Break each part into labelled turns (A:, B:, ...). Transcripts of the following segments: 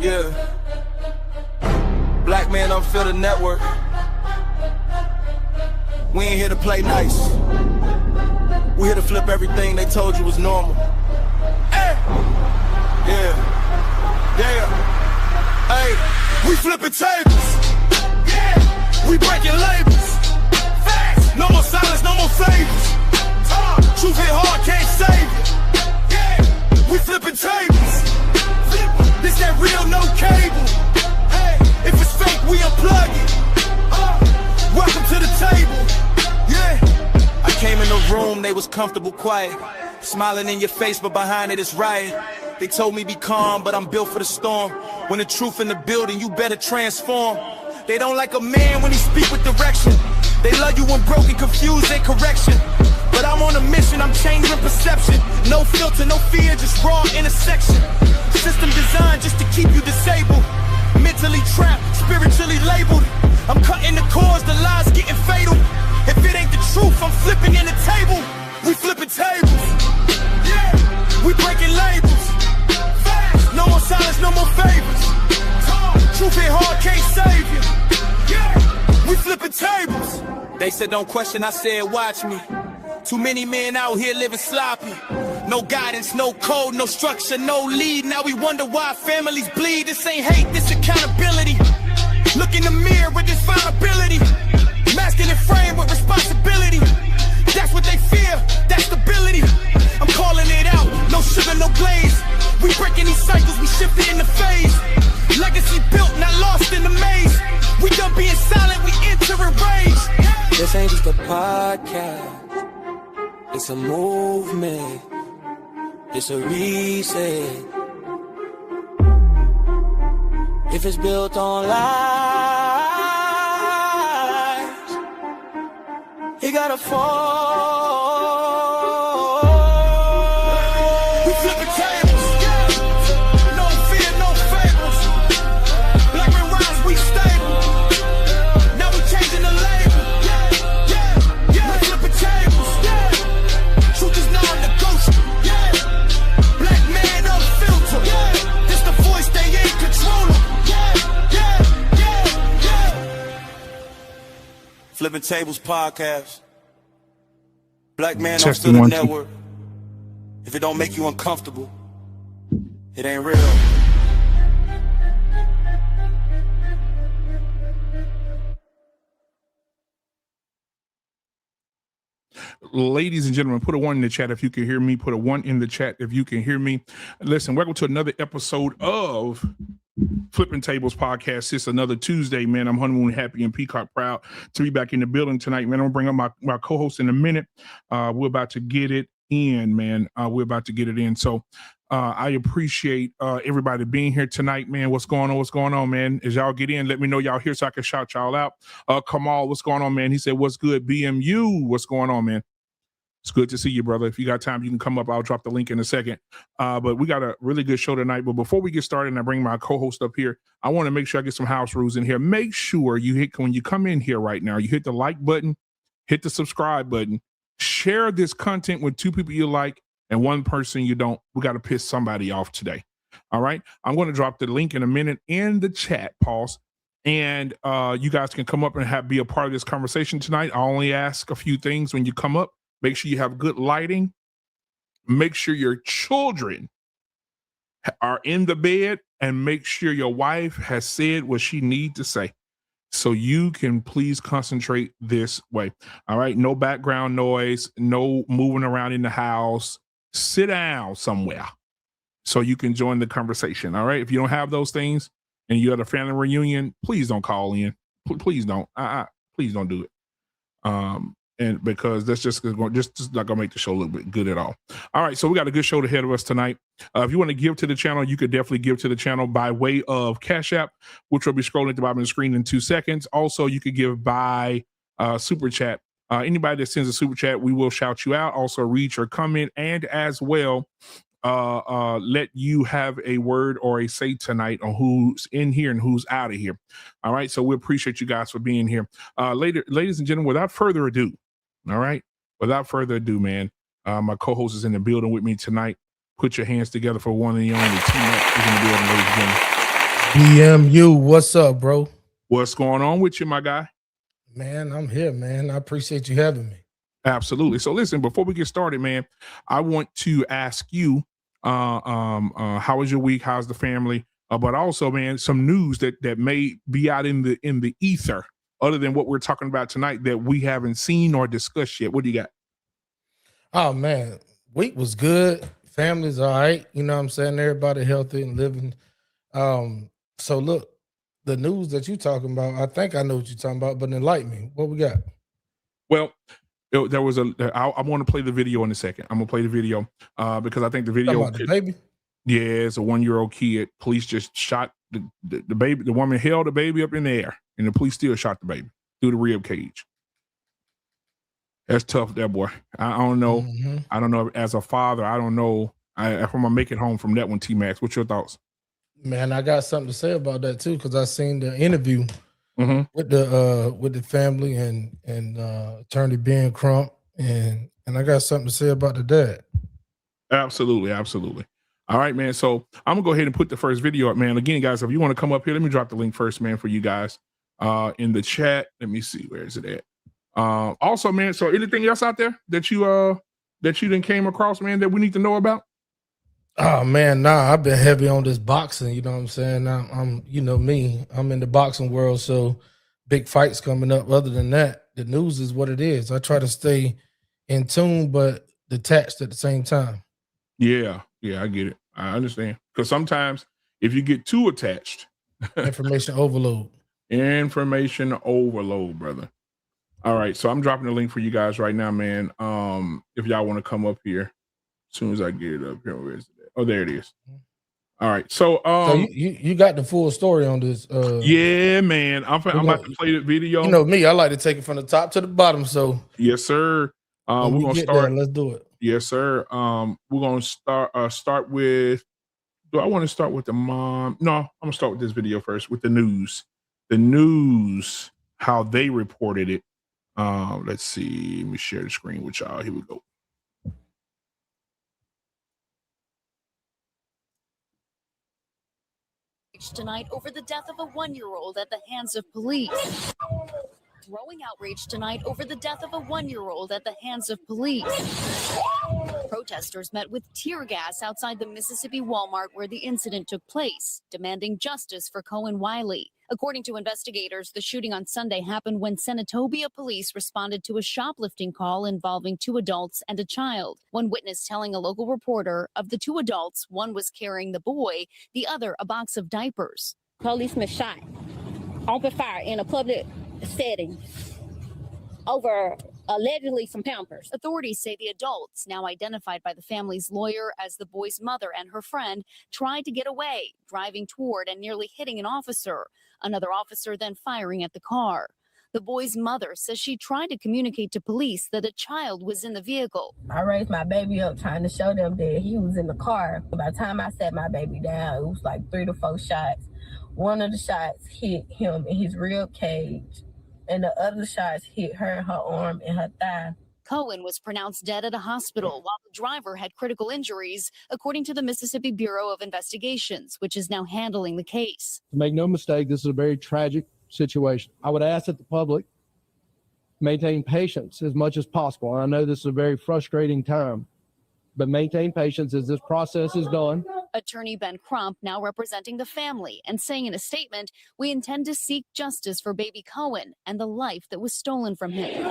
A: Yeah. Black man unfiltered network. We ain't here to play nice. We here to flip everything they told you was normal. Hey. Yeah. Yeah. Hey. We flipping tables. Yeah. We breaking labels. Facts. No more silence, no more favors. Truth hit hard, can't save it. Yeah. We flipping tables. This that real, no cable. Hey. If it's fake, we unplug it. Welcome to the table. Yeah. I came in the room, they was comfortable, quiet. Smiling in your face, but behind it is riot. They told me be calm, but I'm built for the storm. When the truth in the building, you better transform. They don't like a man when he speak with direction. They love you when broken, confused, and correction. But I'm on a mission, I'm changing perception. No filter, no fear, just raw intersection. System designed just to keep you disabled. Mentally trapped, spiritually labeled. I'm cutting the cords, the lies getting fatal. If it ain't the truth, I'm flipping in the table. We flipping tables. Yeah, we breaking labels. Facts. No more silence, no more favors. Truth hit hard, can't save you. Yeah, we flipping tables. They said don't question, I said watch me. Too many men out here living sloppy. No guidance, no code, no structure, no lead. Now we wonder why families bleed. This ain't hate, this accountability. Look in the mirror with this vulnerability. Masking and frame with responsibility. That's what they fear, that's stability. I'm calling it out, no sugar, no glaze. We breaking these cycles, we shifting in the phase. Legacy built, not lost in the maze. We done being silent, we enter in rage.
B: This ain't just a podcast. It's a movement, it's a reset. If it's built on lies, it gotta fall.
A: We flipping tables, no fear, no fables. Black men rise, we stable. Now we changing the label. We flipping tables. Truth is non-negotiable. Black man unfiltered. This the voice they ain't controlling. Flipping Tables podcast. Black man unfiltered network. If it don't make you uncomfortable, it ain't real.
C: Ladies and gentlemen, put a 1 in the chat if you can hear me. Put a 1 in the chat if you can hear me. Listen, welcome to another episode of Flipping Tables podcast. It's another Tuesday, man. I'm honeymoon happy and peacock proud to be back in the building tonight, man. I'm gonna bring up my co-host in a minute. We're about to get it in, man. We're about to get it in. So I appreciate everybody being here tonight, man. What's going on? What's going on, man? As y'all get in, let me know y'all here so I can shout y'all out. Kamal, what's going on, man? He said, what's good? BMU, what's going on, man? It's good to see you, brother. If you got time, you can come up. I'll drop the link in a second. But we got a really good show tonight. But before we get started and I bring my co-host up here, I want to make sure I get some house rules in here. Make sure you hit, when you come in here right now, you hit the like button, hit the subscribe button, share this content with 2 people you like and 1 person you don't. We got to piss somebody off today. All right. I'm going to drop the link in a minute in the chat, pause. And you guys can come up and be a part of this conversation tonight. I only ask a few things when you come up. Make sure you have good lighting. Make sure your children are in the bed and make sure your wife has said what she needs to say so you can please concentrate this way. All right. No background noise, no moving around in the house. Sit down somewhere so you can join the conversation. All right. If you don't have those things and you're at a family reunion, please don't call in. Please don't. Please don't do it. And because that's just not gonna make the show a little bit good at all. All right, so we got a good show ahead of us tonight. If you want to give to the channel, you could definitely give to the channel by way of Cash App, which will be scrolling at the bottom of the screen in 2 seconds. Also, you could give by Super Chat. Anybody that sends a Super Chat, we will shout you out. Also, read your comment and as well let you have a word or a say tonight on who's in here and who's out of here. All right, so we appreciate you guys for being here. Ladies and gentlemen, without further ado. All right. Without further ado, man, my co-host is in the building with me tonight. Put your hands together for one and the only team up is in the building, ladies and gentlemen.
D: EMU, what's up, bro?
C: What's going on with you, my guy?
D: Man, I'm here, man. I appreciate you having me.
C: Absolutely. So listen, before we get started, man, I want to ask you, how was your week? How's the family? But also, man, some news that may be out in the ether, other than what we're talking about tonight, that we haven't seen or discussed yet. What do you got?
D: Oh man, week was good. Family's all right. You know what I'm saying? Everybody healthy and living. So look, the news that you talking about, I think I know what you're talking about, but enlighten me. What we got?
C: Well, there was I want to play the video in a second. I'm gonna play the video because I think the video.
D: Talking about the baby?
C: Yeah, it's a 1-year-old kid. Police just shot the baby. The woman held the baby up in the air, and the police still shot the baby through the rib cage. That's tough, that boy. I don't know.
D: Mm-hmm.
C: I don't know. As a father, I don't know if I'm gonna make it home from that one. T-Max, what's your thoughts?
D: Man, I got something to say about that too, because I seen the interview
C: Mm-hmm.
D: with the family and attorney Ben Crump, and I got something to say about the dad.
C: Absolutely, absolutely. All right, man. So I'm gonna go ahead and put the first video up, man. Again, guys, if you want to come up here, let me drop the link first, man, for you guys in the chat. Let me see, where is it at? Also, man, so anything else out there that you didn't came across, man, that we need to know about?
D: Oh man, nah, I've been heavy on this boxing, you know what I'm saying? I'm you know me, I'm in the boxing world, so big fights coming up. Other than that, the news is what it is. I try to stay in tune but detached at the same time.
C: Yeah, I get it. I understand. Because sometimes if you get too attached,
D: Information overload.
C: information overload, brother. All right, so I'm dropping the link for you guys right now, man. If y'all want to come up here, as soon as I get it up here, where is it? Oh, there it is. All right, so
D: So you got the full story on this.
C: Yeah, man. I'm about to play the video.
D: You know me, I like to take it from the top to the bottom. So
C: yes, sir. We're gonna start.
D: There, let's do it.
C: Yes, sir. We're gonna start with. Do I want to start with the mom? No, I'm gonna start with this video first with the news. The news, how they reported it. Let's see. Let me share the screen with y'all. Here we go.
E: Tonight over the death of a 1-year-old at the hands of police. Growing outrage tonight over the death of a 1-year-old at the hands of police. Protesters met with tear gas outside the Mississippi Walmart where the incident took place, demanding justice for Kohen Wiley. According to investigators, the shooting on Sunday happened when Senatobia police responded to a shoplifting call involving 2 adults and a child. One witness telling a local reporter of the 2 adults, one was carrying the boy, the other a box of diapers.
F: Policeman shot, open fire in a public setting over allegedly some Pampers.
E: Authorities say the adults, now identified by the family's lawyer as the boy's mother and her friend, tried to get away, driving toward and nearly hitting an officer. Another officer then firing at the car. The boy's mother says she tried to communicate to police that a child was in the vehicle.
F: I raised my baby up trying to show them that he was in the car. By the time I set my baby down, it was like 3 to 4 shots. One of the shots hit him in his rib cage, and the other shots hit her in her arm and her thigh.
E: Kohen was pronounced dead at a hospital while the driver had critical injuries, according to the Mississippi Bureau of Investigations, which is now handling the case.
G: Make no mistake, this is a very tragic situation. I would ask that the public maintain patience as much as possible. And I know this is a very frustrating time, but maintain patience as this process is done.
E: Attorney Ben Crump now representing the family and saying in a statement, "We intend to seek justice for baby Kohen and the life that was stolen from him."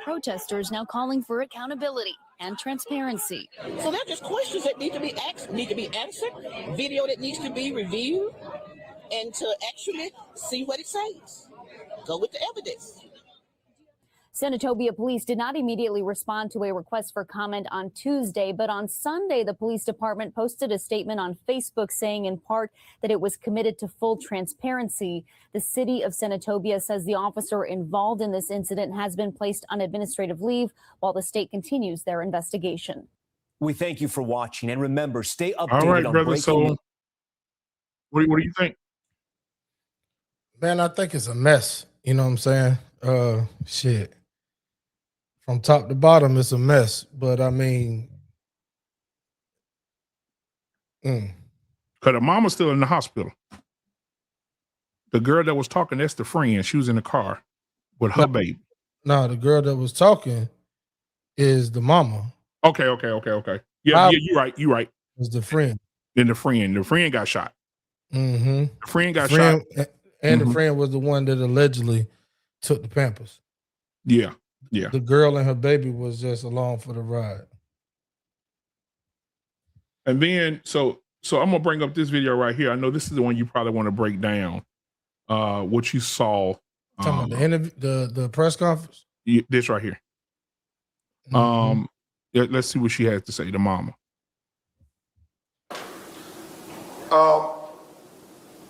E: Protesters now calling for accountability and transparency.
H: So they're just questions that need to be answered, video that needs to be reviewed, and to actually see what it says. Go with the evidence.
E: Senatobia police did not immediately respond to a request for comment on Tuesday, but on Sunday, the police department posted a statement on Facebook saying in part that it was committed to full transparency. The city of Senatobia says the officer involved in this incident has been placed on administrative leave while the state continues their investigation.
I: We thank you for watching, and remember, stay updated
C: All right,
I: on
C: brother.
I: breaking
C: So,
I: news.
C: what do you think?
D: Man, I think it's a mess. You know what I'm saying? Shit. From top to bottom, it's a mess. But I mean,
C: Because the mama's still in the hospital. The girl that was talking, that's the friend. She was in the car with her baby.
D: No, the girl that was talking is the mama.
C: Okay. Yeah, you're right.
D: Was the friend.
C: Then the friend got shot.
D: Mm-hmm.
C: The friend got shot.
D: And the friend was the one that allegedly took the Pampers.
C: Yeah.
D: The girl and her baby was just along for the ride.
C: And then, so I'm gonna bring up this video right here. I know this is the one you probably want to break down. What you saw.
D: Talking about the interview, the press conference.
C: This right here. Let's see what she has to say. The mama.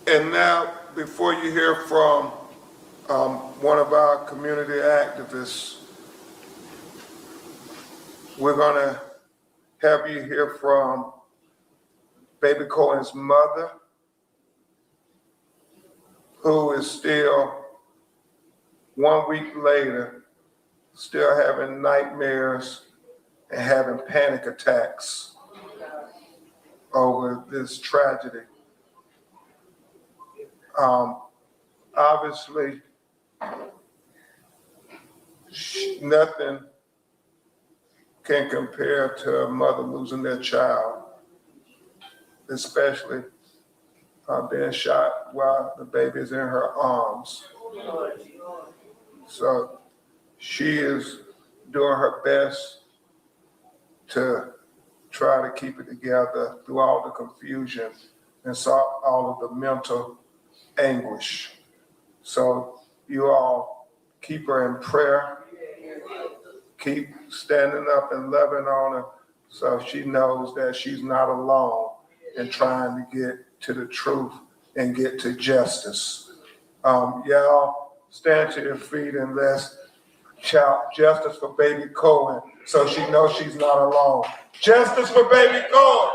J: And now, before you hear from one of our community activists, we're gonna have you hear from baby Cohen's mother, who is still 1 week later, still having nightmares and having panic attacks over this tragedy. Obviously, nothing can compare to a mother losing their child, especially being shot while the baby is in her arms. So she is doing her best to try to keep it together through all the confusion and solve all of the mental anguish. So you all keep her in prayer, keep standing up and loving on her so she knows that she's not alone in trying to get to the truth and get to justice. Y'all stand to your feet and let's shout justice for baby Cohen so she knows she's not alone. Justice for baby Cohen!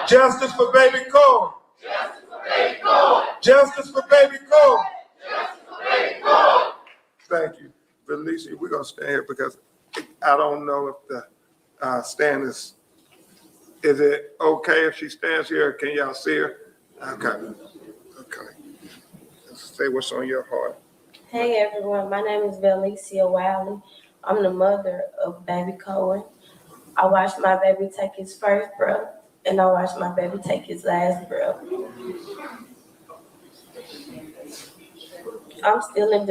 J: Justice for baby Cohen! Justice for baby Cohen! Justice for baby Cohen! Justice for baby Cohen! Thank you. Felicia, we're going to stand here because I don't know if the stand is it okay if she stands here? Can y'all see her? Okay. Say what's on your heart.
F: Hey everyone, my name is Kohen Wiley. I'm the mother of baby Cohen. I watched my baby take his first breath and I watched my baby take his last breath. I'm still in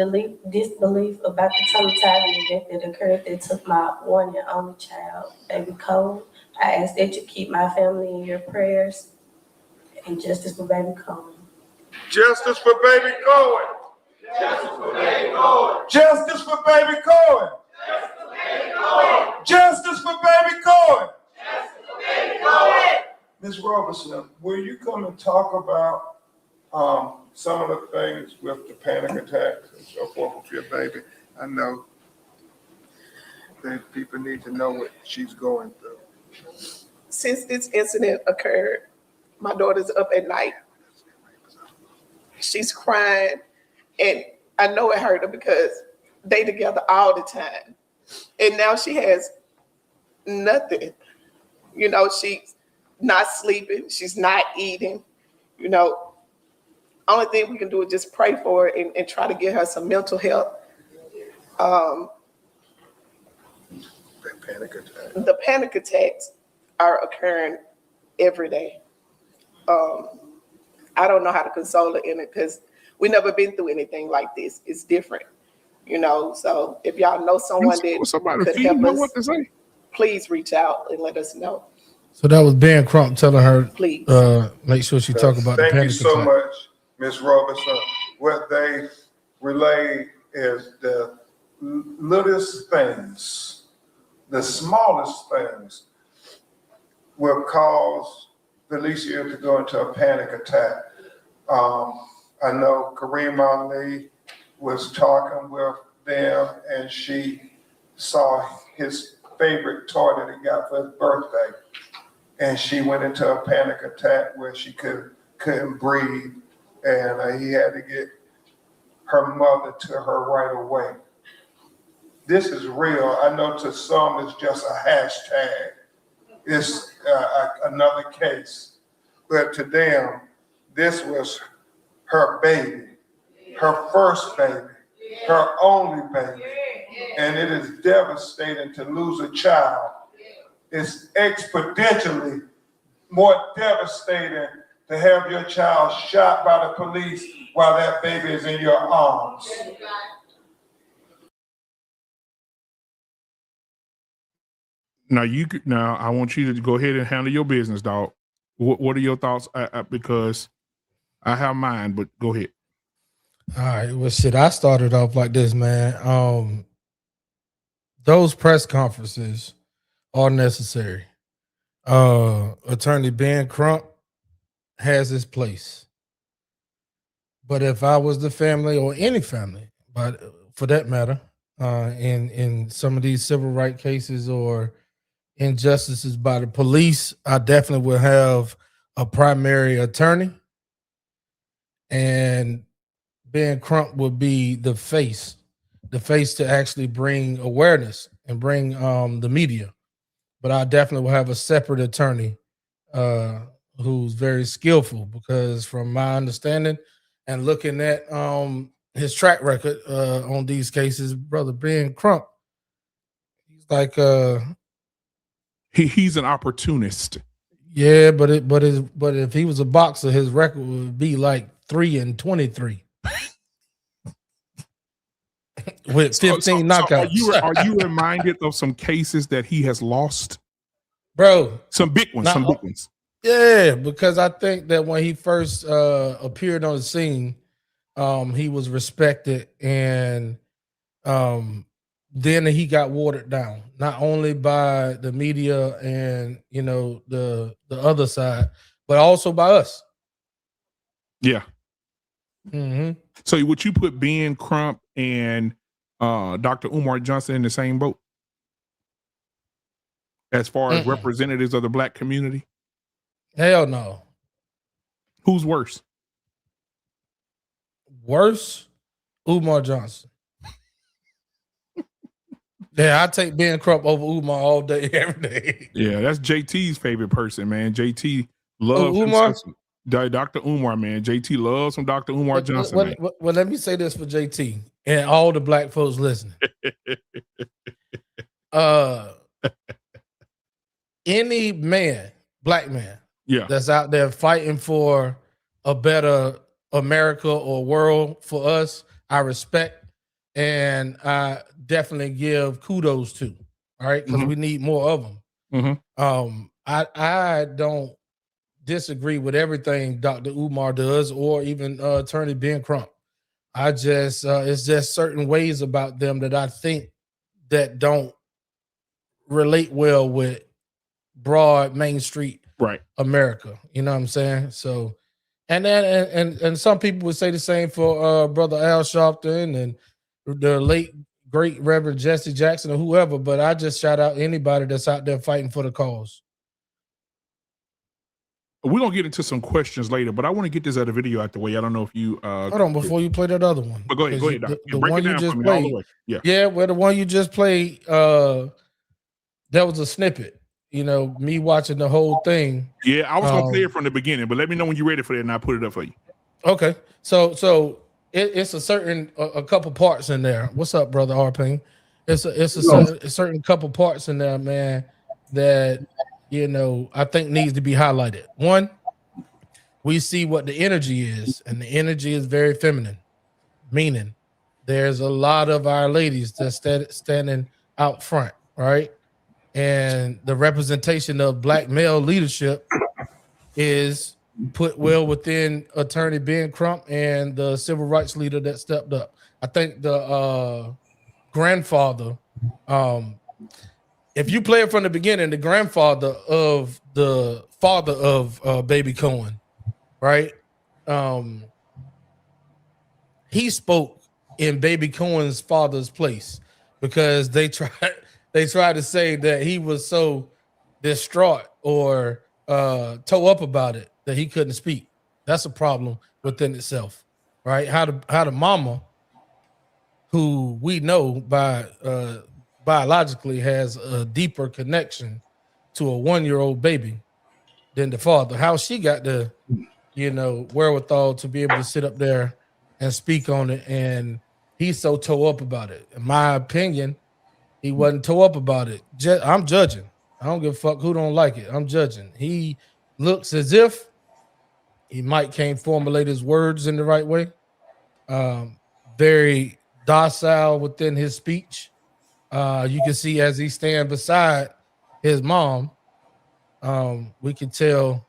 F: disbelief about the traumatizing event that occurred that took my one and only child, baby Cohen. I ask that you keep my family in your prayers and justice for baby Cohen.
J: Justice for baby Cohen! Justice for baby Cohen! Justice for baby Cohen! Justice for baby Cohen! Justice for baby Cohen! Ms. Robertson, will you come and talk about some of the things with the panic attacks and so forth with your baby? I know that people need to know what she's going through.
H: Since this incident occurred, my daughter's up at night. She's crying, and I know it hurt her because they together all the time. And now she has nothing. You know, she's not sleeping. She's not eating. You know, only thing we can do is just pray for her and try to get her some mental health. The panic attacks are occurring every day. I don't know how to console her in it because we never been through anything like this. It's different, you know. So if y'all know someone that could help us, please reach out and let us know.
D: So that was Ben Crump telling her,
H: please
D: make sure she talk about the panic attack.
J: Thank you so much, Ms. Robertson. What they relay is the littlest things, the smallest things will cause Felicia to go into a panic attack. I know Kareem Ali was talking with them and she saw his favorite toy that he got for his birthday. And she went into a panic attack where she couldn't breathe. And he had to get her mother to her right away. This is real. I know to some it's just a hashtag. It's another case. but to them, this was her baby, her first baby, her only baby. And it is devastating to lose a child. It's exponentially more devastating to have your child shot by the police while that baby is in your arms.
C: Now I want you to go ahead and handle your business, dog. What are your thoughts? Because I have mine, but go ahead.
D: All right. Well, shit, I started off like this, man. Those press conferences are necessary. Attorney Ben Crump has his place. But if I was the family or any family, but for that matter, in some of these civil rights cases or injustices by the police, I definitely would have a primary attorney, and Ben Crump would be the face to actually bring awareness and bring the media. But I definitely will have a separate attorney who's very skillful, because from my understanding and looking at his track record on these cases, brother Ben Crump, he's like
C: he's an opportunist.
D: Yeah, but if he was a boxer, his record would be like 3-23 with 15 knockouts.
C: So are you reminded of some cases that he has lost,
D: bro?
C: Some big ones.
D: Yeah, because I think that when he first appeared on the scene, he was respected, and then he got watered down, not only by the media and the other side, but also by us.
C: Yeah.
D: Mm-hmm.
C: So would you put Ben Crump and Dr. Umar Johnson in the same boat as far as representatives of the black community?
D: Hell no.
C: Who's worse?
D: Worse? Umar Johnson. Yeah, I take Ben Crump over Umar all day, every day.
C: Yeah, that's JT's favorite person, man. JT loves
D: Umar?
C: Dr. Umar, man. JT loves some Dr. Umar Johnson.
D: Well, let me say this for JT and all the black folks listening. Any man, black man, that's out there fighting for a better America or world for us, I respect, and I definitely give kudos to. All right, because we need more of them. I don't disagree with everything Dr. Umar does, or even Attorney Ben Crump. I just it's just certain ways about them that I think that don't relate well with broad Main Street America. You know what I'm saying? So, and then and some people would say the same for Brother Al Sharpton and the late great Reverend Jesse Jackson or whoever. But I just shout out anybody that's out there fighting for the cause.
C: We're gonna get into some questions later, but I want to get this other video out the way. I don't know if you
D: hold on before you play that other one.
C: But go ahead,
D: The
C: break
D: one
C: it
D: you
C: down
D: just
C: for me
D: played,
C: all the way.
D: Yeah, well, the one you just played, that was a snippet. Me watching the whole thing.
C: Yeah, I was gonna play it from the beginning, but let me know when you're ready for that, and I'll put it up for you.
D: Okay, so it's a couple parts in there. What's up, brother Arpine? It's a certain couple parts in there, man, that I think needs to be highlighted. One, we see what the energy is, and the energy is very feminine, meaning there's a lot of our ladies that's standing out front, right? And the representation of black male leadership is put well within Attorney Ben Crump and the civil rights leader that stepped up. I think the grandfather, if you play it from the beginning, the grandfather of the father of Baby Cohen, right? He spoke in Baby Cohen's father's place, because they tried to say that he was so distraught or toe up about it that he couldn't speak. That's a problem within itself, right? How the mama, who we know biologically has a deeper connection to a 1-year-old baby, than the father. How she got the, wherewithal to be able to sit up there and speak on it, and he's so toe up about it. In my opinion, he wasn't toe up about it. I'm judging. I don't give a fuck who don't like it. I'm judging. He looks as if he can't formulate his words in the right way. Very docile within his speech. You can see as he stand beside his mom, we can tell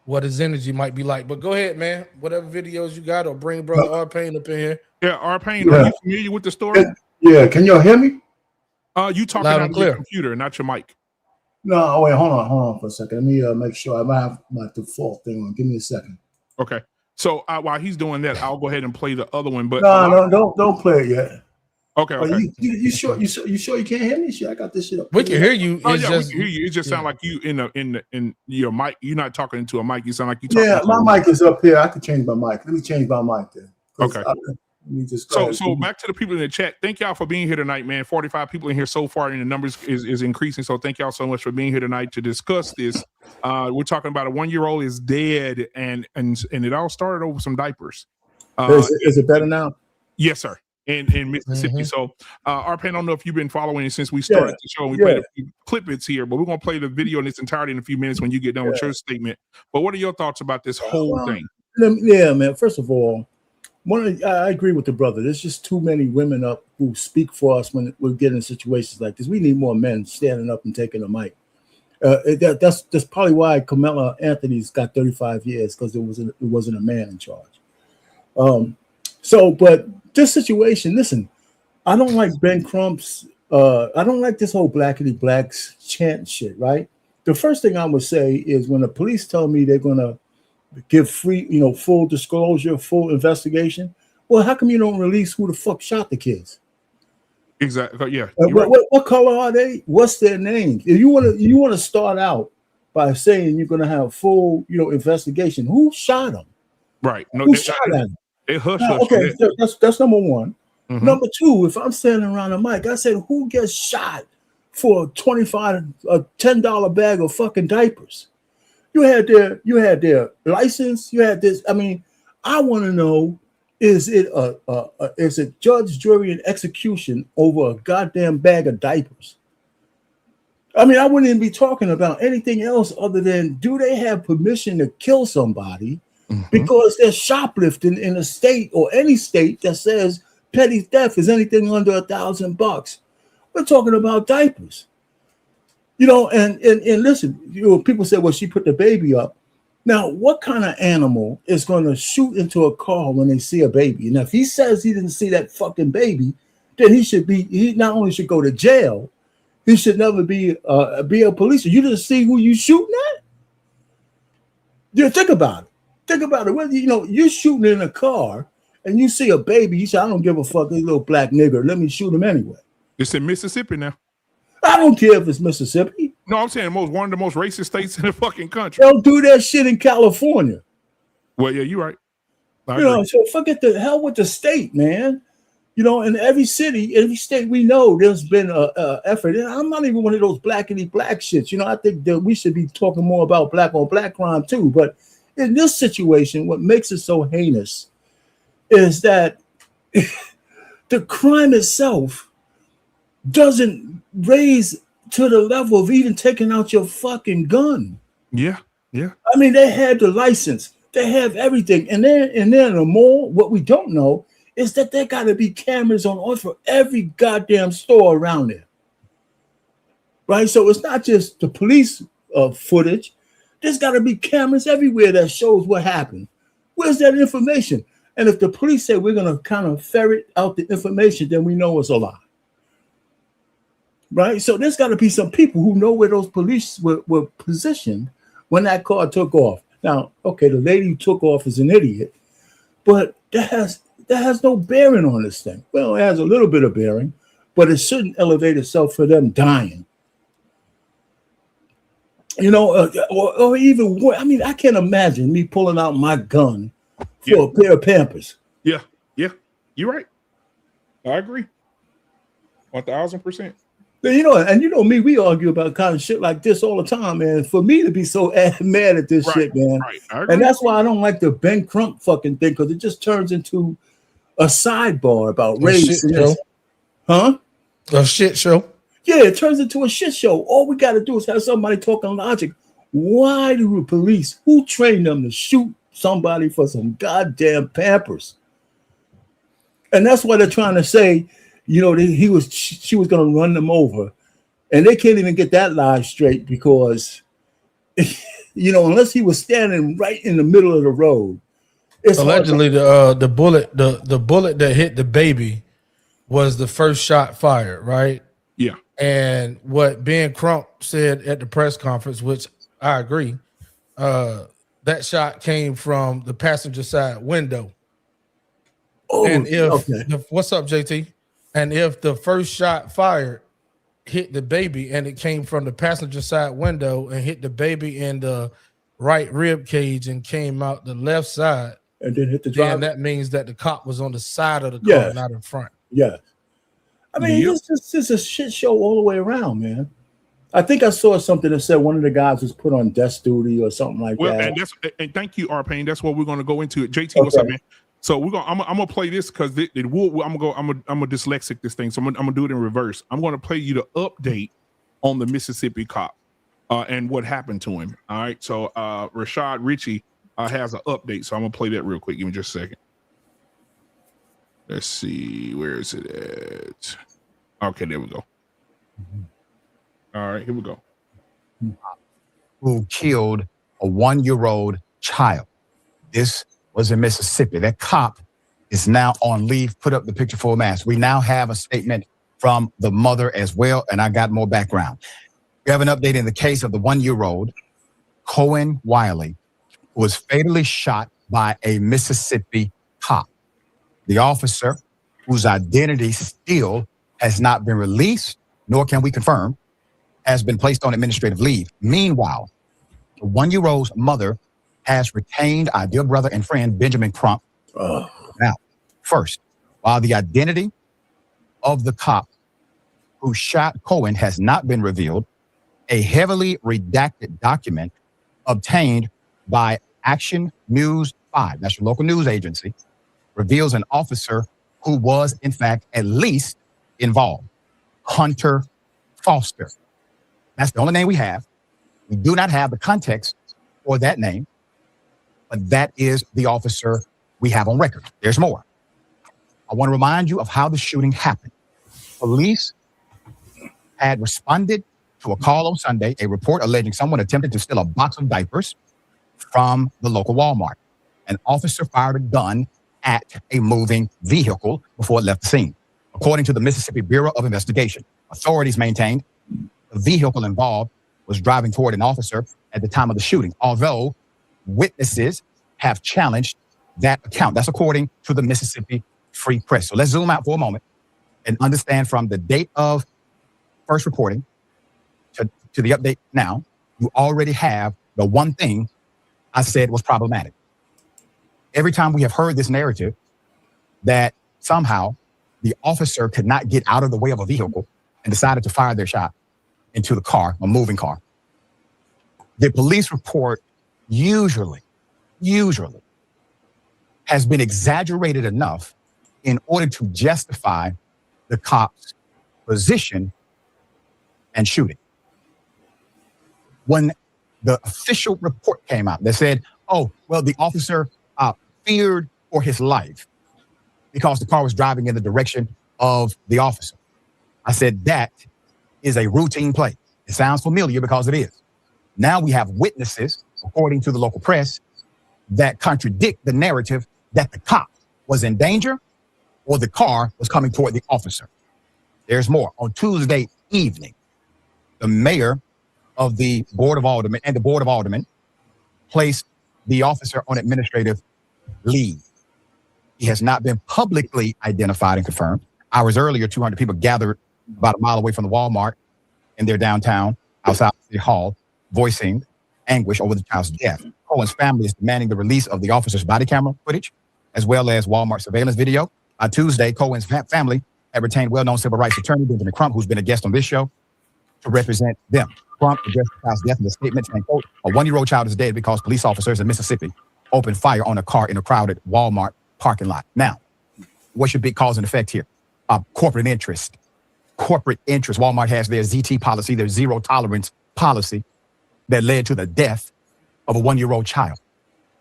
D: what his energy might be like. But go ahead, man. Whatever videos you got, or bring brother R Payne up in here.
C: Yeah, R Payne, are you familiar with the story?
K: Yeah, can y'all hear me?
C: You talking out of your computer, not your mic.
K: No, wait, hold on for a second. Let me make sure I might have my default thing on. Give me a second.
C: Okay. So while he's doing that, I'll go ahead and play the other one. But
K: no, don't play it yet.
C: Okay.
K: You sure you can't hear me? Shit, I got this shit up.
D: We can hear you.
C: Oh yeah, we can hear you. It just sounds like you in your mic. You're not talking into a mic. You sound like you talking.
K: Yeah, my mic is up here. I could change my mic. Let me change my mic then.
C: Okay. So back to the people in the chat. Thank y'all for being here tonight, man. 45 people in here so far, and the numbers is increasing. So thank y'all so much for being here tonight to discuss this. We're talking about a 1-year-old is dead, and it all started over some diapers.
K: Is it better now?
C: Yes, sir. In Mississippi. So RP, I don't know if you've been following since we started the show. We played a few clippets here, but we're gonna play the video in its entirety in a few minutes when you get done with your statement. But what are your thoughts about this whole thing?
K: Yeah, man. First of all, I agree with the brother. There's just too many women up who speak for us when we get in situations like this. We need more men standing up and taking the mic. That's probably why Carmela Anthony's got 35 years, because it wasn't a man in charge. But this situation, listen, I don't like Ben Crump's. I don't like this whole blackity blacks chant shit. Right. The first thing I would say is when the police tell me they're gonna give free, full disclosure, full investigation. Well, how come you don't release who the fuck shot the kids?
C: Exactly. Yeah.
K: What color are they? What's their names? If you want to start out by saying you're going to have full, investigation, who shot them?
C: Right. No,
K: who shot them?
C: They hush.
K: Okay, that's number one.
C: Mm-hmm.
K: Number two, if I'm standing around a mic, I said, who gets shot for a $10 bag of fucking diapers? You had their license. You had this. I mean, I want to know: is it judge, jury, and execution over a goddamn bag of diapers? I mean, I wouldn't even be talking about anything else other than, do they have permission to kill somebody because they're shoplifting in a state or any state that says petty theft is anything under $1,000? We're talking about diapers. And listen, people say, well, she put the baby up. Now, what kind of animal is going to shoot into a car when they see a baby? And if he says he didn't see that fucking baby, then he not only should go to jail, he should never be a policeman. You didn't see who you shooting at? Yeah, think about it. Think about it. Whether you're shooting in a car and you see a baby, you say, I don't give a fuck, this little black nigger. Let me shoot him anyway.
C: It's in Mississippi now.
K: I don't care if it's Mississippi.
C: No, I'm saying one of the most racist states in the fucking country.
K: They'll do that shit in California.
C: Well, yeah, you're right.
K: So forget the hell with the state, man. In every city, every state we know, there's been a effort. And I'm not even one of those blackity black shits. I think that we should be talking more about black on black crime too. But in this situation, what makes it so heinous is that the crime itself doesn't raise to the level of even taking out your fucking gun.
C: Yeah.
K: I mean, they had the license, they have everything, and then in the mall, what we don't know is that there got to be cameras on for every goddamn store around there, right? So it's not just the police footage. There's got to be cameras everywhere that shows what happened. Where's that information? And if the police say we're going to kind of ferret out the information, then we know it's a lie. Right? So there's got to be some people who know where those police were positioned when that car took off. Now, okay, the lady who took off is an idiot, but that has no bearing on this thing. Well, it has a little bit of bearing, but it shouldn't elevate itself for them dying. Or even worse. I mean, I can't imagine me pulling out my gun for a pair of Pampers.
C: Yeah, you're right. I agree. 1,000%.
K: You know, and you know me, we argue about kind of shit like this all the time, man. For me to be so mad at this shit, man, and that's why I don't like the Ben Crump fucking thing, because it just turns into a sidebar about race. Huh?
D: A shit show.
K: Yeah, it turns into a shit show. All we got to do is have somebody talking logic. Why do the police, who trained them to shoot somebody for some goddamn Pampers? And that's why they're trying to say, you know, she was going to run them over. And they can't even get that lie straight because, you know, unless he was standing right in the middle of the road. It's
D: allegedly the bullet that hit the baby was the first shot fired, right?
C: Yeah.
D: And what Ben Crump said at the press conference, which I agree, that shot came from the passenger side window.
K: Oh,
D: and what's up, JT? And if the first shot fired hit the baby and it came from the passenger side window and hit the baby in the right rib cage and came out the left side,
K: and then hit the driver,
D: then that means that the cop was on the side of the car, not in front.
K: Yeah. I mean, it's just a shit show all the way around, man. I think I saw something that said one of the guys was put on desk duty or something like that.
C: And thank you, R-Pain. That's what we're going to go into. JT, what's up, man? So I'm gonna play this because I'm a dyslexic this thing, so I'm gonna do it in reverse. I'm gonna play you the update on the Mississippi cop and what happened to him. All right, so Rashad Ritchie has an update, so I'm gonna play that real quick. Give me just a second. Let's see, where is it at? Okay, there we go. All right, here we go.
L: Who killed a 1-year-old child? This was in Mississippi. That cop is now on leave. Put up the picture for a mask. We now have a statement from the mother as well, and I got more background. We have an update in the case of the 1-year-old Kohen Wiley, who was fatally shot by a Mississippi cop. The officer, whose identity still has not been released, nor can we confirm, has been placed on administrative leave. Meanwhile, the 1-year-old's mother has retained our dear brother and friend, Benjamin Crump. Now, first, while the identity of the cop who shot Kohen has not been revealed, a heavily redacted document obtained by Action News 5, that's your local news agency, reveals an officer who was, in fact, at least involved, Hunter Foster. That's the only name we have. We do not have the context for that name, but that is the officer we have on record. There's more. I want to remind you of how the shooting happened. Police had responded to a call on Sunday, a report alleging someone attempted to steal a box of diapers from the local Walmart. An officer fired a gun at a moving vehicle before it left the scene. According to the Mississippi Bureau of Investigation, authorities maintained the vehicle involved was driving toward an officer at the time of the shooting, although witnesses have challenged that account. That's according to the Mississippi Free Press. So let's zoom out for a moment and understand from the date of first reporting to the update now, you already have the one thing I said was problematic. Every time we have heard this narrative that somehow the officer could not get out of the way of a vehicle and decided to fire their shot into the car, a moving car, the police report usually has been exaggerated enough in order to justify the cop's position and shooting. When the official report came out that said, oh, well, the officer feared for his life because the car was driving in the direction of the officer, I said that is a routine play. It sounds familiar because it is. Now we have witnesses, according to the local press, that contradict the narrative that the cop was in danger or the car was coming toward the officer. There's more. On Tuesday evening, the mayor of the Board of Aldermen and the Board of Aldermen placed the officer on administrative leave. He has not been publicly identified and confirmed. Hours earlier, 200 people gathered about a mile away from the Walmart in their downtown outside City Hall, voicing anguish over the child's death. Cohen's family is demanding the release of the officer's body camera footage, as well as Walmart surveillance video. On Tuesday, Cohen's family have retained well-known civil rights attorney Ben Crump, who's been a guest on this show, to represent them. Crump addressed the child's death in a statement saying, quote, a 1-year-old child is dead because police officers in Mississippi opened fire on a car in a crowded Walmart parking lot. Now, what's your big cause and effect here? Corporate interest. Corporate interest. Walmart has their ZT policy, their zero tolerance policy that led to the death of a 1-year-old child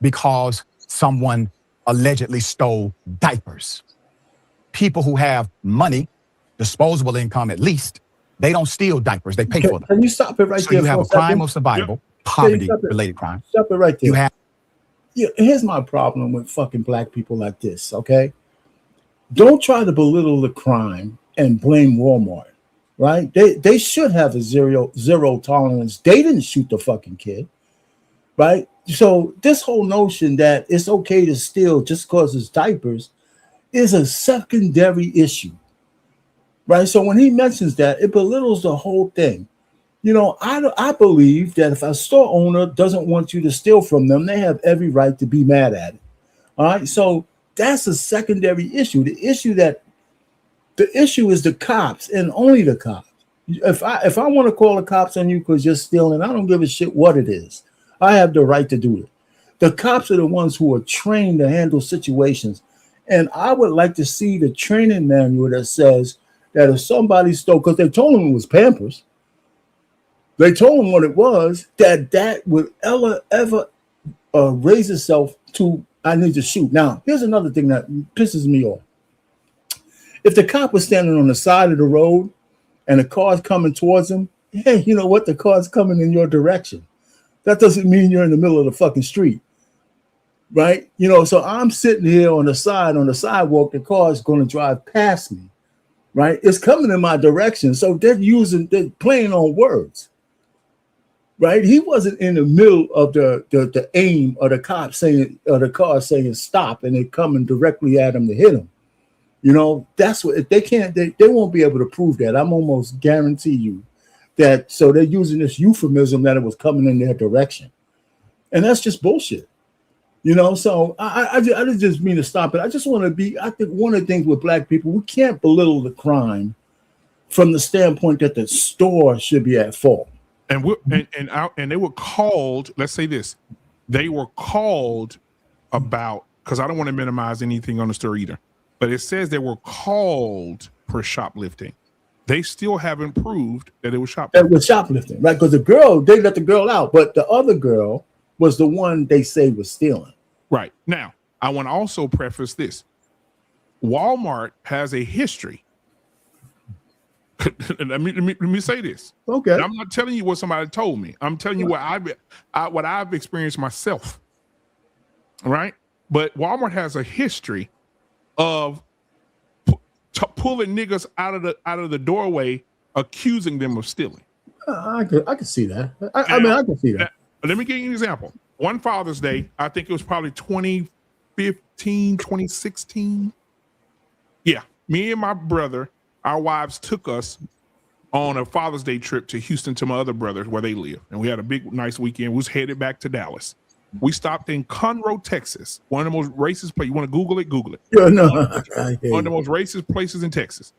L: because someone allegedly stole diapers. People who have money, disposable income at least, they don't steal diapers, they pay for them.
K: Can you stop it right
L: so
K: there?
L: You have a crime of survival, poverty-related crime.
K: Stop it right there.
L: You have.
K: Yeah, here's my problem with fucking black people like this, okay? Don't try to belittle the crime and blame Walmart, right? They should have a zero tolerance. They didn't shoot the fucking kid, right? So this whole notion that it's okay to steal just because it's diapers is a secondary issue, right? So when he mentions that, it belittles the whole thing. You know, I believe that if a store owner doesn't want you to steal from them, they have every right to be mad at it. All right, so that's a secondary issue. The issue is the cops and only the cops. If I want to call the cops on you because you're stealing, I don't give a shit what it is. I have the right to do it. The cops are the ones who are trained to handle situations. And I would like to see the training manual that says that if somebody stole, because they told them it was Pampers, they told him what it was, that would ever raise itself to, I need to shoot. Now, here's another thing that pisses me off. If the cop was standing on the side of the road and the car's coming towards him, hey, you know what? The car's coming in your direction. That doesn't mean you're in the middle of the fucking street, right? You know, so I'm sitting here on the sidewalk, the car's going to drive past me, right? It's coming in my direction. So they're playing on words. Right, he wasn't in the middle of the aim of the cop saying, or the car saying stop, and they coming directly at him to hit him. You know, that's what if they can't. They won't be able to prove that. I'm almost guarantee you that. So they're using this euphemism that it was coming in their direction, and that's just bullshit. You know, so I just mean to stop it. I just want to be. I think one of the things with black people, we can't belittle the crime from the standpoint that the store should be at fault.
C: And they were called, let's say this, they were called about, because I don't want to minimize anything on the story either, but it says they were called for shoplifting. They still haven't proved that it was shoplifting.
K: It was shoplifting, right? Because they let the girl out, but the other girl was the one they say was stealing.
C: Right. Now, I want to also preface this. Walmart has a history. let me say this.
K: Okay.
C: And I'm not telling you what somebody told me. I'm telling you what I've experienced myself. Right? But Walmart has a history of pulling niggas out of the doorway, accusing them of stealing.
K: I can see that. I mean, I can see that.
C: Let me give you an example. One Father's Day, I think it was probably 2015, 2016. Yeah, me and my brother, our wives took us on a Father's Day trip to Houston to my other brothers where they live. And we had a big, nice weekend. We was headed back to Dallas. We stopped in Conroe, Texas. One of the most racist places. You want to Google it? Google it.
K: Yeah, no.
C: One of the most racist places in Texas.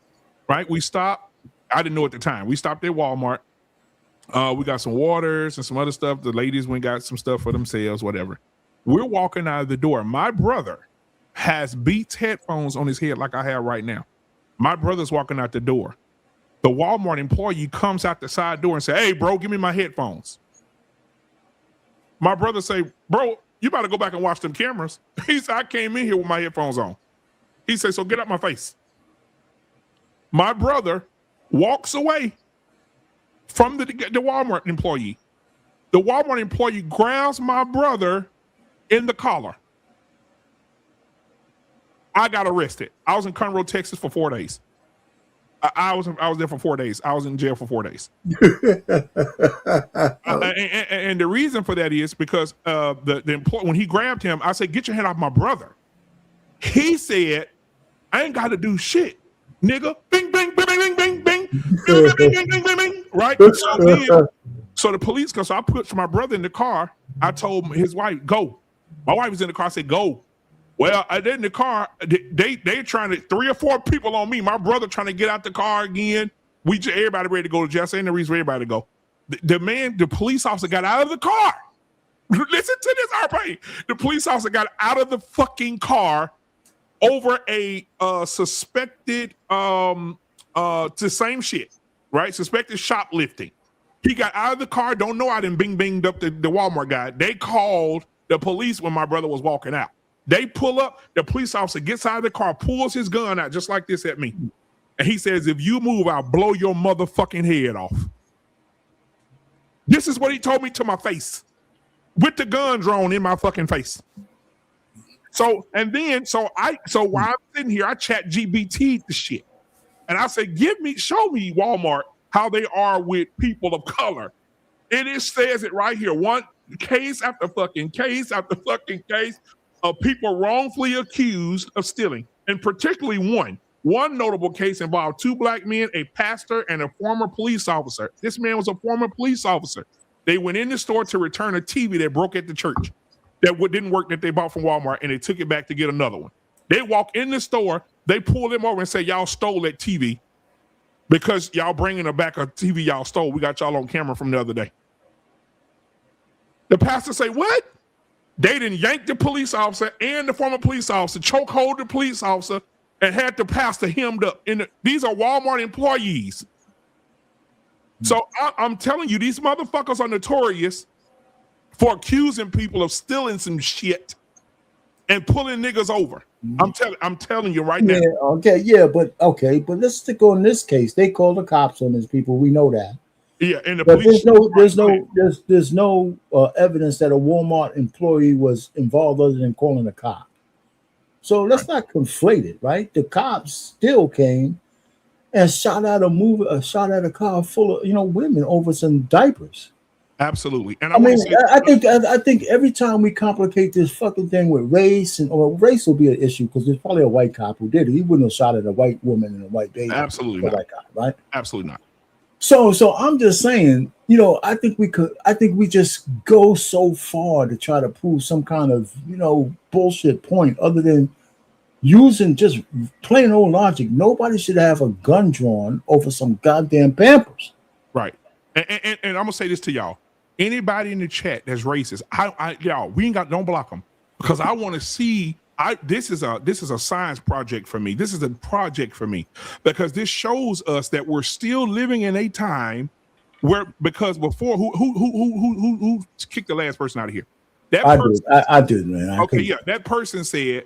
C: Right? We stopped. I didn't know at the time. We stopped at Walmart. We got some waters and some other stuff. The ladies went and got some stuff for themselves, whatever. We're walking out of the door. My brother has Beats headphones on his head like I have right now. My brother's walking out the door. The Walmart employee comes out the side door and say, "Hey, bro, give me my headphones." My brother say, "Bro, you better go back and watch them cameras." He said, "I came in here with my headphones on." He said, "So get out my face." My brother walks away from the Walmart employee. The Walmart employee grabs my brother in the collar. I got arrested. I was in Conroe, Texas for 4 days. I was there for 4 days. I was in jail for 4 days. And the reason for that is because the employee, when he grabbed him, I said, "Get your hand off my brother." He said, "I ain't got to do shit, nigga." Bing, bing, bing, bing, bing, bing, bing, bing, bing, bing, bing, bing. Right? So the police come. So I put my brother in the car. I told his wife, "Go." My wife was in the car. I said, "Go." Well, I did in the car. They trying to 3 or 4 people on me. My brother trying to get out the car again. Everybody ready to go to jail. Ain't no reason for everybody to go. The police officer got out of the car. Listen to this, RP. The police officer got out of the fucking car over a suspected the same shit, right? Suspected shoplifting. He got out of the car. Don't know I done binged up the Walmart guy. They called the police when my brother was walking out. They pull up. The police officer gets out of the car, pulls his gun out just like this at me. And he says, if you move, I'll blow your motherfucking head off. This is what he told me to my face with the gun drawn in my fucking face. So while I'm sitting here, I chat GBT the shit. And I say, show me Walmart how they are with people of color. It says it right here. One case after fucking case after fucking case of people wrongfully accused of stealing. And particularly one notable case involved 2 black men, a pastor, and a former police officer. This man was a former police officer. They went in the store to return a TV that broke at the church that didn't work that they bought from Walmart, and they took it back to get another one. They walk in the store, they pull them over and say, y'all stole that TV because y'all bringing back a TV y'all stole. We got y'all on camera from the other day. The pastor say, what? They didn't yank the police officer and the former police officer, chokehold the police officer, and had the pastor hemmed up. These are Walmart employees. So I'm telling you, these motherfuckers are notorious for accusing people of stealing some shit and pulling niggas over. I'm telling you right now.
K: But let's stick on this case. They called the cops on these people. We know that.
C: Yeah, and
K: there's no evidence that a Walmart employee was involved other than calling a cop. So let's not conflate it, right? The cops still came and shot at a car full of women over some diapers.
C: Absolutely. And
K: I think every time we complicate this fucking thing with race race will be an issue because there's probably a white cop who did it. He wouldn't have shot at a white woman and a white baby.
C: Absolutely not.
K: White guy, right?
C: Absolutely not.
K: So I'm just saying, I think we just go so far to try to prove some kind of, bullshit point other than using just plain old logic. Nobody should have a gun drawn over some goddamn Pampers.
C: Right. And I'm gonna say this to y'all. Anybody in the chat that's racist, y'all, don't block them because I want to see. This is a science project for me. This is a project for me because this shows us that we're still living in a time because before who kicked the last person out of here?
K: I did, man.
C: That person said,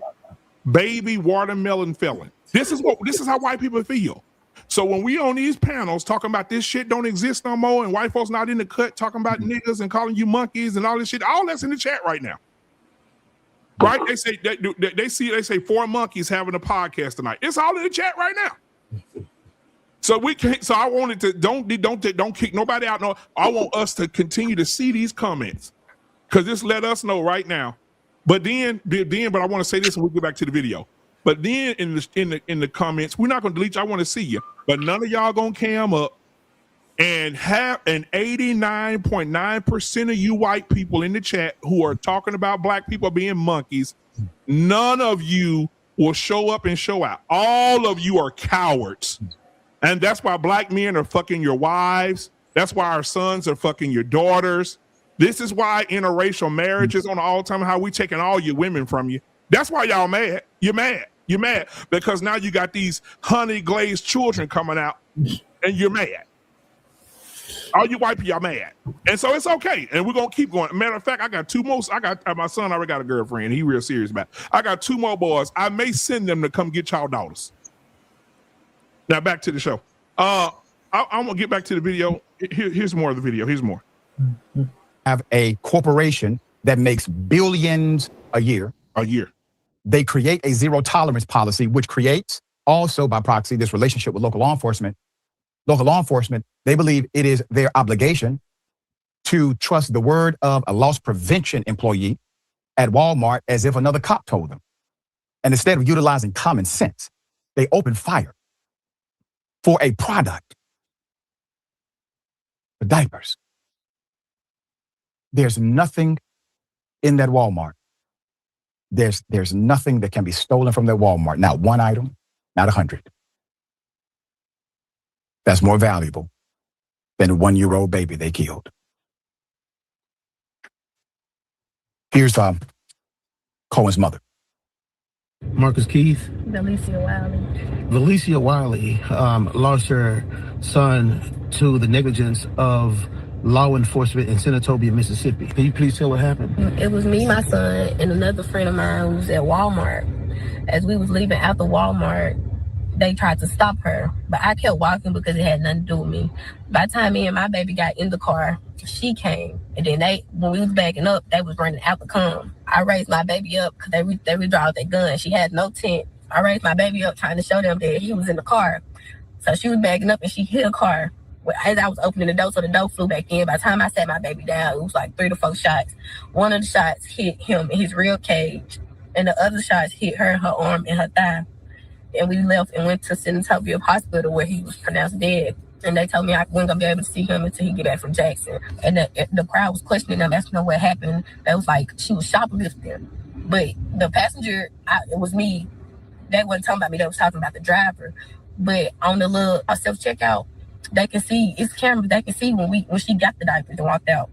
C: "Baby watermelon felon." This is how white people feel. So when we on these panels talking about this shit don't exist no more and white folks not in the cut talking about niggas and calling you monkeys and all this shit, all that's in the chat right now. Right? They say 4 monkeys having a podcast tonight. It's all in the chat right now. So I wanted to don't kick nobody out. No, I want us to continue to see these comments because this let us know right now. But I want to say this and we'll get back to the video. But then in the comments, we're not gonna delete you. I want to see you, but none of y'all gonna cam up and have an 89.9% of you white people in the chat who are talking about black people being monkeys. None of you will show up and show out. All of you are cowards. And that's why black men are fucking your wives. That's why our sons are fucking your daughters. This is why interracial marriage is on the all-time high. We taking all your women from you. That's why y'all mad. You're mad. You're mad because now you got these honey glazed children coming out and you're mad. All you white people are mad. And so it's okay. And we're going to keep going. Matter of fact, I got 2 more. My son already got a girlfriend. He real serious about it. I got 2 more boys. I may send them to come get y'all daughters. Now back to the show. I'm going to get back to the video. Here's more of the video. Here's more.
L: Have a corporation that makes billions a year. They create a zero tolerance policy, which creates also by proxy this relationship with local law enforcement. Local law enforcement, they believe it is their obligation to trust the word of a loss prevention employee at Walmart as if another cop told them. And instead of utilizing common sense, they open fire for a product, the diapers. There's nothing in that Walmart There's nothing that can be stolen from their Walmart. Not one item, not 100. That's more valuable than a 1-year-old baby they killed. Here's Cohen's mother.
M: Marcus Keith.
F: Valicia Wiley.
M: Lost her son to the negligence of law enforcement in Senatobia, Mississippi. Can you please tell what happened?
F: It was me, my son, and another friend of mine who was at Walmart. As we was leaving out the Walmart, they tried to stop her, but I kept walking because it had nothing to do with me. By the time me and my baby got in the car, she came, and then when we was backing up, they was running out to come. I raised my baby up because they withdrew their gun. She had no tent. I raised my baby up trying to show them that he was in the car. So she was backing up and she hit a car. As I was opening the door, so the door flew back in. By the time I sat my baby down, it was like 3 to 4 shots. One of the shots hit him in his rib cage, and the other shots hit her arm, and her thigh. And we left and went to Senatobia Hospital where he was pronounced dead. And they told me I wasn't going to be able to see him until he get back from Jackson. And the crowd was questioning them, asking them what happened. They was like, she was shoplifting. But the passenger, it was me. They wasn't talking about me. They was talking about the driver. But on the little self-checkout, they can see, it's cameras, they can see when she got the diapers and walked out.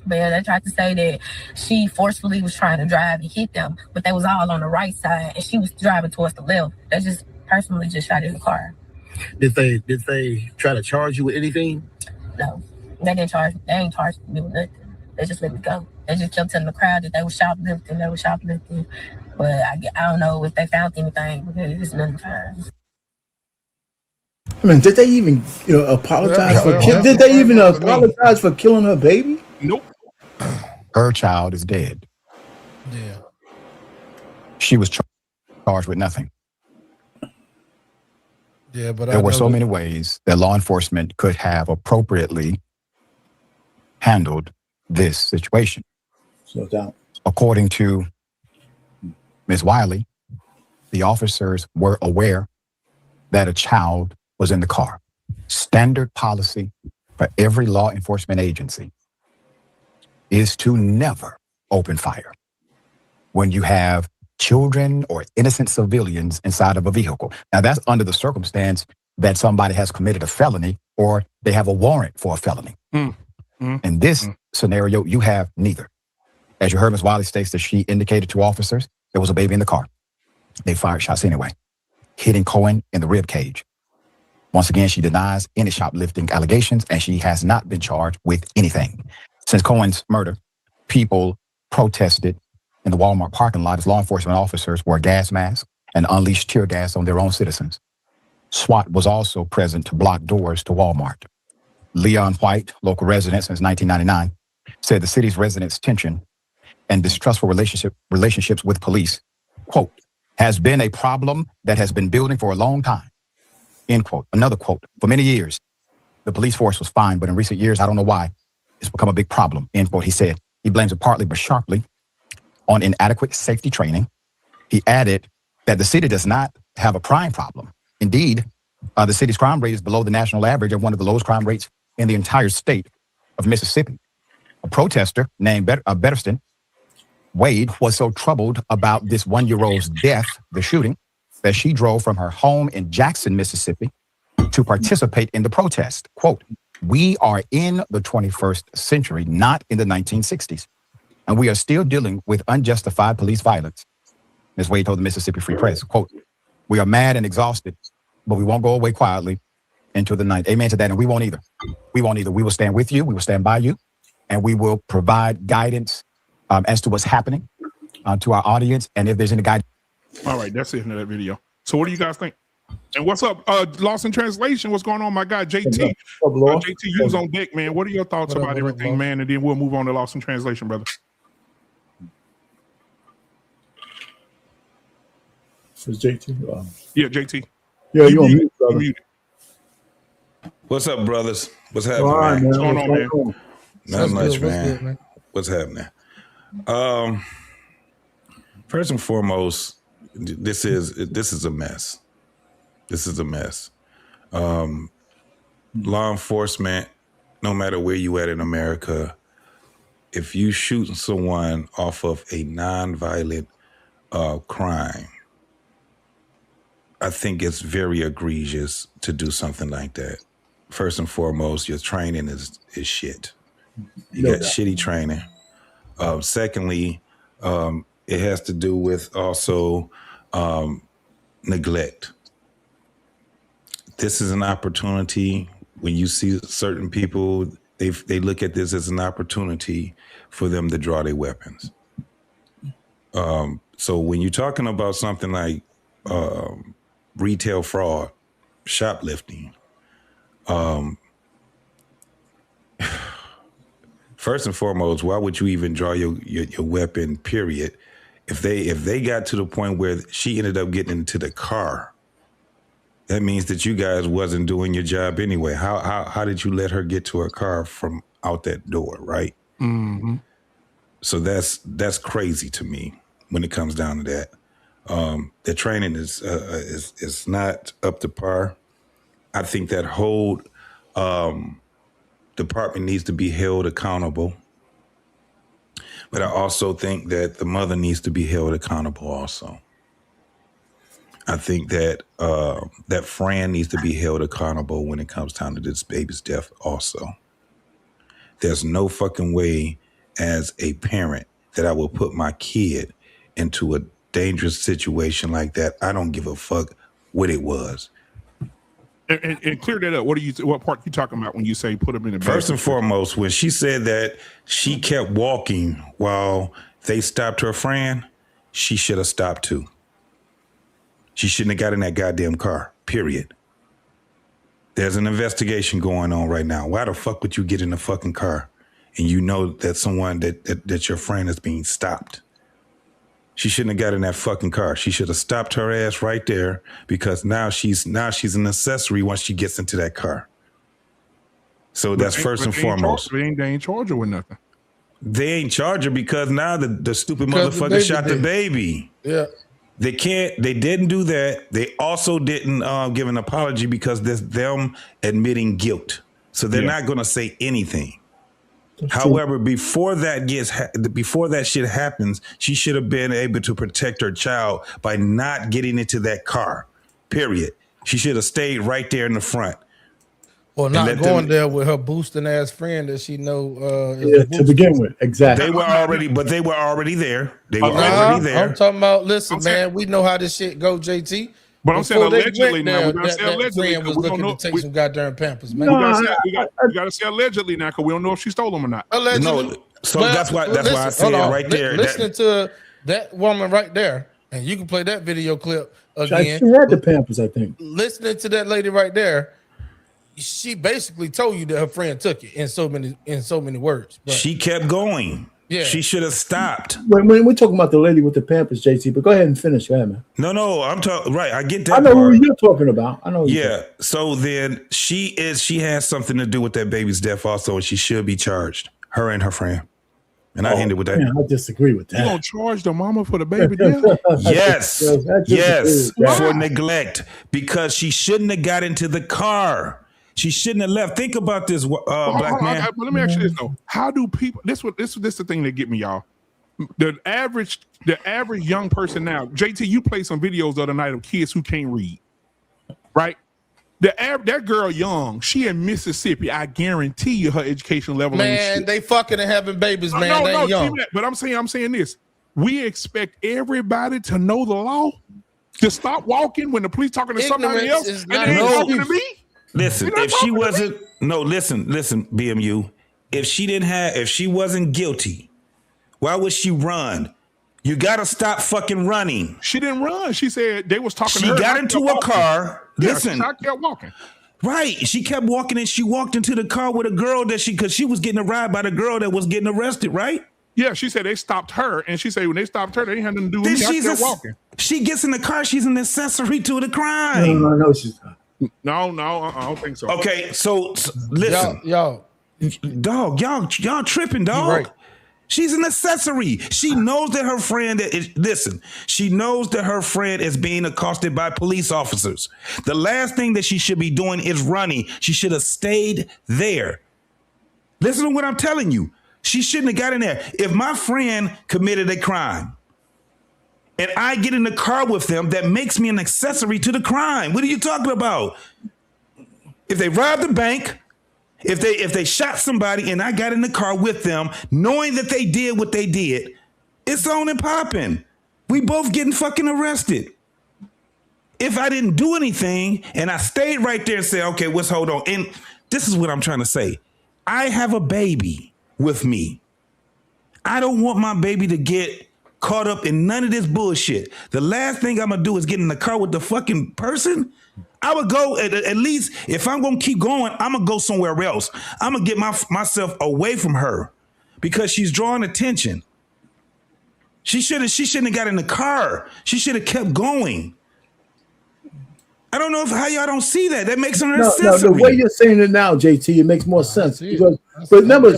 F: But yeah, they tried to say that she forcefully was trying to drive and hit them, but they was all on the right side and she was driving towards the left. They just personally just shot in the car.
M: Did they try to charge you with anything?
F: No, they ain't charged me with nothing. They just let me go. They just kept telling the crowd that they were shoplifting. But I don't know if they found anything because it's nothing found.
K: I mean, did they even apologize for Did they even apologize for killing her baby?
C: Nope.
L: Her child is dead.
D: Yeah.
L: She was charged with nothing.
D: Yeah, but
L: there were so many ways that law enforcement could have appropriately handled this situation.
K: No doubt.
L: According to Ms. Wiley, the officers were aware that a child was in the car. Standard policy for every law enforcement agency is to never open fire when you have children or innocent civilians inside of a vehicle. Now, that's under the circumstance that somebody has committed a felony or they have a warrant for a felony. In this scenario, you have neither. As you heard, Ms. Wiley states that she indicated to officers there was a baby in the car. They fired shots anyway, hitting Cohen in the rib cage. Once again, she denies any shoplifting allegations, and she has not been charged with anything. Since Cohen's murder, people protested in the Walmart parking lot as law enforcement officers wore gas masks and unleashed tear gas on their own citizens. SWAT was also present to block doors to Walmart. Leon White, local resident since 1999, said the city's residents' tension and distrustful relationships with police, quote, has been a problem that has been building for a long time. End quote. Another quote, for many years, the police force was fine, but in recent years, I don't know why, it's become a big problem. End quote. He said he blames it partly but sharply on inadequate safety training. He added that the city does not have a crime problem. Indeed, the city's crime rate is below the national average and one of the lowest crime rates in the entire state of Mississippi. A protester named Betterston Wade was so troubled about this 1-year-old's death, the shooting, that she drove from her home in Jackson, Mississippi, to participate in the protest. Quote, we are in the 21st century, not in the 1960s, and we are still dealing with unjustified police violence. Ms. Wade told the Mississippi Free Press, quote, we are mad and exhausted, but we won't go away quietly into the night. Amen to that, and we won't either. We won't either. We will stand with you, we will stand by you, and we will provide guidance as to what's happening to our audience, and if there's any guidance.
C: All right, that's it in that video. So what do you guys think? And what's up? Lost in translation. What's going on, my guy, JT? JT, you was on deck, man. What are your thoughts about everything, man? And then we'll move on to Lost in translation, brother.
K: So JT?
C: Yeah, JT.
K: Yeah, you on mute, brother.
N: What's up, brothers? What's happening,
K: All right, man?
C: What's going on, man?
N: Not much, man. What's happening? First and foremost, this is a mess. This is a mess. Law enforcement, no matter where you at in America, if you shoot someone off of a non-violent crime, I think it's very egregious to do something like that. First and foremost, your training is shit. You got shitty training. Secondly, it has to do with also neglect. This is an opportunity. When you see certain people, they look at this as an opportunity for them to draw their weapons. So when you're talking about something like retail fraud, shoplifting, first and foremost, why would you even draw your weapon, period? If they got to the point where she ended up getting into the car, that means that you guys wasn't doing your job anyway. How did you let her get to her car from out that door, right?
C: Mm-hmm.
N: So that's crazy to me when it comes down to that. The training is not up to par. I think that whole department needs to be held accountable. But I also think that the mother needs to be held accountable also. I think that that Fran needs to be held accountable when it comes time to this baby's death also. There's no fucking way as a parent that I will put my kid into a dangerous situation like that. I don't give a fuck what it was.
C: And clear that up. What part you talking about when you say put them in the
N: First
C: bag?
N: and foremost, when she said that she kept walking while they stopped her friend, she should have stopped too. She shouldn't have got in that goddamn car, period. There's an investigation going on right now. Why the fuck would you get in the fucking car and you know that someone that your friend is being stopped? She shouldn't have got in that fucking car. She should have stopped her ass right there, because now she's an accessory once she gets into that car. So that's first and foremost.
C: They ain't charge her with nothing.
N: They ain't charge her because now the stupid motherfucker shot the baby.
D: Yeah.
N: They didn't do that. They also didn't give an apology because there's them admitting guilt. So they're not going to say anything. However, before that shit happens, she should have been able to protect her child by not getting into that car, period. She should have stayed right there in the front.
D: Or not going there with her boosting ass friend that she know.
K: To begin with, exactly.
N: They were already there. They were already there.
D: I'm talking about. Listen, man, we know how this shit go, JT.
C: But I'm saying allegedly now. We gotta say
D: that
C: allegedly.
D: friend was looking to take some goddamn Pampers, man.
C: We gotta say allegedly now, because we don't know if she stole them or not.
D: Allegedly.
N: No, so that's why I said right there.
D: Listening to that woman right there, and you can play that video clip again.
K: She had the Pampers, I think.
D: Listening to that lady right there, she basically told you that her friend took it in so many words. But
N: she kept going.
D: Yeah.
N: She should have stopped.
K: When we're talking about the lady with the Pampers, JT, but go ahead and finish. Go ahead, man.
N: No, I'm talking right. I get that.
K: I know
N: part.
K: who you're talking about. I know.
N: Yeah. So then she has something to do with that baby's death also, and she should be charged. Her and her friend. And I ended with that.
K: Man, I disagree with that.
C: You gonna charge the mama for the baby death?
N: Yes. For neglect, because she shouldn't have got into the car. She shouldn't have left. Think about this, black man.
C: But let me ask you this though: how do people? This is the thing that get me, y'all. The average young person now. JT, you played some videos the other night of kids who can't read, right? That girl young, she in Mississippi. I guarantee you, her education level ain't shit.
D: Man, they fucking and having babies, man. They ain't young.
C: But I'm saying this: we expect everybody to know the law, to stop walking when the police talking to somebody else, and they ain't talking to me.
N: Listen, if she wasn't, listen, BMU. If she wasn't guilty, why would she run? You gotta stop fucking running.
C: She didn't run. She said they was talking to her.
N: She got into a car. Listen.
C: I kept walking.
N: Right. She kept walking and she walked into the car with a girl because she was getting a ride by the girl that was getting arrested, right?
C: Yeah, she said they stopped her, and she said when they stopped her, they ain't had nothing to do with me. I kept walking.
N: She gets in the car, she's an accessory to the crime.
K: No, she's not.
C: No, I don't think so.
N: Okay, so listen,
D: y'all
N: tripping, dog.
D: Right.
N: She's an accessory. She knows that her friend she knows that her friend is being accosted by police officers. The last thing that she should be doing is running. She should have stayed there. Listen to what I'm telling you. She shouldn't have got in there. If my friend committed a crime and I get in the car with them, that makes me an accessory to the crime. What are you talking about? If they robbed the bank, if they shot somebody and I got in the car with them, knowing that they did what they did, it's on and popping. We both getting fucking arrested. If I didn't do anything and I stayed right there and said, okay, let's hold on. And this is what I'm trying to say. I have a baby with me. I don't want my baby to get caught up in none of this bullshit. The last thing I'm going to do is get in the car with the fucking person. I would go, at least, if I'm going to keep going, I'm going to go somewhere else. I'm going to get myself away from her because she's drawing attention. She shouldn't have got in the car. She should have kept going. I don't know how y'all don't see that. That makes her sense.
K: No, the way you're saying it now, JT, it makes more sense. Because, but remember,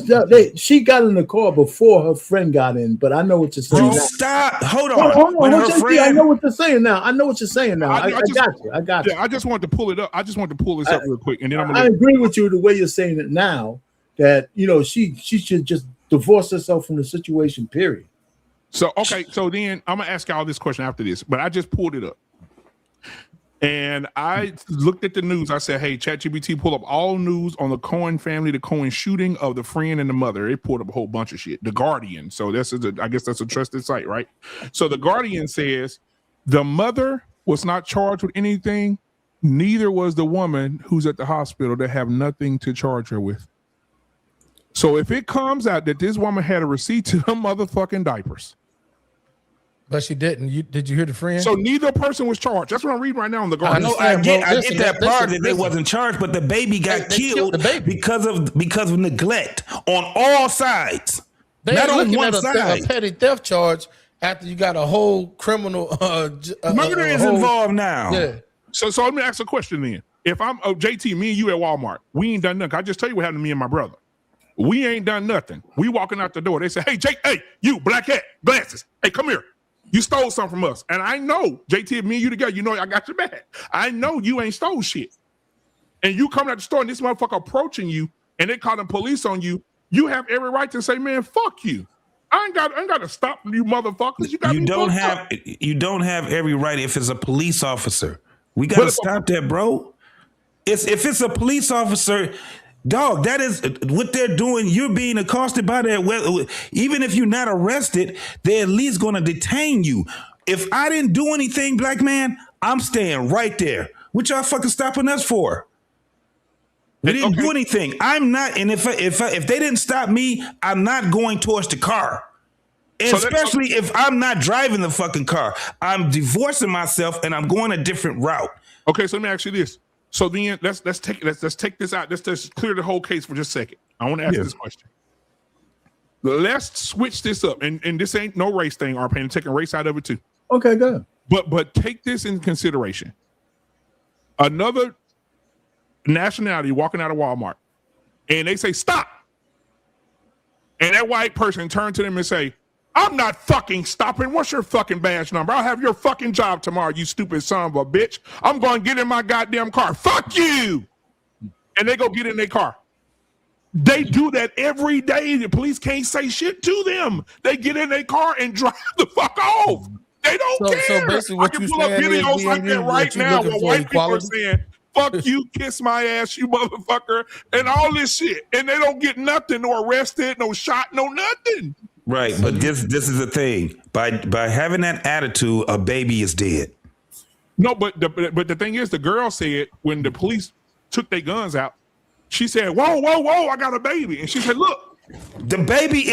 K: she got in the car before her friend got in. But I know what you're saying.
N: Bro, stop. Hold on.
K: I know what you're saying now. I got you. I got you.
C: Yeah, I just wanted to pull it up. I just wanted to pull this up real quick, and then
K: I agree with you the way you're saying it now. That she should just divorce herself from the situation. Period.
C: So then I'm gonna ask y'all this question after this, but I just pulled it up. And I looked at the news. I said, hey, ChatGPT, pull up all news on the Kohen family, the Kohen shooting of the friend and the mother. It pulled up a whole bunch of shit. The Guardian. So I guess that's a trusted site, right? So the Guardian says the mother was not charged with anything. Neither was the woman who's at the hospital. They have nothing to charge her with. So if it comes out that this woman had a receipt to them motherfucking diapers.
D: But she didn't. Did you hear the friend?
C: So neither person was charged. That's what I'm reading right now on the Guardian.
N: I get that part that they wasn't charged, but the baby got killed because of neglect on all sides.
D: They
N: not on
D: looking
N: one
D: at
N: side.
D: A petty theft charge after you got a whole criminal
N: murder is involved now.
D: Yeah.
C: So let me ask a question then. If I'm JT, me and you at Walmart, we ain't done nothing. I just tell you what happened to me and my brother. We ain't done nothing. We walking out the door. They say, hey, Jake, hey, you, black hat, glasses. Hey, come here. You stole something from us. And I know, JT, me and you together, you know I got your back. I know you ain't stole shit. And you coming out the store and this motherfucker approaching you and they calling police on you, you have every right to say, man, fuck you. I ain't got to stop you motherfuckers.
N: You don't have every right if it's a police officer. We got to stop that, bro. If it's a police officer, dog, that is what they're doing. You're being accosted by that. Even if you're not arrested, they're at least going to detain you. If I didn't do anything, black man, I'm staying right there. What y'all fucking stopping us for? They didn't do anything. I'm not. And if they didn't stop me, I'm not going towards the car. And especially if I'm not driving the fucking car. I'm divorcing myself and I'm going a different route.
C: Okay, so let me ask you this. So then let's take this out. Let's just clear the whole case for just a second. I want to ask this question. Let's switch this up. And this ain't no race thing, RP, taking race out of it too.
K: Okay, good.
C: But take this in consideration. Another nationality walking out of Walmart and they say, stop. And that white person turn to them and say, I'm not fucking stopping. What's your fucking badge number? I'll have your fucking job tomorrow, you stupid son of a bitch. I'm going to get in my goddamn car. Fuck you. And they go get in their car. They do that every day. The police can't say shit to them. They get in their car and drive the fuck off. They don't care. So basically what I can pull up videos like that right now where white people are saying, fuck you, kiss my ass, you motherfucker, and all this shit. And they don't get nothing, no arrested, no shot, no nothing.
N: Right, but this is the thing. By having that attitude, a baby is dead.
C: No, but the thing is, the girl said when the police took their guns out, she said, whoa, I got a baby. And she said, look.
N: The baby,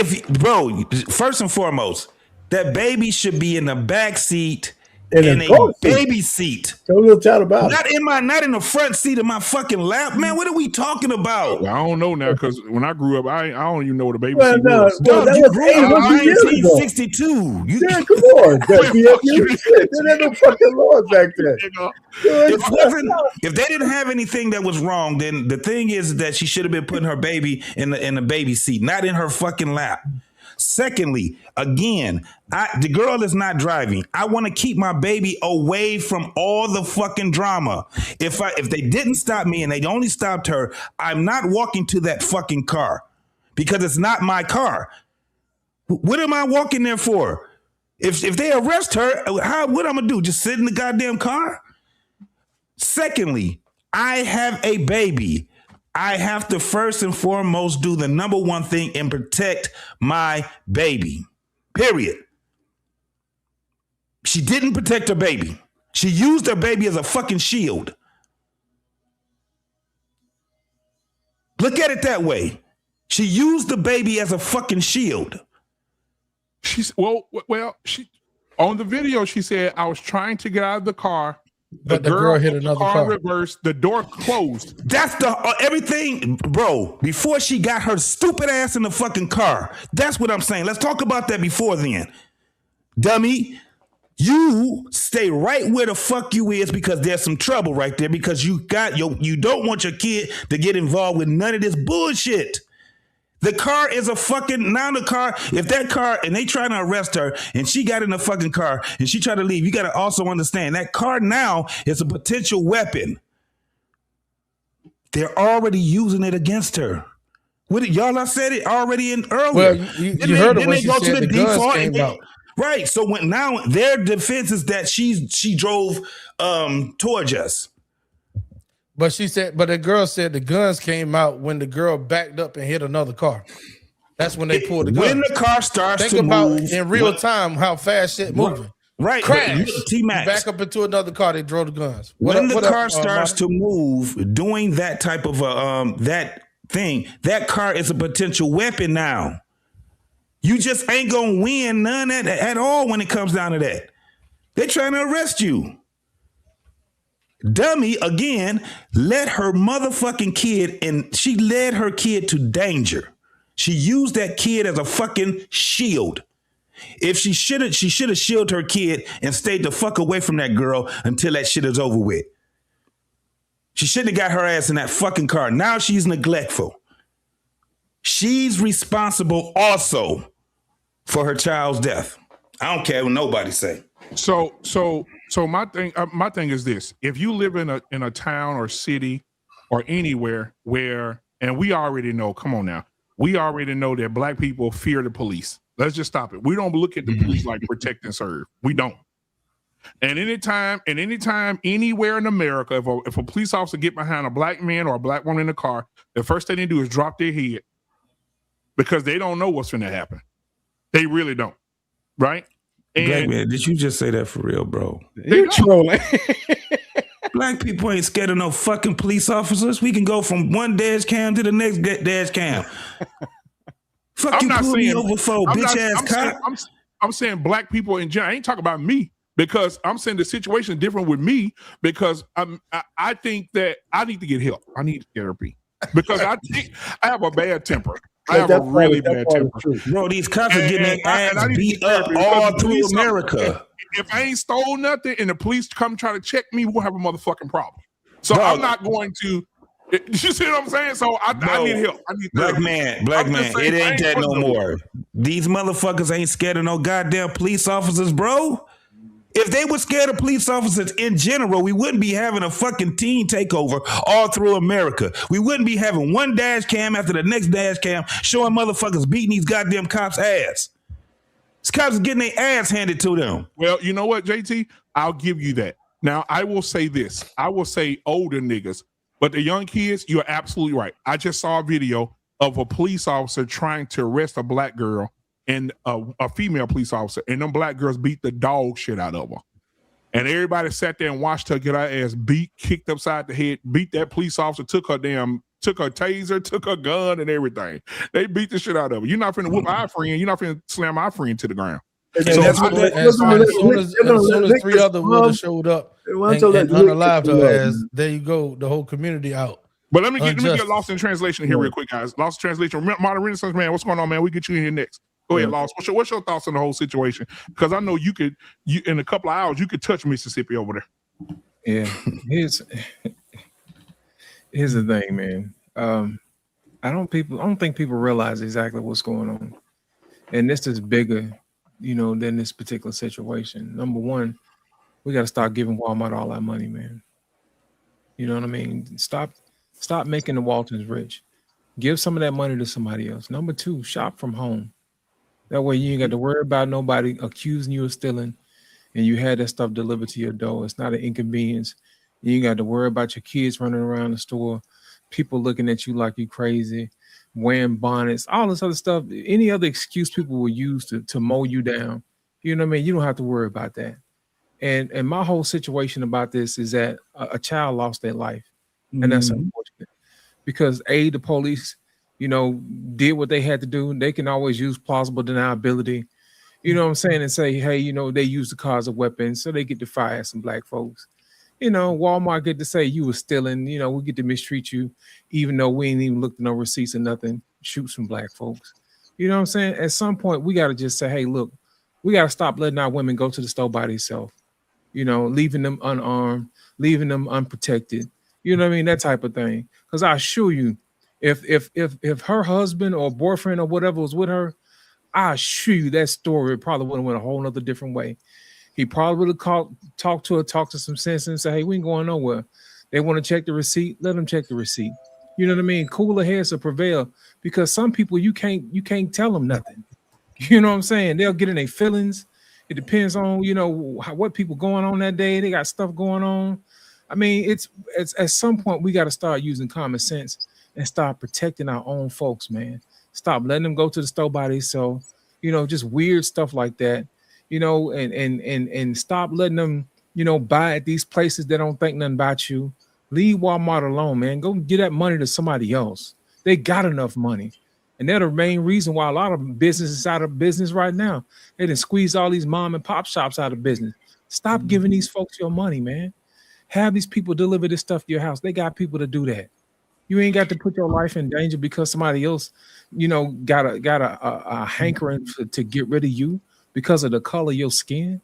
N: first and foremost, that baby should be in the back seat in a baby seat.
K: Tell me about
N: not in the front seat of my fucking lap, man. What are we talking about?
C: I don't know now because when I grew up, I don't even know what a baby
K: seat
C: was.
K: No,
N: you grew up in 1962.
K: Yeah, come on. There ain't no fucking laws back then.
N: If they didn't have anything that was wrong, then the thing is that she should have been putting her baby in the baby seat, not in her fucking lap. Secondly, again, the girl is not driving. I want to keep my baby away from all the fucking drama. If they didn't stop me and they only stopped her, I'm not walking to that fucking car because it's not my car. What am I walking there for? If they arrest her, what I'm gonna do? Just sit in the goddamn car? Secondly, I have a baby. I have to first and foremost do the number one thing and protect my baby. Period. She didn't protect her baby. She used her baby as a fucking shield. Look at it that way. She used the baby as a fucking shield.
C: She's she on the video she said, I was trying to get out of the car.
D: But the girl hit another car.
C: Reversed. The door closed.
N: That's the everything, bro. Before she got her stupid ass in the fucking car. That's what I'm saying. Let's talk about that before then. Dummy, you stay right where the fuck you is because there's some trouble right there because you don't want your kid to get involved with none of this bullshit. The car is a fucking, now the car, if that car, and they trying to arrest her, and she got in the fucking car, and she tried to leave, you got to also understand, that car now is a potential weapon. They're already using it against her. Y'all, I said it already in earlier.
D: Well, you heard it when she said the guns came out.
N: Right, so now their defense is that she drove towards us.
D: But the girl said the guns came out when the girl backed up and hit another car. That's when they pulled the gun.
N: When the car starts
D: Think
N: to
D: about
N: move.
D: in real time how fast shit moving.
N: Right.
D: Crash.
N: T-Max.
D: Back up into another car, they drove the guns.
N: When the car starts to move, doing that type of that thing, that car is a potential weapon now. You just ain't gonna win none at all when it comes down to that. They're trying to arrest you. Dummy, again, let her motherfucking kid, and she led her kid to danger. She used that kid as a fucking shield. If she should have shielded her kid and stayed the fuck away from that girl until that shit is over with. She shouldn't have got her ass in that fucking car. Now she's neglectful. She's responsible also for her child's death. I don't care what nobody say.
C: So my thing is this: if you live in a town or city or anywhere where, and we already know, come on now, we already know that black people fear the police. Let's just stop it. We don't look at the police like protect and serve. We don't. And anytime, anywhere in America, if a police officer get behind a black man or a black woman in the car, the first thing they do is drop their head because they don't know what's going to happen. They really don't, right? And
N: Black man, did you just say that for real, bro?
O: You're trolling.
N: Black people ain't scared of no fucking police officers. We can go from one dash cam to the next dash cam. Fuck, you pull me over for bitch ass cop.
C: I'm saying black people in general. I ain't talking about me because I'm saying the situation is different with me because I think that I need to get help. I need therapy because I think I have a bad temper. I have a really bad temper.
N: Bro, these cops are getting their ass beat up all through America.
C: If I ain't stole nothing and the police come try to check me, we'll have a motherfucking problem. So bro, I'm not going to. You see what I'm saying? So I need help. I need
N: black man, it ain't that no more. These motherfuckers ain't scared of no goddamn police officers, bro. If they were scared of police officers in general, we wouldn't be having a fucking teen takeover all through America. We wouldn't be having one dash cam after the next dash cam showing motherfuckers beating these goddamn cops' ass. These cops are getting their ass handed to them.
C: Well, you know what, JT? I'll give you that. Now, I will say this. I will say older niggas, but the young kids, you're absolutely right. I just saw a video of a police officer trying to arrest a black girl and a female police officer, and them black girls beat the dog shit out of her. And everybody sat there and watched her get her ass beat, kicked upside the head, beat that police officer, took her taser, took her gun and everything. They beat the shit out of her. You're not finna whoop our friend. You're not finna slam our friend to the ground. So as soon as three other women showed up and unalived her ass, there you go, the whole community out. But let me get lost in translation here real quick, guys. Lost in translation. Modern Renaissance man, what's going on, man? We get you in here next. Go ahead, Lost. What's your thoughts on the whole situation? Because I know you in a couple of hours, you could touch Mississippi over there.
O: Yeah. Here's the thing, man. I don't think people realize exactly what's going on. And this is bigger, than this particular situation. Number one, we got to start giving Walmart all our money, man. You know what I mean? Stop making the Waltons rich. Give some of that money to somebody else. Number two, shop from home. That way you ain't got to worry about nobody accusing you of stealing, and you had that stuff delivered to your door. It's not an inconvenience. You ain't got to worry about your kids running around the store, people looking at you like you crazy, wearing bonnets, all this other stuff. Any other excuse people will use to mow you down. You know what I mean? You don't have to worry about that. And my whole situation about this is that a child lost their life. And that's unfortunate. Because the police, did what they had to do. They can always use plausible deniability, you know what I'm saying, and say, hey, they use the car as a weapon, so they get to fire some black folks. Walmart get to say you were stealing, we get to mistreat you, even though we ain't even looked at no receipts or nothing, shoot some black folks. You know what I'm saying? At some point, we got to just say, hey, look, we got to stop letting our women go to the store by themselves, leaving them unarmed, leaving them unprotected. You know what I mean? That type of thing. Because I assure you, if her husband or boyfriend or whatever was with her, I assure you that story probably would have went a whole nother different way. He probably would have talked to some sense and say, hey, we ain't going nowhere. They want to check the receipt, let them check the receipt. You know what I mean? Cooler heads will prevail, because some people you can't tell them nothing. You know what I'm saying? They'll get in their feelings. It depends on, what people going on that day. They got stuff going on. I mean, it's at some point we got to start using common sense and start protecting our own folks, man. Stop letting them go to the store by themselves, just weird stuff like that, and stop letting them, buy at these places that don't think nothing about you. Leave Walmart alone, man. Go get that money to somebody else. They got enough money. And they're the main reason why a lot of businesses is out of business right now. They done squeeze all these mom and pop shops out of business. Stop giving these folks your money, man. Have these people deliver this stuff to your house. They got people to do that. You ain't got to put your life in danger because somebody else, got a hankering to get rid of you because of the color of your skin.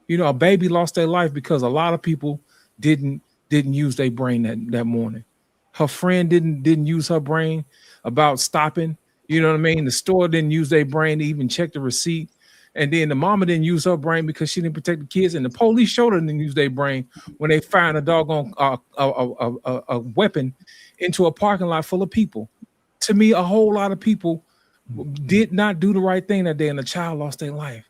O: A baby lost their life because a lot of people didn't use their brain that morning. Her friend didn't use her brain about stopping. You know what I mean? The store didn't use their brain to even check the receipt. And then the mama didn't use her brain because she didn't protect the kids. And the police showed her didn't use their brain when they found a doggone a weapon into a parking lot full of people. To me, a whole lot of people did not do the right thing that day, and a child lost their life.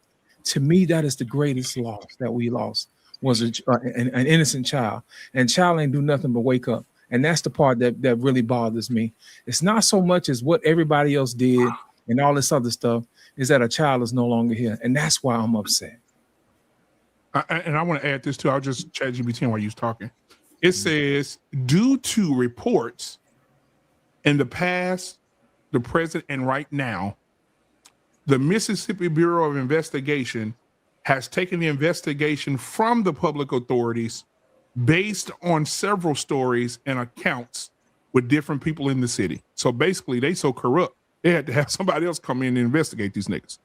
O: To me, that is the greatest loss that we lost, was an innocent child. And child ain't do nothing but wake up. And that's the part that really bothers me. It's not so much as what everybody else did and all this other stuff, is that a child is no longer here. And that's why I'm upset.
C: And I want to add this too. I'll just chat GPT while you was talking. It says, due to reports in the past, the present, and right now, the Mississippi Bureau of Investigation has taken the investigation from the public authorities based on several stories and accounts with different people in the city. So basically, they so corrupt, they had to have somebody else come in and investigate these niggas.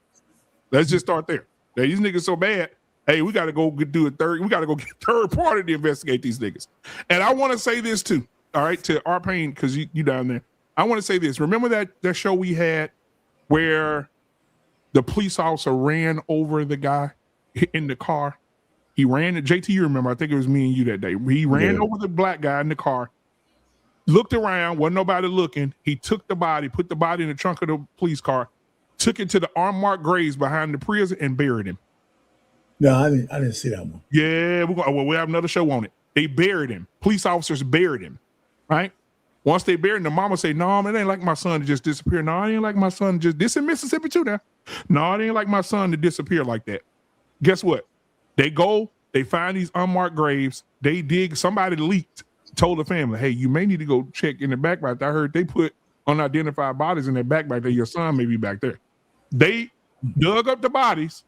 C: Let's just start there. These niggas so bad. Hey, we got to go do a third. We got to go get third party to investigate these niggas. And I want to say this too. All right, to our pain, because you down there. I want to say this. Remember that show we had where the police officer ran over the guy in the car? He ran. JT, you remember? I think it was me and you that day. He ran over the black guy in the car. Looked around, wasn't nobody looking. He took the body, put the body in the trunk of the police car, took it to the unmarked graves behind the prison, and buried him.
K: No, I didn't see that one.
C: Yeah, we'll have another show on it. They buried him. Police officers buried him, right? Once they buried him, the mama say, no, it ain't like my son to just disappear. No, it ain't like my son to just, this in Mississippi too now. No, it ain't like my son to disappear like that. Guess what? They go, they find these unmarked graves. They dig, somebody leaked, told the family, hey, you may need to go check in the back right there. I heard they put unidentified bodies in their back right there. Your son may be back there. They dug up the bodies.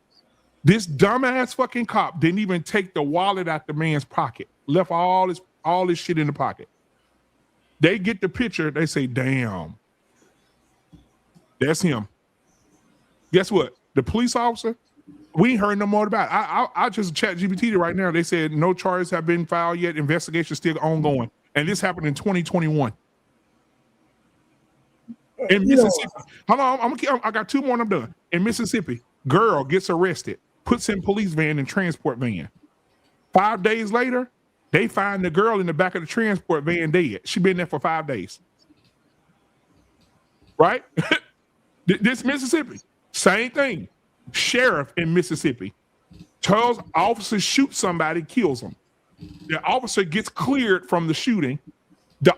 C: This dumbass fucking cop didn't even take the wallet out the man's pocket. Left all this shit in the pocket. They get the picture. They say, damn, that's him. Guess what? The police officer, we ain't heard no more about it. I just chat GPT right now. They said no charges have been filed yet. Investigation still ongoing. And this happened in 2021. In Mississippi. Hold on, I got two more and I'm done. In Mississippi, girl gets arrested, puts in police van and transport van. 5 days later, they find the girl in the back of the transport van dead. She been there for 5 days. Right? This Mississippi. Same thing. Sheriff in Mississippi tells officers shoot somebody, kills them. The officer gets cleared from the shooting.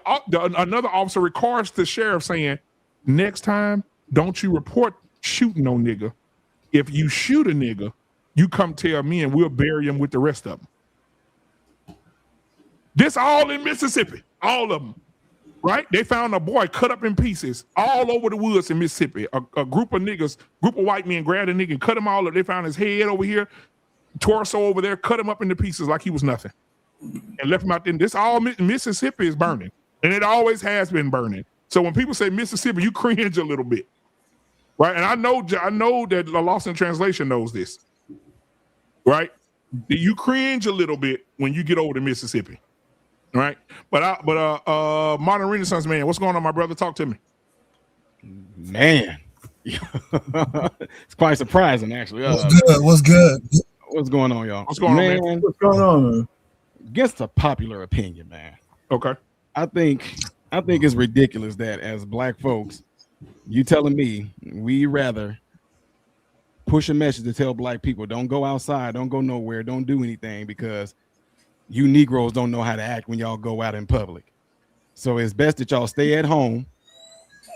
C: Another officer records the sheriff saying, next time, don't you report shooting no nigga. If you shoot a nigga, you come tell me and we'll bury him with the rest of them. This all in Mississippi, all of them, right? They found a boy cut up in pieces all over the woods in Mississippi. A group of white men grabbed a nigga and cut him all up. They found his head over here, torso over there, cut him up into pieces like he was nothing and left him out there. This all Mississippi is burning, and it always has been burning. So when people say Mississippi, you cringe a little bit, right? And I know that the Lost in Translation knows this, right? You cringe a little bit when you get over to Mississippi, right? But Modern Renaissance man, what's going on, my brother? Talk to me,
P: man. It's quite surprising, actually.
K: What's good?
P: What's going on, y'all?
C: What's going on, man?
K: What's going on, man?
P: Against a popular opinion, man.
C: Okay.
P: I think it's ridiculous that as black folks, you telling me we rather push a message to tell black people don't go outside, don't go nowhere, don't do anything because you Negroes don't know how to act when y'all go out in public. So it's best that y'all stay at home,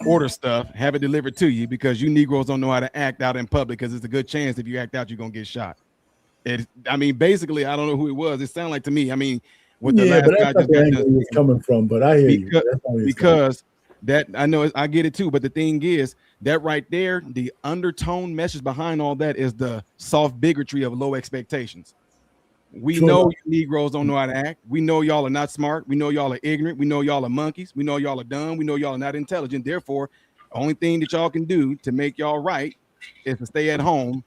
P: order stuff, have it delivered to you because you Negroes don't know how to act out in public because it's a good chance if you act out, you're going to get shot. Basically, I don't know who it was. It sounded like to me, what the last guy just got done
K: coming from, but I hear you.
P: Because that I know I get it too. But the thing is that right there, the undertone message behind all that is the soft bigotry of low expectations. We know you Negroes don't know how to act. We know y'all are not smart. We know y'all are ignorant. We know y'all are monkeys. We know y'all are dumb. We know y'all are not intelligent. Therefore, the only thing that y'all can do to make y'all right is to stay at home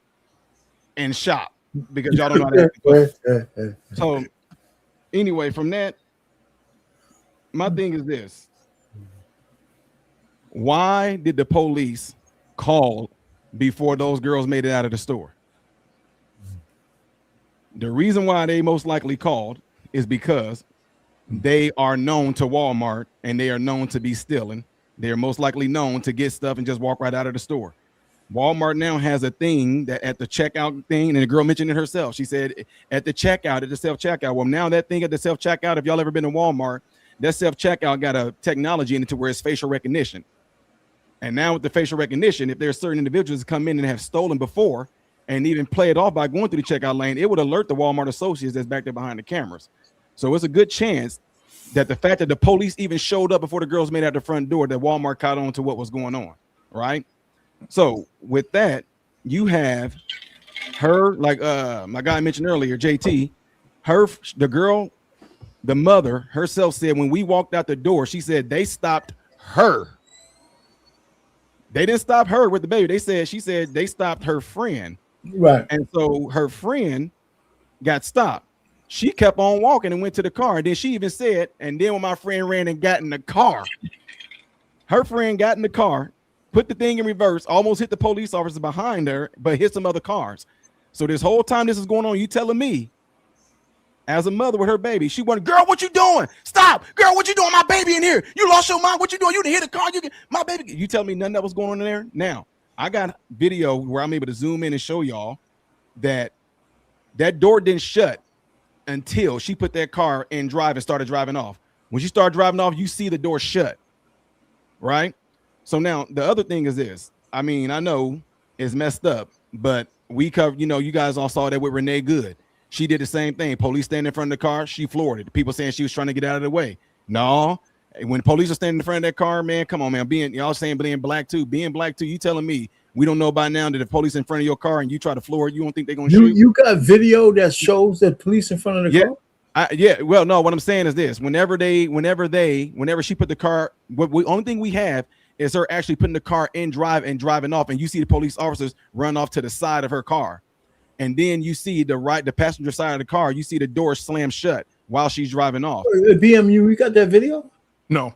P: and shop. Because y'all don't know how to act. So anyway, from that, my thing is this. Why did the police call before those girls made it out of the store? The reason why they most likely called is because they are known to Walmart and they are known to be stealing. They are most likely known to get stuff and just walk right out of the store. Walmart now has a thing that at the checkout thing, and the girl mentioned it herself. She said at the self-checkout. Well, now that thing at the self-checkout, if y'all ever been to Walmart, that self-checkout got a technology in it to where it's facial recognition. And now with the facial recognition, if there's certain individuals that come in and have stolen before and even play it off by going through the checkout lane, it would alert the Walmart associates that's back there behind the cameras. So it's a good chance that the fact that the police even showed up before the girls made it out the front door, that Walmart caught on to what was going on, right? So with that, you have her, like my guy mentioned earlier, JT, the mother herself said when we walked out the door, she said they stopped her. They didn't stop her with the baby. She said they stopped her friend.
K: Right.
P: And so her friend got stopped. She kept on walking and went to the car. And then she even said, and then when my friend ran and got in the car, her friend got in the car, put the thing in reverse, almost hit the police officer behind her, but hit some other cars. So this whole time this is going on, you telling me, as a mother with her baby, she went, girl, what you doing? Stop. Girl, what you doing? My baby in here. You lost your mind. What you doing? You didn't hit the car. My baby. You tell me nothing that was going on in there? Now, I got video where I'm able to zoom in and show y'all that door didn't shut until she put that car in drive and started driving off. When she started driving off, you see the door shut, right? So now the other thing is this. I mean, I know it's messed up, but we covered, you guys all saw that with Renee Good. She did the same thing. Police standing in front of the car, she floored it. People saying she was trying to get out of the way. No, when police are standing in front of that car, man, come on, man. Y'all saying being black too. You telling me we don't know by now that if police in front of your car and you try to floor it, you don't think they're gonna shoot?
K: You got video that shows that police in front of the car?
P: Well, no, what I'm saying is this. Whenever she put the car, only thing we have is her actually putting the car in drive and driving off, and you see the police officers run off to the side of her car. And then you see the passenger side of the car, you see the door slam shut while she's driving off.
K: BMU, you got that video?
C: No.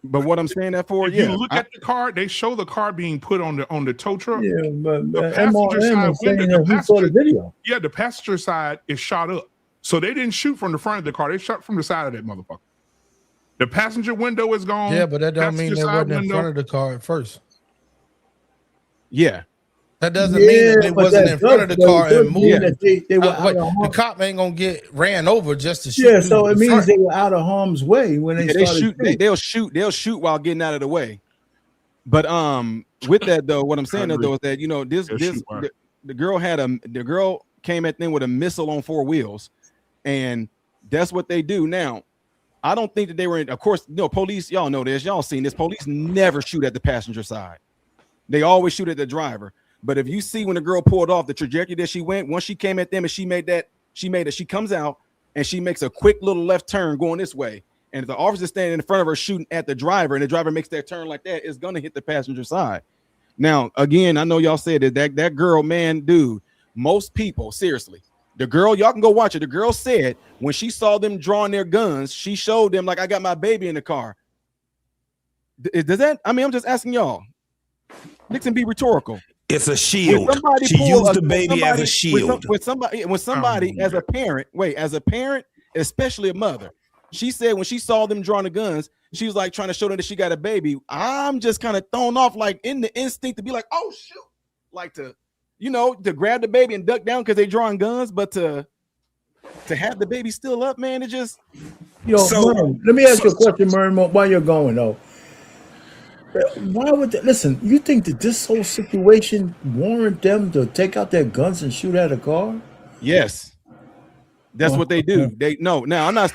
P: But what I'm saying that for,
C: if you look at the car, they show the car being put on the tow truck.
K: Yeah, but
C: the passenger side window,
K: the video.
C: Yeah, the passenger side is shot up. So they didn't shoot from the front of the car, they shot from the side of that motherfucker. The passenger window is gone.
D: Yeah, but that don't mean they wasn't in front of the car at first.
P: Yeah.
D: That doesn't mean that they
K: but
D: wasn't
K: that
D: in front of the
K: does-
D: car
K: does
D: and
K: mean
D: moved.
K: that they were out
D: Wait,
K: of
D: the
K: harm.
D: cop ain't gonna get ran over just to shoot.
K: Yeah,
D: dude
K: so
D: in
K: it means
D: front.
K: they were out of harm's way when they
P: they
K: started
P: shoot.
K: shooting.
P: They'll shoot while getting out of the way. But with that though, what I'm saying though is that the girl came at them with a missile on 4 wheels, and that's what they do now. I don't think that they were in. Of course, police. Y'all know this. Y'all seen this. Police never shoot at the passenger side. They always shoot at the driver. But if you see when the girl pulled off the trajectory that she went, once she came at them and she comes out and she makes a quick little left turn going this way. And if the officer standing in front of her shooting at the driver and the driver makes that turn like that, it's going to hit the passenger side. Now, again, I know y'all said that girl, man, dude, most people, seriously, the girl, y'all can go watch it. The girl said when she saw them drawing their guns, she showed them like, I got my baby in the car. Does that, I mean, I'm just asking y'all. Nixon, be rhetorical.
N: It's a shield. She used the baby as a shield.
P: When somebody as a parent, especially a mother, she said when she saw them drawing the guns, she was like trying to show them that she got a baby. I'm just kind of thrown off, like in the instinct to be like, oh shoot, like to grab the baby and duck down because they're drawing guns, but to have the baby still up, man, it just.
K: Merm, let me ask you a question, Merm, while you're going though. Why would they, listen? You think that this whole situation warrant them to take out their guns and shoot at a car?
P: Yes, that's what they do. They no. Now I'm not.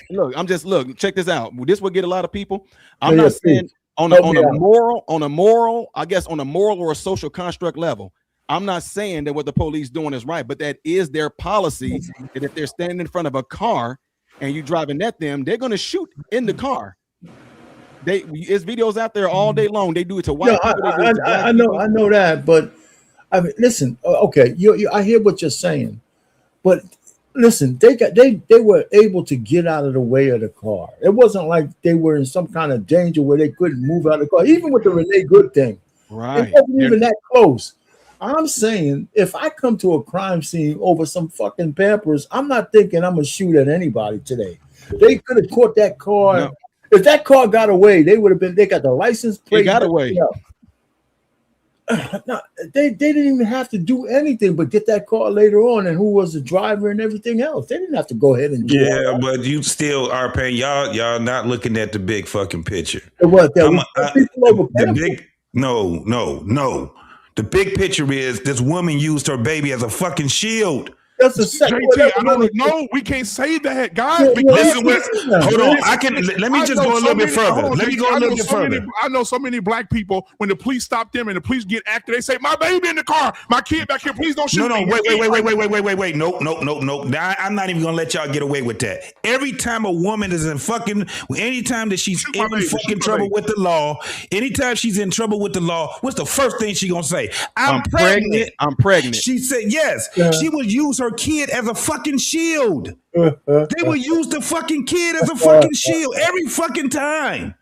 P: Check this out. This will get a lot of people. I'm not saying on a moral, I guess on a moral or a social construct level. I'm not saying that what the police doing is right, but that is their policy. That if they're standing in front of a car and you driving at them, they're going to shoot in the car. It's videos out there all day long. They do it to white people.
K: I know that, but I mean, listen. Okay, I hear what you're saying, but listen, they were able to get out of the way of the car. It wasn't like they were in some kind of danger where they couldn't move out of the car. Even with the Renee Good thing,
P: right?
K: It wasn't even that close. I'm saying if I come to a crime scene over some fucking Pampers, I'm not thinking I'm gonna shoot at anybody today. They could have caught that car. No. If that car got away, they would have been. They got the license plate.
P: They got away.
K: No, they didn't even have to do anything but get that car later on, and who was the driver and everything else. They didn't have to go ahead and do
N: that. But you still are paying. Y'all not looking at the big fucking picture.
K: What?
N: The big no. The big picture is this woman used her baby as a fucking shield.
K: That's a second.
C: No, we can't say that, guys.
N: Hold on. Let me just go a little bit further. Let me go a little bit further.
C: I know so many black people, when the police stop them and the police get active, they say, my baby in the car, my kid back here, please don't shoot me.
N: Wait. Nope. I'm not even gonna let y'all get away with that. Every time a woman is in anytime that she's in fucking trouble with the law, anytime she's in trouble with the law, what's the first thing she gonna say? I'm pregnant.
P: I'm pregnant.
N: She said yes. She would use her kid as a fucking shield. They will use the fucking kid as a fucking shield every fucking time.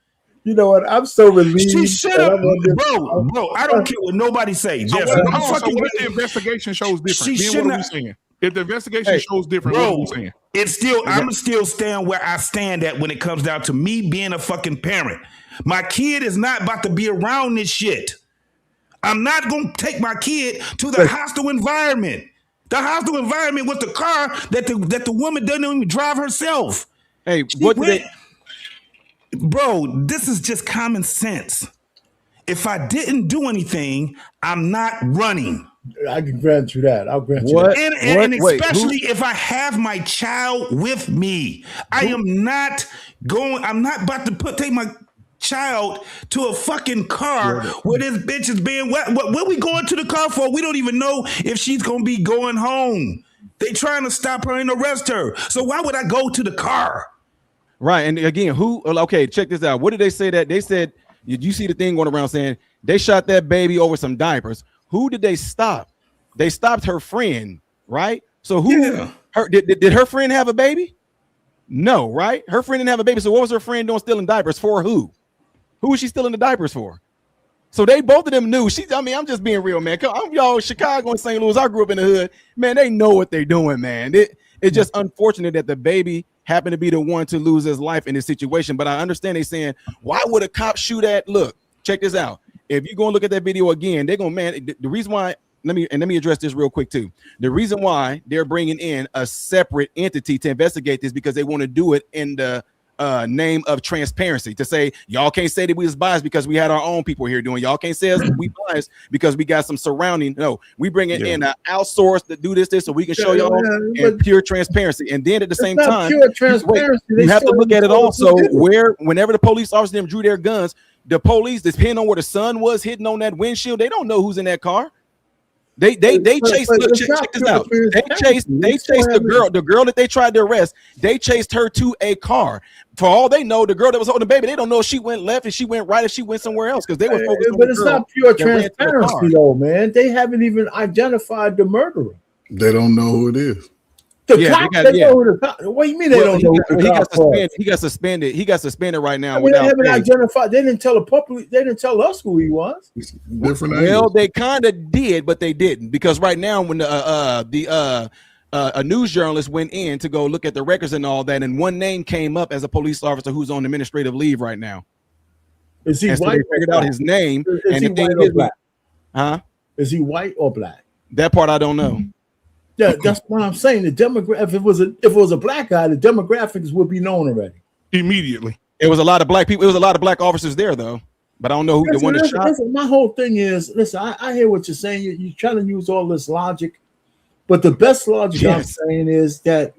K: You know what? I'm so relieved.
N: She shut up, bro. I don't care what nobody says.
C: So what the investigation shows different? What are we saying? If the investigation shows different, what are we saying?
N: It's still, I'm still staying where I stand at when it comes down to me being a fucking parent. My kid is not about to be around this shit. I'm not going to take my kid to the hostile environment. The hostile environment was the car that the woman doesn't even drive herself.
P: Hey,
N: bro, this is just common sense. If I didn't do anything, I'm not running.
K: I can grant you that. I'll grant you that.
N: And especially if I have my child with me, I'm not about to take my child to a fucking car where this bitch is being what we going to the car for? We don't even know if she's gonna be going home. They trying to stop her and arrest her. So why would I go to the car?
P: Right. And again, okay, check this out. What did they say that? They said, you see the thing going around saying they shot that baby over some diapers. Who did they stop? They stopped her friend, right? So did her friend have a baby? No, right? Her friend didn't have a baby. So what was her friend doing stealing diapers for? Who was she stealing the diapers for? So both of them knew. I'm just being real, man. Y'all, Chicago and St. Louis, I grew up in the hood. Man, they know what they're doing, man. It's just unfortunate that the baby happened to be the one to lose his life in this situation. But I understand they saying, why would a cop shoot at? Look, check this out. If you go and look at that video again, they're going, man, the reason why let me address this real quick too. The reason why they're bringing in a separate entity to investigate this because they want to do it in the name of transparency, to say y'all can't say that we was biased because we had our own people here doing. Y'all can't say us we biased because we got some surrounding. No, we bring it in outsource to do this so we can show y'all and pure transparency. And then at the same time, pure transparency. You have to look at it also where whenever the police officers them drew their guns, the police, depending on where the sun was hitting on that windshield, they don't know who's in that car. They chased. Check this out. They chased the girl that they tried to arrest. They chased her to a car. For all they know, the girl that was holding the baby, they don't know if she went left, if she went right, if she went somewhere else because they were focused on.
K: But it's not pure transparency, though, man. They haven't even identified the murderer.
Q: They don't know who it is.
K: The cops, they know who the cops. What do you mean they don't know who the cops are?
P: He got suspended. He got suspended right now.
K: They haven't identified. They didn't tell the public. They didn't tell us who he was.
P: Well, they kind of did, but they didn't, because right now when a news journalist went in to go look at the records and all that, and one name came up as a police officer who's on administrative leave right now.
K: Is he white?
P: So they figured out his name.
K: Is he white or black?
P: Huh?
K: Is he white or black?
P: That part I don't know.
K: Yeah, that's what I'm saying. The demographic. If it was a black guy, the demographics would be known already.
C: Immediately.
P: It was a lot of black people. It was a lot of black officers there, though. But I don't know who the one that shot.
K: My whole thing is, listen, I hear what you're saying. You're trying to use all this logic, but the best logic I'm saying is that,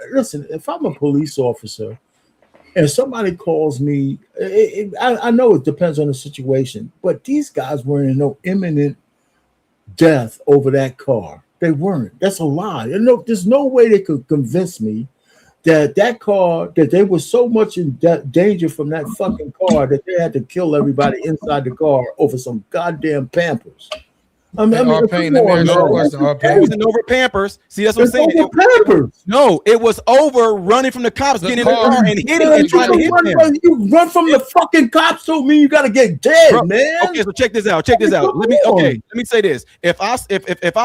K: listen, if I'm a police officer and somebody calls me, I know it depends on the situation, but these guys were in no imminent death over that car. They weren't. That's a lie. There's no way they could convince me that car, that they were so much in danger from that fucking car that they had to kill everybody inside the car over some goddamn Pampers. I mean,
D: Pampers.
P: It wasn't over Pampers. See, that's what I'm saying.
K: Pampers.
P: No, it was over running from the cops, getting in the car and hitting and trying to hit them.
K: You run from the fucking cops, don't mean you gotta get dead, man.
P: Okay, so check this out. Let me say this. If I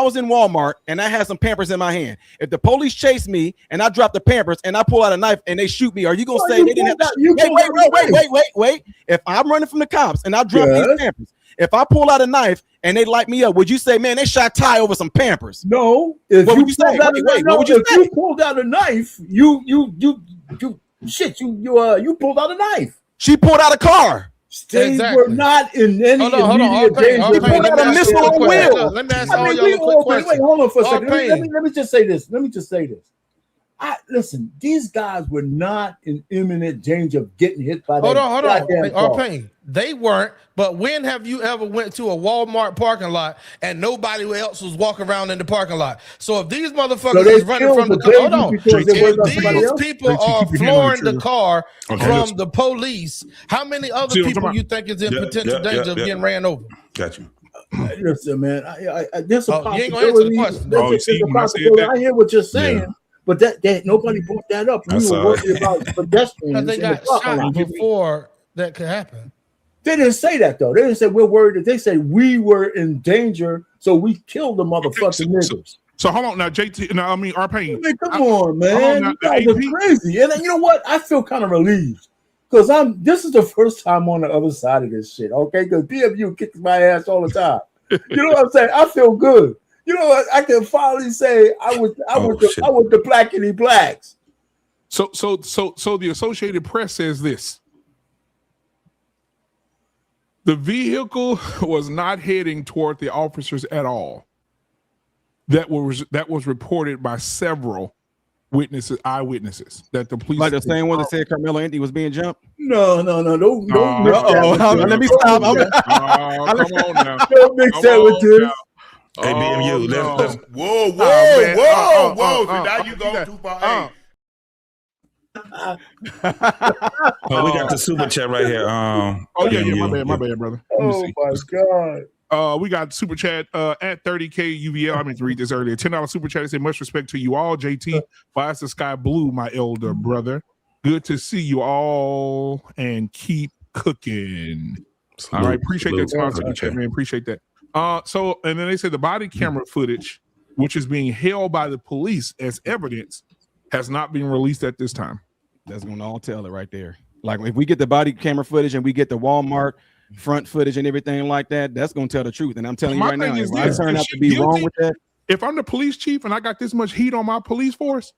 P: was in Walmart and I had some Pampers in my hand, if the police chase me and I drop the Pampers and I pull out a knife and they shoot me, are you gonna say they didn't have to wait? If I'm running from the cops and I drop these Pampers, if I pull out a knife and they light me up, would you say, man, they shot Ty over some Pampers?
K: No.
P: What would you say?
K: What would you say? You pulled out a knife, you pulled out a knife.
P: She pulled out a car.
K: They were not in any immediate danger.
D: Let me ask all y'all a quick question.
K: Wait, hold on for a second. Let me just say this. Listen, these guys were not in imminent danger of getting hit by that.
D: Hold on. They weren't. But when have you ever went to a Walmart parking lot and nobody else was walking around in the parking lot? So if these motherfuckers is running from the car, hold on. If these people are flooring the car from the police, how many other people you think is in potential danger of getting ran over?
N: Got you.
K: Listen, man, there's a
D: you ain't gonna answer the question.
K: I hear what you're saying. But that nobody brought that up. We were worried about pedestrians.
D: They got shot before that could happen.
K: They didn't say that though. They didn't say we're worried. They said we were in danger, so we killed the motherfucking niggas.
C: So hold on now, JT. No, I mean Arpain.
K: Come on, man. You guys are crazy. And you know what? I feel kind of relieved because this is the first time on the other side of this shit. Okay, because DFU kicks my ass all the time. You know what I'm saying? I feel good. You know what? I can finally say I was the blackity blacks.
C: So the Associated Press says this. The vehicle was not heading toward the officers at all. That was reported by several eyewitnesses that the police,
P: like the same one that said Carmelo Anthony was being jumped.
K: No. Don't
P: let me stop.
C: Come on now.
K: Don't mix that with this.
N: Hey, BMU, let's
Q: whoa. Now you go too far.
N: We got the super chat right here.
C: My bad, brother.
K: Oh my God.
C: We got super chat at 30K UVL. I meant to read this earlier. $10 super chat. They say much respect to you all. JT, flies the sky blue, my elder brother. Good to see you all and keep cooking. All right, appreciate that sponsor chat, man. Appreciate that. So and then they say the body camera footage, which is being held by the police as evidence, has not been released at this time.
P: That's gonna all tell it right there. Like if we get the body camera footage and we get the Walmart front footage and everything like that, that's gonna tell the truth. And I'm telling you
C: My
P: right now,
C: thing is
P: if I
C: this,
P: turn
C: if
P: out
C: she
P: to be wrong
C: guilty,
P: with that,
C: if I'm the police chief and I got this much heat on my police force,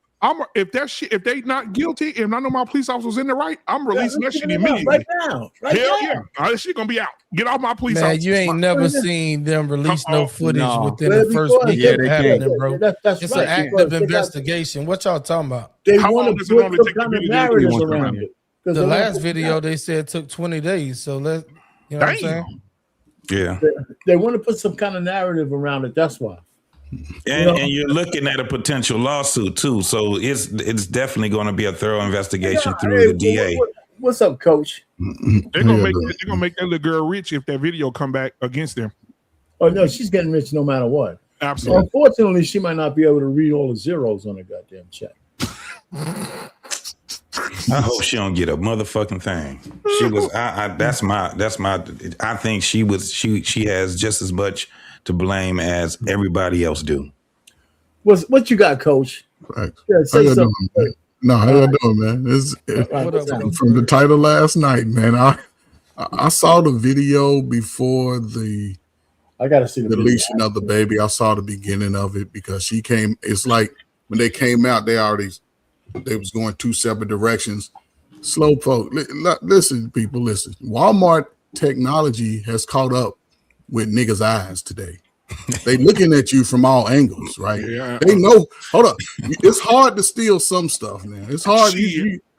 C: if they not guilty and I know my police officers in the right, I'm releasing that shit immediately.
K: Right now.
C: Hell yeah. That shit gonna be out. Get off my police
D: Man,
C: officers.
D: you ain't never seen them release no footage within the first
K: because
D: week of happening, bro.
K: That's
D: It's
K: right,
D: an active
K: because they got-
D: investigation. What y'all talking about?
K: They
C: How
K: want
C: long
K: to
C: does it
K: put
C: normally
K: some
C: take to
K: kind of
C: get it
K: narrative
C: into
K: around it. 'Cause
D: The
K: they want
D: last
K: to-
D: video they said took 20 days. So you know what I'm saying?
N: Yeah.
K: They want to put some kind of narrative around it. That's why.
N: And you're looking at a potential lawsuit too, so it's definitely going to be a thorough investigation through the DA.
K: What's up, Coach?
C: They're gonna make that little girl rich if that video come back against them.
K: Oh no, she's getting rich no matter what.
C: Absolutely.
K: Unfortunately, she might not be able to read all the zeros on her goddamn check.
N: I hope she don't get a motherfucking thing. She was. That's my. I think she was. She has just as much to blame as everybody else do.
K: What you got, Coach?
Q: Right.
K: Yeah,
Q: How
K: say
Q: y'all
K: something.
Q: doing, man? No, how y'all doing, man? From the title last night, man. I saw the video before
K: I gotta see the
Q: deletion of the baby. I saw the beginning of it because she came. It's like when they came out, they was going two separate directions. Slow folk, listen, people, listen. Walmart technology has caught up with niggas' eyes today. They looking at you from all angles, right?
C: Yeah.
Q: They know. Hold up, it's hard to steal some stuff, man. It's hard.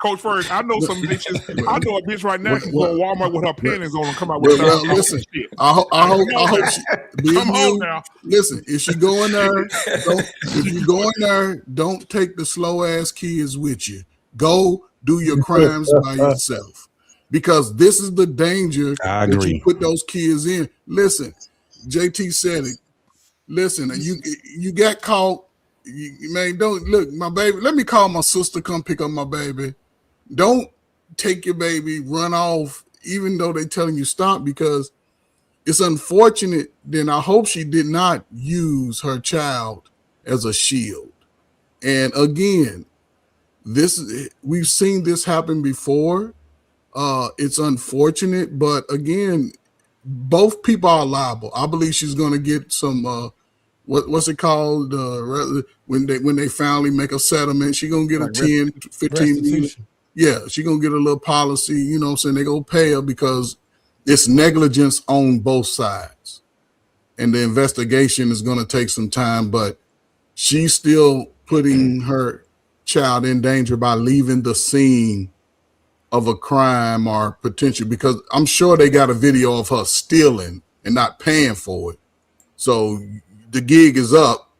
C: Coach Ferg, I know some bitches. I know a bitch right now can go to Walmart with her panties on and come out
Q: Well,
C: with
Q: listen,
C: shit.
Q: I hope she,
C: Come on now.
Q: Listen, if she go in there, if you go in there, don't take the slow ass kids with you. Go do your crimes by yourself, because this is the danger that you put those kids in. Listen, JT said it. Listen, you got caught. Man, don't look, my baby. Let me call my sister. Come pick up my baby. Don't take your baby, run off, even though they telling you stop, because it's unfortunate. Then I hope she did not use her child as a shield. And again, we've seen this happen before. It's unfortunate, but again, both people are liable. I believe she's going to get some. What's it called? When they finally make a settlement, she's going to get a 10, 15 million. Yeah, she's going to get a little policy, you know what I'm saying? They're going to pay her because it's negligence on both sides. And the investigation is going to take some time, but she's still putting her child in danger by leaving the scene of a crime or potential, because I'm sure they got a video of her stealing and not paying for it. So the gig is up.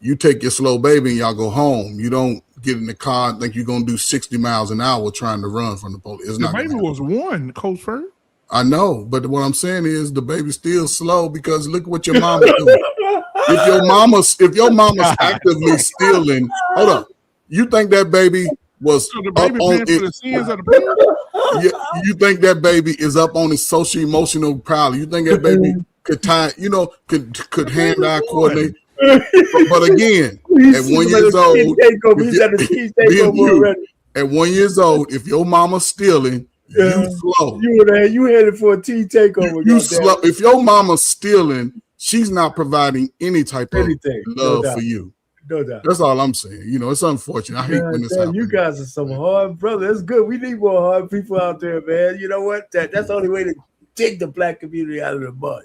Q: You take your slow baby and y'all go home. You don't get in the car and think you're going to do 60 miles an hour trying to run from the police. It's
C: The
Q: not
C: baby was one, Coach Ferg.
Q: I know, but what I'm saying is the baby's still slow, because look what your mama doing. If your mama's actively stealing, hold up. You think that baby was
C: So the baby
Q: up on
C: paying for the sins of the parents?
Q: you think that baby is up on his social emotional power? You think that baby could could hand-eye coordinate? But again, at 1 year old, if your mama's stealing, you slow.
K: You headed for a tea takeover.
Q: You slow. If your mama's stealing, she's not providing any type of love for you.
K: No doubt.
Q: That's all I'm saying. You know, it's unfortunate. I hate when this happens.
K: You guys are some hard brothers. It's good. We need more hard people out there, man. You know what? That's the only way to dig the black community out of the mud.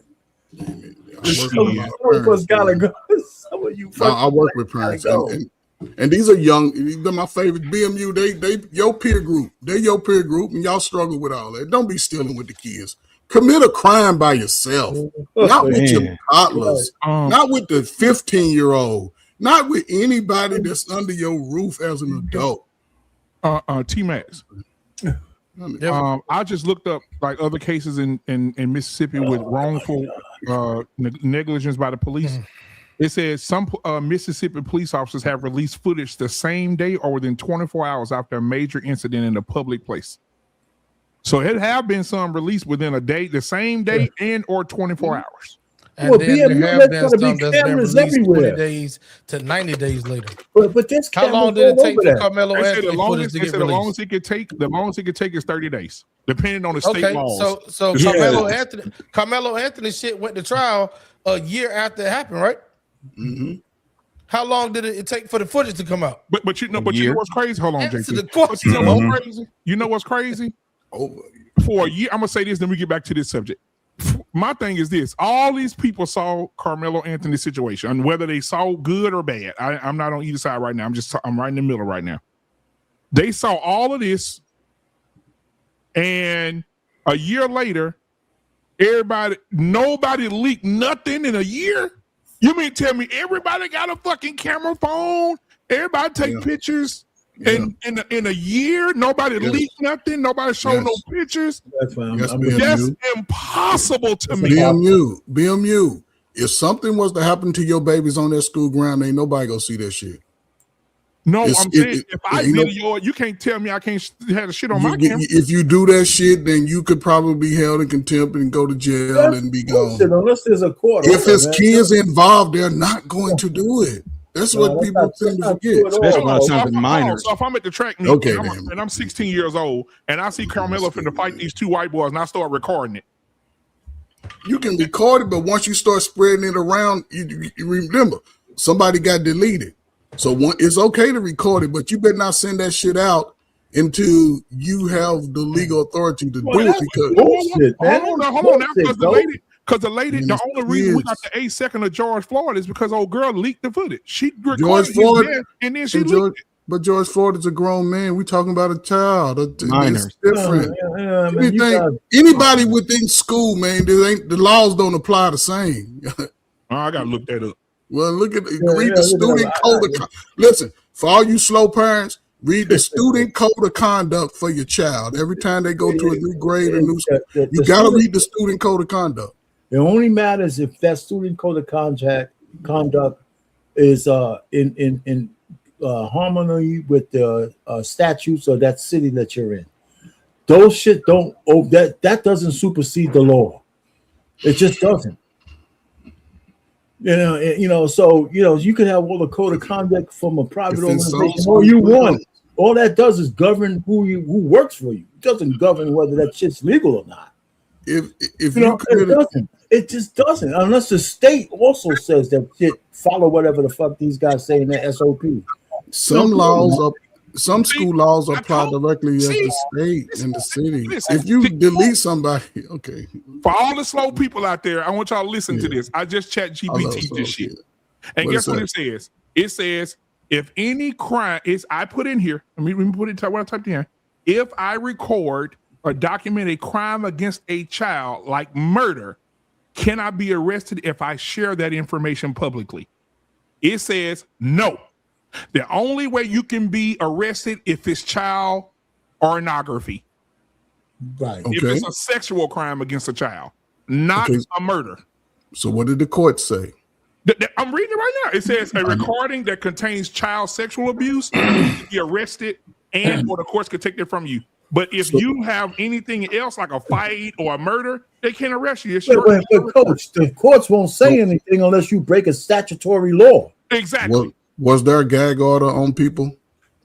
Q: I work with parents, and these are young. They're my favorite. BMU, they your peer group. They're your peer group, and y'all struggle with all that. Don't be stealing with the kids. Commit a crime by yourself, not with your toddlers, not with the 15-year-old, not with anybody that's under your roof as an adult.
C: T-Max. I just looked up like other cases in Mississippi with wrongful negligence by the police. It says some Mississippi police officers have released footage the same day or within 24 hours after a major incident in a public place. So it have been some released within a day, the same day, and or 24 hours.
D: And
K: Well,
D: then there
K: BMU,
D: have
K: there's
D: been
K: gotta be
D: some that's been
K: cameras
D: released 20
K: everywhere.
D: days to 90 days later.
K: But there's
D: How long
K: cameras
D: did it
K: all
D: take
K: over
D: for
K: that.
D: Carmelo
C: They said
D: Anthony footage to
C: they
D: get
C: said the
D: released?
C: longest it could take is 30 days, depending on the state
D: Okay,
C: laws.
D: so
C: Yeah.
D: Carmelo Anthony shit went to trial a year after it happened, right?
Q: Mm-hmm.
D: How long did it take for the footage to come out?
C: But you know what's crazy? Hold on,
D: Answer
C: JT.
D: the question.
C: But you know what's crazy? You know what's crazy?
Q: Over.
C: For a year, I'm gonna say this, then we get back to this subject. My thing is this: all these people saw Carmelo Anthony's situation, and whether they saw good or bad, I'm not on either side right now. I'm right in the middle right now. They saw all of this, and a year later, nobody leaked nothing in a year. You mean tell me everybody got a fucking camera phone? Everybody take pictures, and in a year, nobody leaked nothing. Nobody showed no pictures.
K: That's fine.
C: That's impossible to me.
Q: BMU. If something was to happen to your babies on that school ground, ain't nobody gonna see that shit.
C: No, I'm saying if I video it, you can't tell me I can't have the shit on my camera.
Q: If you do that shit, then you could probably be held in contempt and go to jail and be gone.
K: Unless there's a court.
Q: If it's kids involved, they're not going to do it. That's what people tend to forget.
P: Especially when it's something minor.
C: So if I'm at the track meet and I'm 16 years old and I see Carmelo finna fight these two white boys and I start recording it.
Q: You can record it, but once you start spreading it around, you remember somebody got deleted. So it's okay to record it, but you better not send that shit out until you have the legal authority to do it. Because
K: bullshit, man.
C: Hold on now, because the lady, the only reason we got the 8 second of George Floyd is because old girl leaked the footage. She recorded his death and then she leaked it.
Q: But George Floyd is a grown man. We talking about a child.
P: Minors.
Q: It's different. Anybody within school, man, the laws don't apply the same.
C: I gotta look that up.
Q: Well, read the student code of listen, for all you slow parents, read the student code of conduct for your child. Every time they go to a new grade or new school, you gotta read the student code of conduct.
K: It only matters if that student code of conduct is in harmony with the statutes of that city that you're in. Those shit don't that doesn't supersede the law. It just doesn't. So you could have all the code of conduct from a private organization all you want. All that does is govern who works for you. It doesn't govern whether that shit's legal or not. It just doesn't, unless the state also says that shit follow whatever the fuck these guys say in their SOP.
Q: Some school laws apply directly at the state and the city. If you delete somebody, okay.
C: For all the slow people out there, I want y'all to listen to this. I just chat GPT this shit. And guess what it says? It says, if any crime is, I put in here, let me put it what I typed in. If I record or document a crime against a child like murder, can I be arrested if I share that information publicly? It says no. The only way you can be arrested if it's child pornography.
K: Right.
C: If it's a sexual crime against a child, not a murder.
Q: So what did the court say?
C: I'm reading it right now. It says a recording that contains child sexual abuse can be arrested and or the courts could take it from you. But if you have anything else like a fight or a murder, they can't arrest you.
K: But coach, the courts won't say anything unless you break a statutory law.
C: Exactly.
Q: Was there a gag order on people?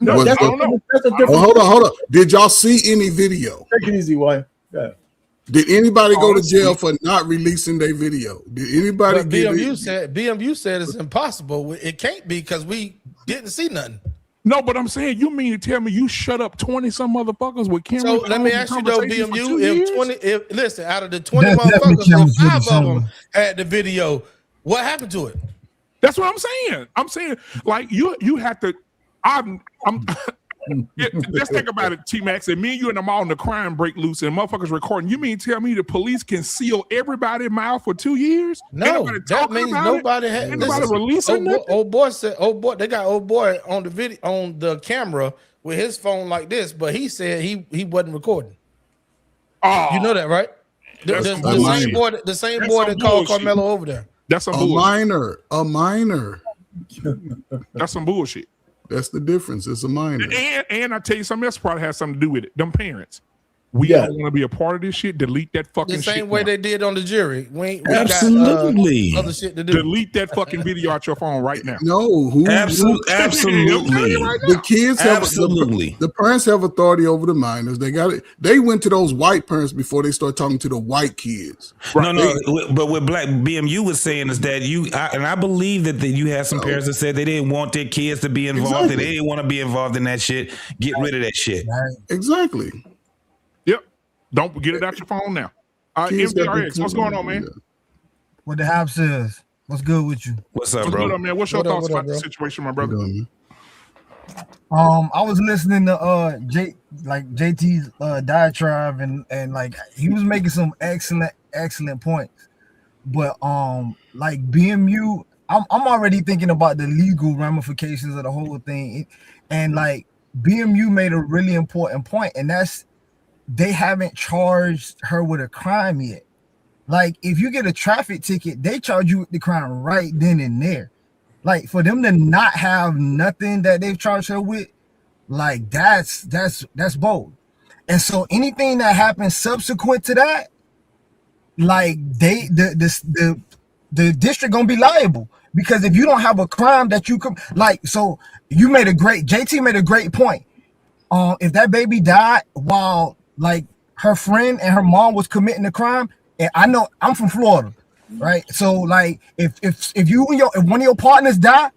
C: No, I don't know.
Q: Hold on. Did y'all see any video?
K: Take it easy, wife. Yeah.
Q: Did anybody go to jail for not releasing their video? Did anybody?
D: BMU said it's impossible. It can't be because we didn't see nothing.
C: No, but I'm saying you mean to tell me you shut up 20 some motherfuckers with cameras?
D: So let me ask you though, BMU, listen, out of the 20 motherfuckers, 5 of them had the video. What happened to it?
C: That's what I'm saying. I'm saying like you have to. Let's think about it, T-Max. And me and you in the mall and the crime break loose and motherfuckers recording. You mean tell me the police can seal everybody's mouth for 2 years?
D: No, that means nobody had.
C: Nobody releasing nothing.
D: Old boy said, they got old boy on the video on the camera with his phone like this, but he said he wasn't recording. Oh, you know that, right? The same boy that called Carmelo over there.
C: That's some
Q: bullshit. A minor.
C: That's some bullshit.
Q: That's the difference. It's a minor.
C: And I tell you something else probably has something to do with it. Them parents. We don't want to be a part of this shit. Delete that fucking
D: The
C: shit.
D: same way they did on the jury. We
N: Absolutely.
D: got other shit to do.
C: Delete that fucking video out your phone right now.
Q: No,
N: Absolutely.
Q: The kids have the parents have authority over the minors. They got it. They went to those white parents before they start talking to the white kids.
N: No, but what Black BMU was saying is that I believe that you had some parents that said they didn't want their kids to be involved, and they didn't want to be involved in that shit. Get rid of that shit.
Q: Exactly.
C: Yep. Don't get it out your phone now. MDRX, what's going on, man?
R: What the house says. What's good with you?
N: What's up,
C: What's
N: bro?
C: good up, man? What's your thoughts about the situation, my brother?
R: I was listening to JT's diatribe and like he was making some excellent points. But like BMU, I'm already thinking about the legal ramifications of the whole thing. And like BMU made a really important point, and that's they haven't charged her with a crime yet. Like if you get a traffic ticket, they charge you with the crime right then and there. Like for them to not have nothing that they've charged her with, like that's bold. And so anything that happens subsequent to that, like the district gonna be liable, because if you don't have a crime that you could so JT made a great point. If that baby died while like her friend and her mom was committing the crime, and I know I'm from Florida, right? So like if one of your partners die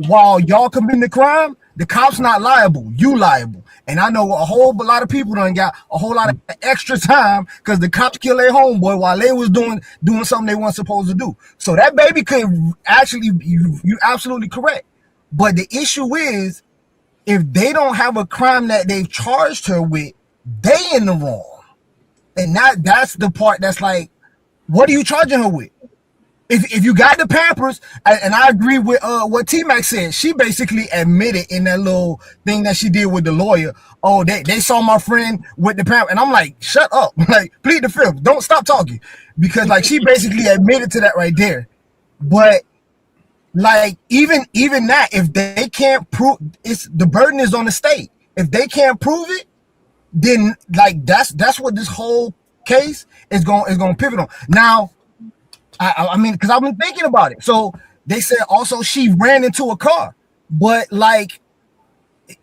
R: while y'all committing the crime, the cop's not liable, you liable. And I know a whole lot of people done got a whole lot of extra time because the cops killed their homeboy while they was doing something they weren't supposed to do. So that baby could actually, you're absolutely correct. But the issue is, if they don't have a crime that they've charged her with, they in the wrong. And that's the part that's like, what are you charging her with? If you got the Pampers, and I agree with what T-Mac said, she basically admitted in that little thing that she did with the lawyer, oh, they saw my friend with the Pampers. And I'm like, shut up. Like, plead the fifth. Don't stop talking. Because like she basically admitted to that right there. But like even that, if they can't prove, the burden is on the state. If they can't prove it, then like that's what this whole case is going to pivot on. Now, I mean, because I've been thinking about it. So they said also she ran into a car, but like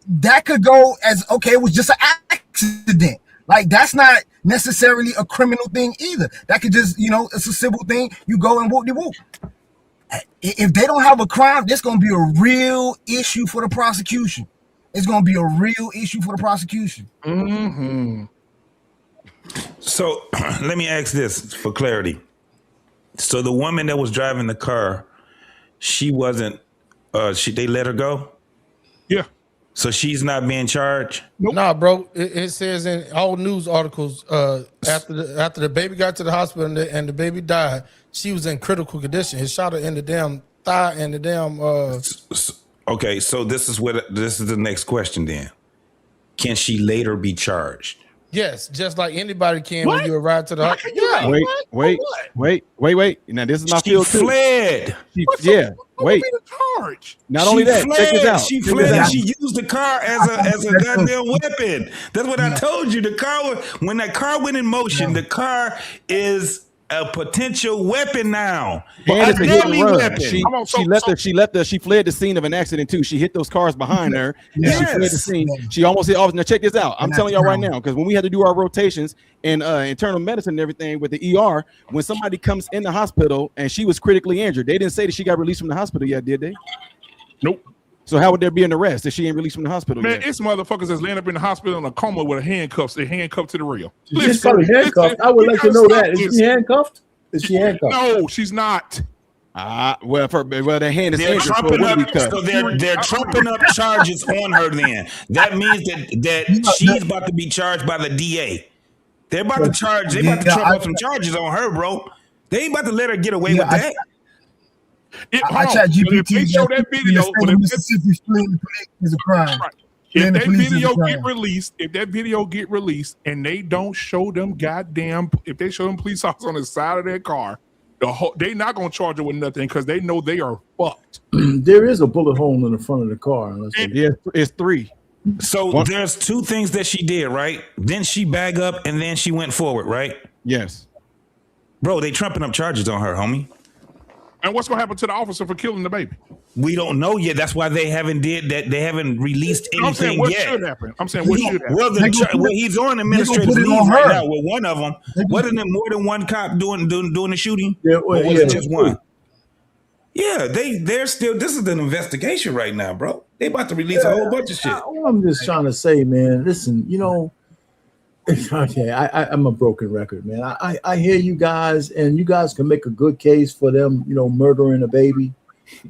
R: that could go as, okay, it was just an accident. Like that's not necessarily a criminal thing either. That could just, it's a civil thing. You go and whoop-de-whoop. If they don't have a crime, this going to be a real issue for the prosecution. It's going to be a real issue for the prosecution.
C: Mm-hmm.
N: So let me ask this for clarity. So the woman that was driving the car, she wasn't, they let her go?
C: Yeah.
N: So she's not being charged?
D: Nope. Nah, bro. It says in all news articles, after the baby got to the hospital and the baby died, she was in critical condition. He shot her in the damn thigh and the damn.
N: Okay, so this is the next question then. Can she later be charged?
D: Yes, just like anybody can when you arrive to the hospital. Yeah.
P: Wait. Now this is my field too.
N: Fled.
P: Wait. Not only that, check this out.
N: She fled and she used the car as a goddamn weapon. That's what I told you. The car, when that car went in motion, the car is a potential weapon now.
P: And a deadly weapon. She fled the scene of an accident too. She hit those cars behind her. Yes. She fled the scene. She almost hit officers. Now check this out. I'm telling y'all right now, because when we had to do our rotations in internal medicine and everything with the ER, when somebody comes in the hospital and she was critically injured, they didn't say that she got released from the hospital yet, did they?
C: Nope.
P: So how would there be an arrest if she ain't released from the hospital?
C: Man, it's motherfuckers that's laying up in the hospital in a coma with handcuffs. They're handcuffed to the rail.
K: She's probably handcuffed. I would like to know that. Is she handcuffed? Is she handcuffed?
C: No, she's not.
P: Well, their hand is
N: injured. They're trumping up charges on her. Then that means that she's about to be charged by the DA. They're about to charge. They about to trump up some charges on her, bro. They ain't about to let her get away with that.
D: I chat GPT. If they show that video, is a crime.
C: Right. If that video get released, and they don't show them if they show them police officers on the side of their car, they not gonna charge her with nothing because they know they are fucked.
K: There is a bullet hole in the front of the car.
P: Yeah, it's 3.
N: So there's two things that she did, right? Then she bag up and then she went forward, right?
P: Yes.
N: Bro, they trumping up charges on her, homie.
C: And what's gonna happen to the officer for killing the baby?
N: We don't know yet. That's why they haven't did that. They haven't released anything
C: I'm saying what
N: yet.
C: should happen. I'm saying what should happen.
N: Well, he's on administrative leave right now with one of them. Wasn't it more than one cop doing the shooting?
K: Yeah,
N: or was it just one? Yeah, they're still. This is an investigation right now, bro. They about to release a whole bunch of shit.
K: All I'm just trying to say, man. Listen, okay, I'm a broken record, man. I hear you guys, and you guys can make a good case for them, murdering a baby.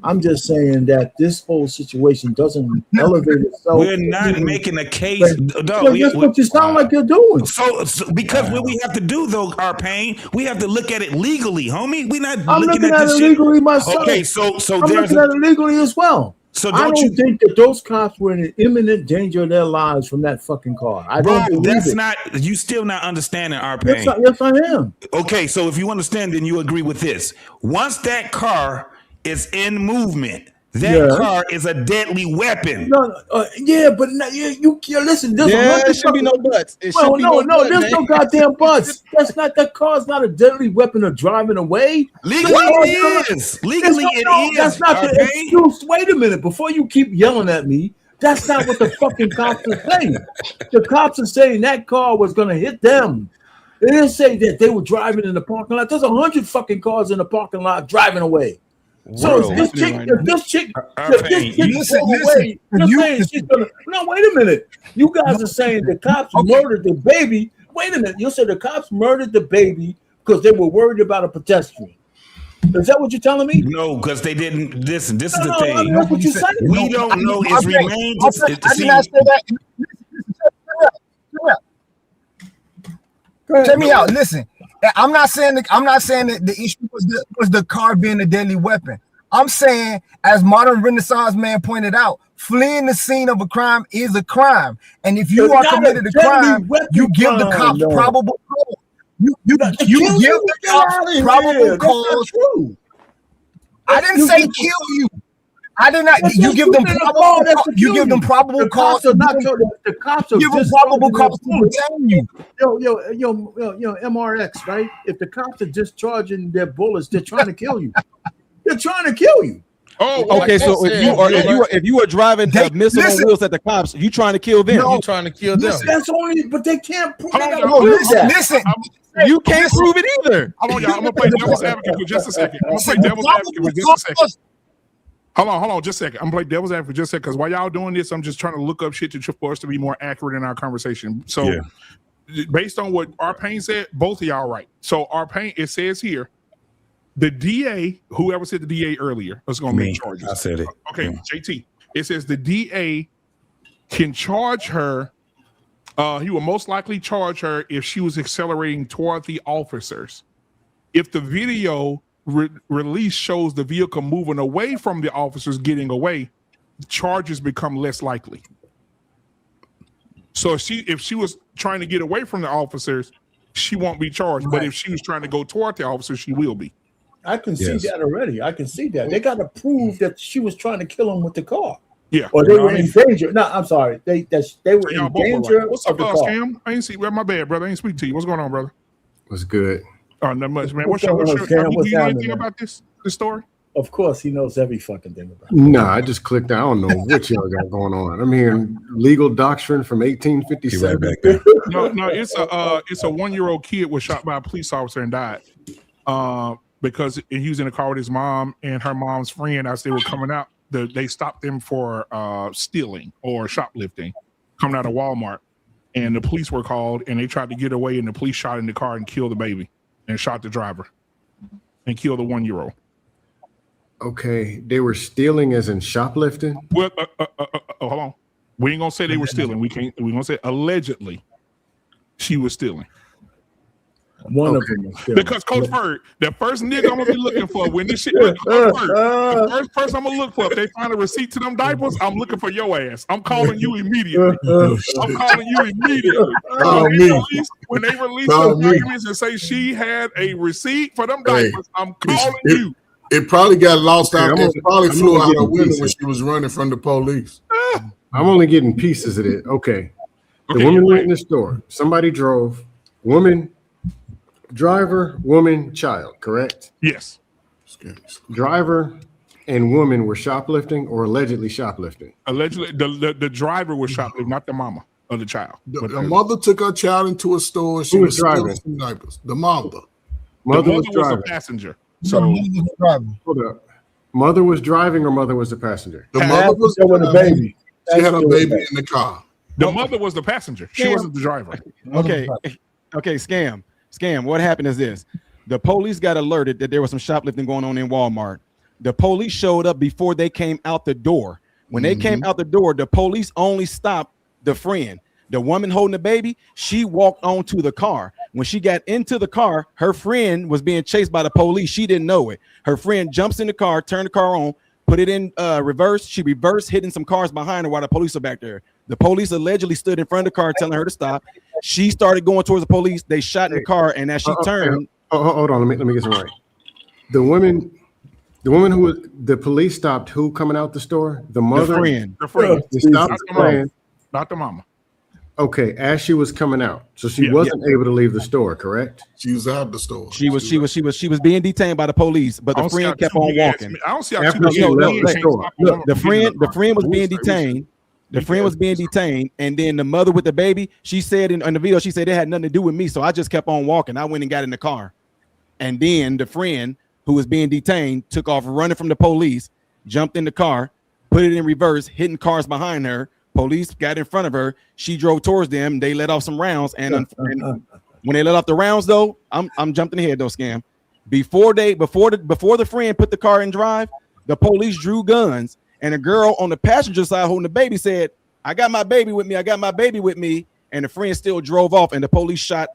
K: I'm just saying that this whole situation doesn't elevate itself.
N: We're not making a case.
K: That's what you sound like you're doing.
N: So because what we have to do, though, our pain, we have to look at it legally, homie. We're not
K: I'm looking at it
N: this
K: legally
N: shit.
K: myself.
N: Okay, so
K: I'm looking at it legally as well.
N: So
K: I don't think that those cops were in imminent danger of their lives from that fucking car. I don't believe
N: that's
K: it.
N: not. You still not understanding our pain.
K: Yes, I am.
N: Okay, so if you understand, then you agree with this. Once that car is in movement, that car is a deadly weapon.
K: But you listen.
P: There should be no buts.
K: There's no goddamn buts. That's not. That car's not a deadly weapon of driving away.
N: Legally it is. Legally it is.
K: That's not the excuse. Wait a minute. Before you keep yelling at me, that's not what the fucking cops are saying. The cops are saying that car was going to hit them. They didn't say that they were driving in the parking lot. There's 100 fucking cars in the parking lot driving away. So if this chick away, no, wait a minute. You guys are saying the cops murdered the baby. Wait a minute. You said the cops murdered the baby because they were worried about a pedestrian. Is that what you're telling me?
N: No, because they didn't. Listen, this is the
K: I
N: thing.
K: mean, that's what you're saying.
N: We don't know. It's remains.
R: I did not say that. Check me out. Listen, I'm not saying that the issue was the car being a deadly weapon. I'm saying, as modern Renaissance man pointed out, fleeing the scene of a crime is a crime, and if you are committed a crime, you give the cops probable cause. You give the cops probable cause. I didn't say kill you. I did not. You give them probable. You give them probable cause.
K: The cops are
R: give them probable cause to detain you.
K: Yo, MRX, right? If the cops are discharging their bullets, they're trying to kill you. They're trying to kill you.
P: Oh, okay. So if you are driving missile on wheels at the cops, you trying to kill them?
K: No,
P: You trying to kill them?
K: That's only, but they can't prove
R: Listen.
P: You can't prove it either.
C: Hold on, y'all. I'm gonna play devil's advocate for just a second. I'm gonna play devil's advocate for just a second. Hold on, just a second. I'm gonna play devil's advocate for just a second because while y'all doing this, I'm just trying to look up shit for us to be more accurate in our conversation. So, based on what our pain said, both of y'all right. So, our pain, it says here, the DA, whoever said the DA earlier, was gonna make charges.
N: I said it.
C: Okay, JT. It says the DA can charge her. He will most likely charge her if she was accelerating toward the officers. If the video release shows the vehicle moving away from the officers getting away, charges become less likely. So if she was trying to get away from the officers, she won't be charged. Right. But if she was trying to go toward the officers, she will be.
K: I can see that already. I can see that. They got to prove that she was trying to kill him with the car.
C: Yeah.
K: Or they were in danger. No, I'm sorry. They were in danger.
C: Right. What's up, Cam? I ain't see. Well, my bad, brother. I ain't speak to you. What's going on, brother?
S: What's good?
C: Oh, not much, man. What's your do you know anything about this story?
K: Of course, he knows every fucking thing about it.
S: No, I just clicked. I don't know what y'all got going on. I'm hearing legal doctrine from 1857.
N: Right
C: no, it's a 1-year-old kid was shot by a police officer and died. Because he was in a car with his mom and her mom's friend as they were coming out. They stopped them for stealing or shoplifting, coming out of Walmart, and the police were called and they tried to get away, and the police shot in the car and killed the baby and shot the driver and killed the 1-year-old.
S: Okay, they were stealing as in shoplifting?
C: Well, hold on. We ain't gonna say they were stealing. We're gonna say allegedly she was stealing.
K: One of them was
C: because Coach Bird, the first nigga I'm gonna be looking for when this shit, the first person I'm gonna look for, if they find a receipt to them diapers, I'm looking for your ass. I'm calling you immediately. I'm calling you immediately. When they release those documents and say she had a receipt for them diapers, I'm calling you.
Q: It probably got lost out there. It probably flew out her window when she was running from the police.
S: I'm only getting pieces of it. Okay. The woman went in the store. Somebody drove. Woman, driver, woman, child, correct?
C: Yes.
S: Driver and woman were shoplifting or allegedly shoplifting.
C: Allegedly, the driver was shoplifting, not the mama of the child.
Q: The mother took her child into a store. She
S: Who
Q: was
S: was driving?
Q: stealing some diapers. The mother.
S: Mother was
C: the
S: driving.
C: passenger.
R: So
S: Hold up. Mother was driving or mother was the passenger?
Q: The mother was
K: with a baby.
Q: She had a baby in the car.
C: The mother was the passenger. She wasn't the driver.
P: Okay. Okay, scam. What happened is this. The police got alerted that there was some shoplifting going on in Walmart. The police showed up before they came out the door. When they came out the door, the police only stopped the friend. The woman holding the baby, she walked onto the car. When she got into the car, her friend was being chased by the police. She didn't know it. Her friend jumps in the car, turned the car on, put it in reverse. She reversed, hitting some cars behind her while the police are back there. The police allegedly stood in front of the car telling her to stop. She started going towards the police. They shot in the car, and as she turned...
S: hold on, let me get this right. The woman who the police stopped, who coming out the store? The mother?
C: The friend.
S: They stopped the friend.
C: Not the mama.
S: Okay, as she was coming out. So she wasn't able to leave the store, correct?
Q: She was out the store.
P: She was being detained by the police, but the friend kept on walking.
C: I don't see how
S: After she left the store.
P: Look, the friend was being detained. The friend was being detained, and then the mother with the baby, she said in the video, she said it had nothing to do with me, so I just kept on walking. I went and got in the car. And then the friend who was being detained took off running from the police, jumped in the car, put it in reverse, hitting cars behind her. Police got in front of her. She drove towards them. They let off some rounds. And when they let off the rounds, though, I'm jumping ahead, though, scam. Before the friend put the car in drive, the police drew guns. And a girl on the passenger side holding the baby said, I got my baby with me. I got my baby with me. And the friend still drove off. And the police shot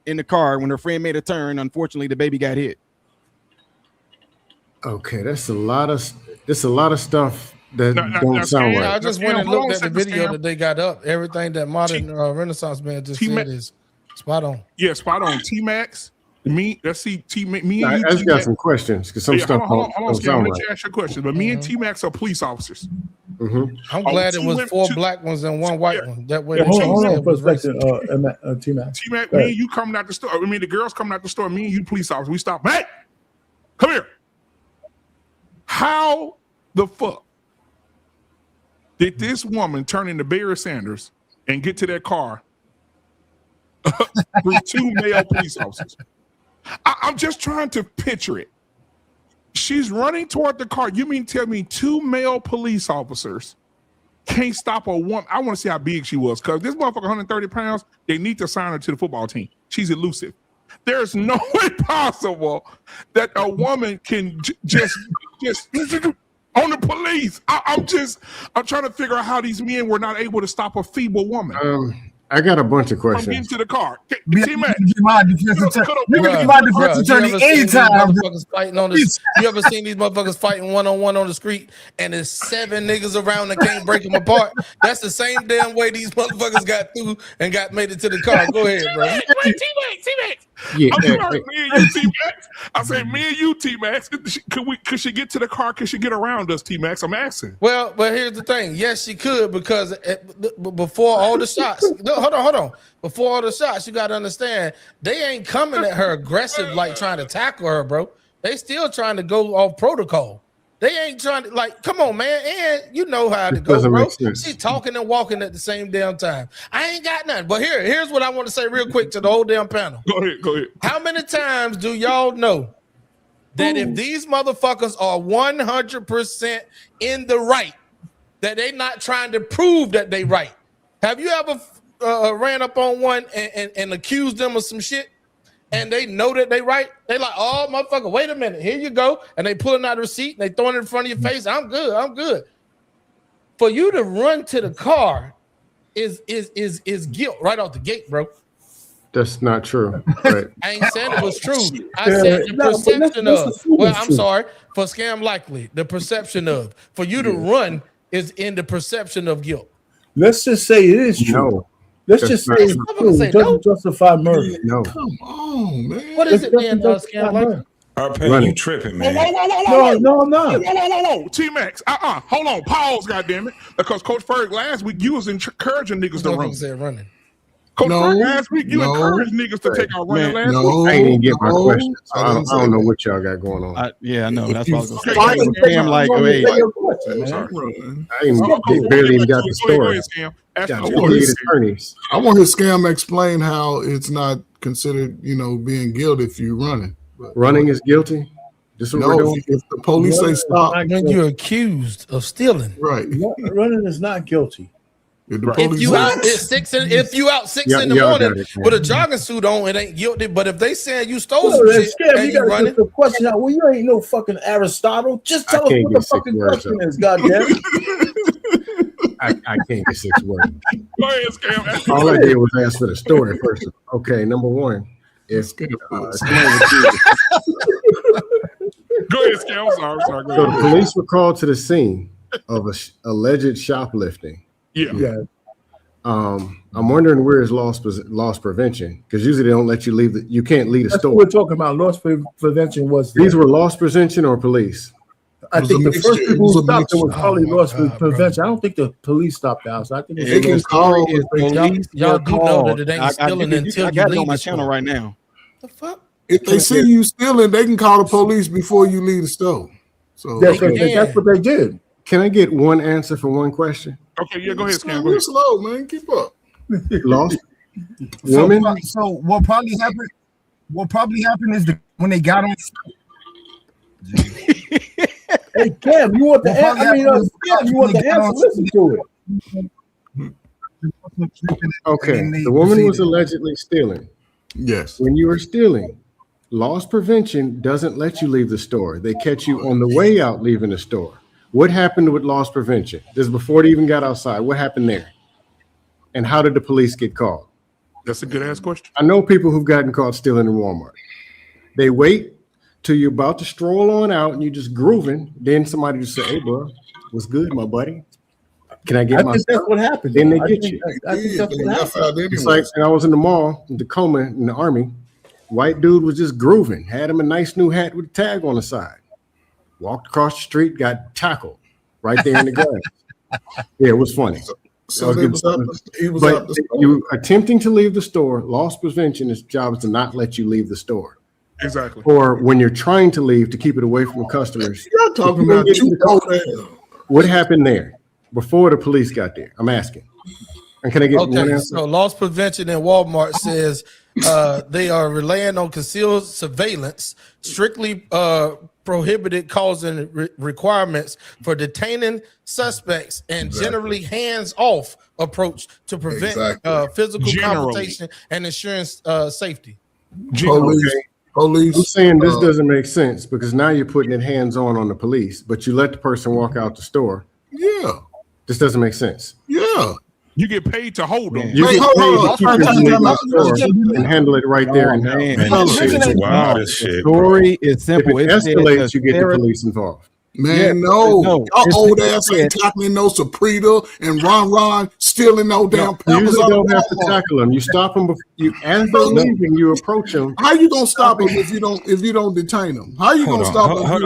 P: in the car. When her friend made a turn, unfortunately, the baby got hit.
S: Okay, that's a lot of stuff that don't sound right.
D: I just went and looked at the video that they got up. Everything that modern Renaissance man just said is spot on.
C: Yeah, spot on. T-Max, me, let's see, me and you.
S: I just got some questions because some stuff
C: hold on,
S: don't sound
C: let you ask your question. But me and T-Max are police officers.
D: I'm glad it was four black ones and one white one. That way,
K: hold on for a second, T-Max.
C: T-Max, me and you coming out the store. I mean, the girls coming out the store. Me and you, police officers, we stop. Hey, come here. How the fuck did this woman turn into Barry Sanders and get to that car with two male police officers? I'm just trying to picture it. She's running toward the car. You mean tell me two male police officers can't stop a woman? I want to see how big she was, because this motherfucker 130 pounds, they need to sign her to the football team. She's elusive. There's no way possible that a woman can just on the police. I'm trying to figure out how these men were not able to stop a feeble woman.
S: I got a bunch of
C: From
S: questions.
C: getting to the car.
R: My defense attorney anytime.
D: You ever seen these motherfuckers fighting one-on-one on the street and there's 7 niggas around that can't break them apart? That's the same damn way these motherfuckers got through and got made it to the car. Go ahead, bro.
C: T-Max.
S: Yeah,
C: I'm sorry, me and you, T-Max. I say me and you, T-Max. Could she get to the car? Could she get around us, T-Max? I'm asking.
D: Well, but here's the thing. Yes, she could, because before all the shots, hold on. Before all the shots, you got to understand, they ain't coming at her aggressive like trying to tackle her, bro. They still trying to go off protocol. They ain't trying to, like, come on, man. And you know how to go, bro. She's talking and walking at the same damn time. I ain't got nothing. But here's what I want to say real quick to the whole damn panel.
C: Go ahead.
D: How many times do y'all know that if these motherfuckers are 100% in the right, that they not trying to prove that they right? Have you ever ran up on one and accused them of some shit, and they know that they right? They like, oh, motherfucker, wait a minute, here you go. And they pulling out a receipt and they throwing it in front of your face. I'm good. For you to run to the car is guilt right off the gate, bro.
S: That's not true. Right.
D: I ain't saying it was true. I said the perception of. Well, I'm sorry. For scam likely, the perception of. For you to run is in the perception of guilt.
K: Let's just say it is true.
S: No.
K: Let's just say it's true. It doesn't justify murder.
S: No.
Q: Come on, man.
D: What is it then, scam likely?
N: You tripping, man?
K: No, I'm not.
C: No. T-Max, hold on, pause, goddammit. Because Coach Ferg last week you was encouraging niggas to run.
D: Said running.
C: Coach Ferg last week you encouraged niggas to take out running last week.
S: I ain't even get my question. So I don't know what y'all got going on.
P: I know. That's what I was going to say.
C: Okay,
P: I'm like, wait.
S: I barely even got the story.
Q: I want his scam explain how it's not considered, being guilty if you're running. But
S: running is guilty.
Q: If the police say stop,
D: then you're accused of stealing.
Q: Right.
K: Running is not guilty.
D: If you out at 6 in the morning with a jogging suit on, it ain't guilty. But if they saying you stole some shit, and you running,
K: the question out. Well, you ain't no fucking Aristotle. Just tell us what the fucking question is. Goddamn.
S: I can't get 6 words.
C: Go ahead, Scam.
S: All I did was ask for the story first. Okay, number one.
C: Go ahead, Scam. Sorry.
S: So the police were called to the scene of alleged shoplifting.
C: Yeah.
S: I'm wondering where is loss prevention, because usually they don't let you leave. You can't leave the store.
K: What we're talking about. Loss prevention was
S: these were loss prevention or police.
K: I think the first people who stopped it was probably loss prevention. I don't think the police stopped the house. I think
P: they can call police.
D: Y'all do know that it ain't stealing until
P: I got it on my channel right now.
D: The fuck?
Q: If they see you stealing, they can call the police before you leave the store. So
K: that's what they did.
S: Can I get one answer for one question?
C: Okay, yeah, go ahead, Scam.
Q: You're slow, man. Keep up.
S: Lost woman.
R: So what probably happened? What probably happened is when they got on.
K: Hey Cam, you want the answer? You want the answer? Listen to
S: it. Okay, the woman was allegedly stealing.
Q: Yes.
S: When you are stealing, loss prevention doesn't let you leave the store. They catch you on the way out leaving the store. What happened with loss prevention? This is before they even got outside. What happened there? And how did the police get called?
C: That's a good ass question.
S: I know people who've gotten caught stealing in Walmart. They wait till you're about to stroll on out and you're just grooving. Then somebody just say, "Hey, bro, what's good, my buddy? Can I get my stuff?"
K: That's what happened.
S: Then they get you.
K: I think that's what happened.
S: It's like, and I was in the mall in Tacoma in the Army. White dude was just grooving. Had him a nice new hat with a tag on the side. Walked across the street, got tackled right there in the grass. Yeah, it was funny.
Q: So he was
S: but you attempting to leave the store, loss prevention, its job is to not let you leave the store.
C: Exactly.
S: Or when you're trying to leave, to keep it away from the customers.
Q: You're talking about
S: what happened there before the police got there? I'm asking. And can I get one answer?
D: So loss prevention in Walmart says they are relying on concealed surveillance, strictly prohibited causing requirements for detaining suspects, and generally hands-off approach to prevent physical confrontation and ensuring safety.
Q: Police.
S: I'm saying this doesn't make sense because now you're putting it hands-on the police, but you let the person walk out the store.
Q: Yeah.
S: This doesn't make sense.
Q: Yeah.
C: You get paid to hold them.
S: You get paid to keep them and handle it right there.
N: Wow, this shit.
P: The story is simple.
S: If it escalates, you get the police involved.
Q: Man, no. Y'all old ass ain't tackling no Saprita and Ron stealing no damn
S: You usually don't have to tackle them. You stop them before as they're leaving, you approach them.
Q: How you gonna stop them if you don't detain them? How you gonna stop them?
P: Hold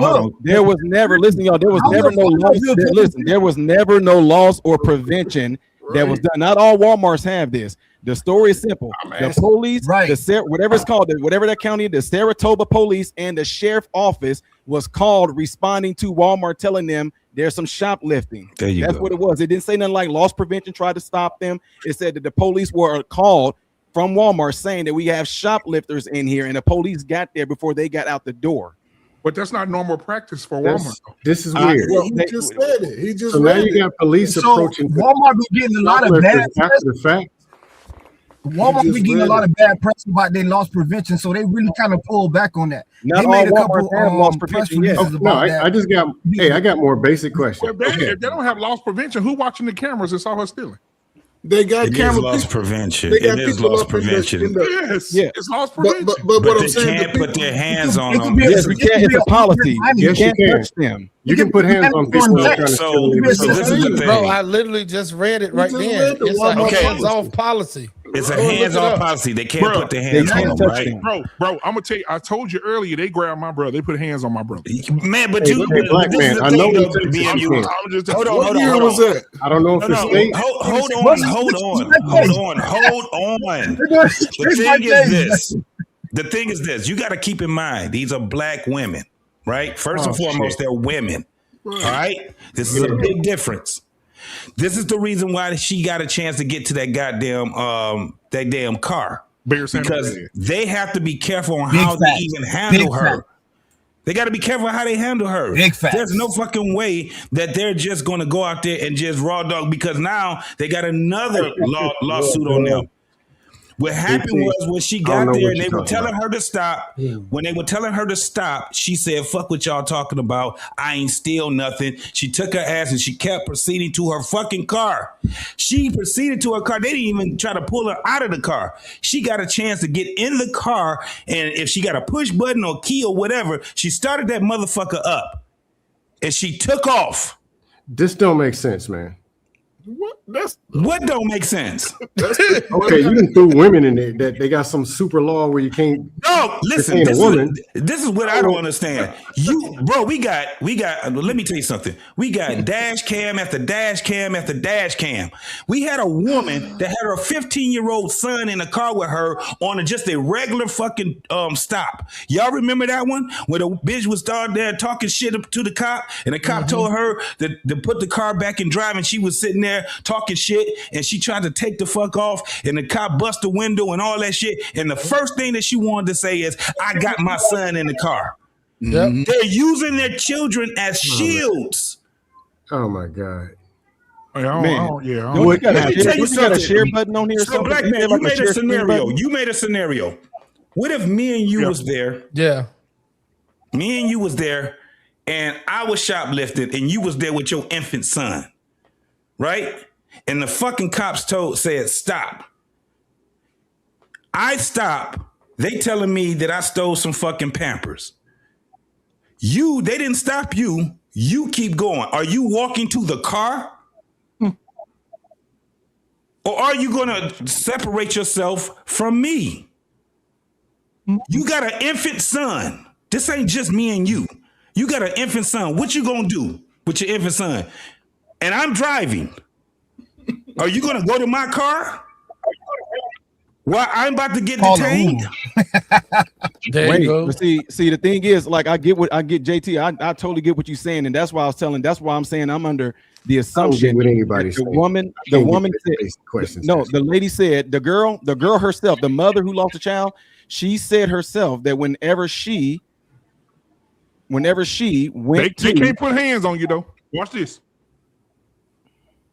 P: on. There was never, listen, y'all, there was never no loss. Listen, there was never no loss or prevention that was done. Not all Walmarts have this. The story is simple. The police, whatever it's called, whatever that county, the Senatobia police and the sheriff office was called responding to Walmart telling them there's some shoplifting. That's what it was. It didn't say nothing like loss prevention tried to stop them. It said that the police were called from Walmart saying that we have shoplifters in here, and the police got there before they got out the door.
C: But that's not normal practice for Walmart.
S: This is weird.
Q: He just said it. He just
S: so now you got police approaching.
R: Walmart be getting a lot of bad
S: after the fact.
R: Walmart be getting a lot of bad press about their loss prevention, so they really kind of pulled back on that.
P: Not
R: they made
P: all
R: a couple
P: Walmart loss prevention.
R: Yes.
S: No, I just got. Hey, I got more basic questions.
C: If they don't have loss prevention, who watching the cameras that saw her stealing?
Q: They got
N: cameras. Loss prevention. It is loss prevention.
C: Yes, it's loss prevention.
Q: But what I'm saying,
N: they can't put their hands on them.
P: Yes, we can. It's a policy. You can't touch them.
S: You can put hands on people.
N: So this is the thing.
D: Bro, I literally just read it right then. It's a hands-off policy.
N: It's a hands-on policy. They can't put their hands on them, right?
C: Bro, I'm gonna tell you. I told you earlier. They grabbed my brother. They put hands on my brother.
N: Man, but
S: Black man, I know what
N: Hold on.
S: I don't know if it's state.
N: Hold on. The thing is this. You got to keep in mind, these are black women, right? First and foremost, they're women. All right? This is a big difference. This is the reason why she got a chance to get to that damn car. Because they have to be careful on how they even handle her. They got to be careful how they handle her. There's no fucking way that they're just going to go out there and just raw dog, because now they got another lawsuit on them. What happened was when she got there and they were telling her to stop, when they were telling her to stop, she said, fuck what y'all talking about. I ain't steal nothing. She took her ass and she kept proceeding to her fucking car. She proceeded to her car. They didn't even try to pull her out of the car. She got a chance to get in the car, and if she got a push button or key or whatever, she started that motherfucker up and she took off.
S: This don't make sense, man.
N: What don't make sense?
S: Okay, you done threw women in there that they got some super law where you can't.
N: No, listen. This is what I don't understand. We got. Let me tell you something. We got dash cam after dash cam after dash cam. We had a woman that had her 15-year-old son in the car with her on just a regular fucking stop. Y'all remember that one where the bitch was down there talking shit to the cop, and the cop told her to put the car back in drive, and she was sitting there talking shit, and she tried to take the fuck off, and the cop bust the window and all that shit, and the first thing that she wanted to say is, I got my son in the car. Yep. They're using their children as shields.
S: Oh my God.
P: We got a share button on here.
N: So Black man, you made a scenario. You made a scenario. What if me and you was there?
D: Yeah.
N: Me and you was there, and I was shoplifting, and you was there with your infant son. Right? And the fucking cops said, stop. I stop. They telling me that I stole some fucking Pampers. They didn't stop you. You keep going. Are you walking to the car? Or are you going to separate yourself from me? You got an infant son. This ain't just me and you. You got an infant son. What you going to do with your infant son? And I'm driving. Are you going to go to my car? Well, I'm about to get detained.
P: Wait, but see, the thing is, like, I get JT. I totally get what you're saying, and that's why I'm saying I'm under the assumption the woman said, no, the lady said, the girl herself, the mother who lost a child, she said herself that whenever she went, they
C: can't put hands on you though. Watch this.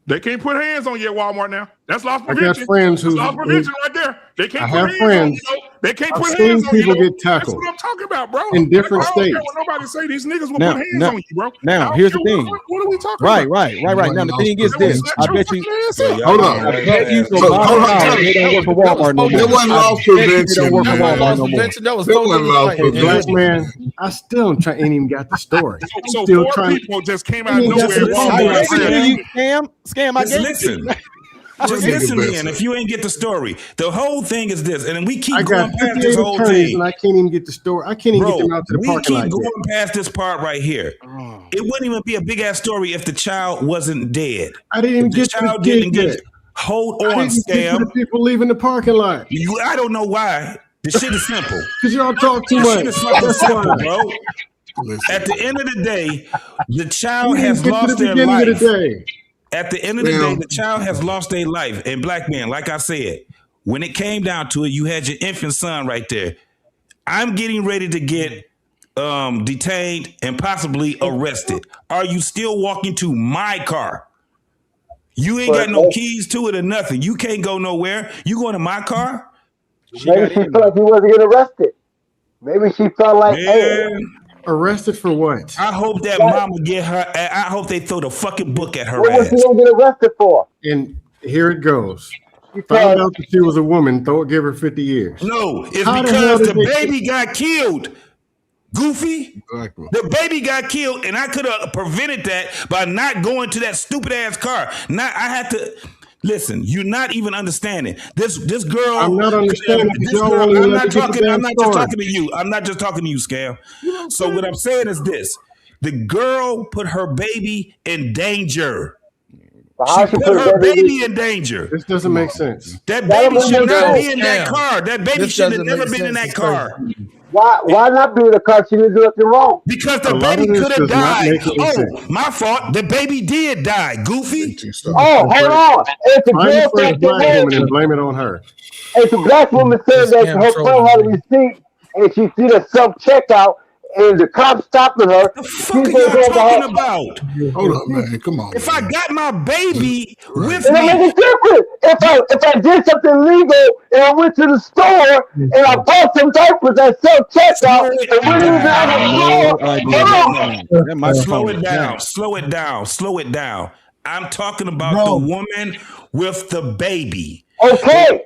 C: They can't put hands on you at Walmart now. That's loss prevention.
S: I got friends
C: That's loss prevention right there. They can't put hands on you. They can't put
S: seen
C: hands on
S: people
C: you.
S: get tackled.
C: That's what I'm talking about, bro.
S: In different states.
C: I don't care what nobody say. These niggas will put hands on you, bro.
P: Now, here's the thing.
C: What are we talking about?
P: Right. Now, the thing is this. I bet you.
Q: Hold on.
P: They don't work for Walmart no more.
Q: That wasn't loss prevention.
D: That was loss prevention.
S: Black man, I still ain't even got the story.
C: So four people just came out of nowhere.
P: Scam, I
N: listen. Just listen to me, and if you ain't get the story, the whole thing is this, and we keep going past this whole thing.
S: And I can't even get the story. I can't even get them out to the parking lot.
N: We keep going past this part right here. It wouldn't even be a big ass story if the child wasn't dead.
S: I didn't even get the kid yet.
N: Hold on, Scam.
S: The people leaving the parking lot.
N: I don't know why. The shit is simple.
S: Because y'all talk too much.
N: Shit is fucking simple, bro. At the end of the day, the child has lost their life. At the end of the day, the child has lost their life. And Black man, like I said, when it came down to it, you had your infant son right there. I'm getting ready to get detained and possibly arrested. Are you still walking to my car? You ain't got no keys to it or nothing. You can't go nowhere. You going to my car?
T: Maybe she felt like he wasn't getting arrested. Maybe she felt like, hey.
S: Arrested for what?
N: I hope that mama get her. I hope they throw the fucking book at her
T: what
N: ass.
T: Was he gonna get arrested for?
S: And here it goes. Found out that she was a woman. Give her 50 years.
N: No, it's because the baby got killed. Goofy. Exactly. The baby got killed, and I could have prevented that by not going to that stupid ass car. I had to. Listen, you're not even understanding. This girl.
S: I'm not understanding.
N: I'm not just talking to you. I'm not just talking to you, Scam. So what I'm saying is this: the girl put her baby in danger. She put her baby in danger.
S: This doesn't make sense.
N: That baby should not be in that car. That baby should have never been in that car.
T: Why not be in the car? She didn't do nothing wrong.
N: Because the baby could have died. Oh, my fault. The baby did die. Goofy.
T: Oh, hold on. It's a girl
S: black woman and blame it on her.
T: It's a black woman said that her friend had a receipt and she did a self-checkout and the cop stopping her.
N: What the fuck are y'all talking about?
Q: Hold up, man. Come on.
N: If I got my baby with
T: It
N: me,
T: make a difference. If I did something illegal and I went to the store and I bought some diapers at self-checkout and went in the store,
N: slow it down. Slow it down. Slow it down. I'm talking about the woman with the baby.
T: Okay,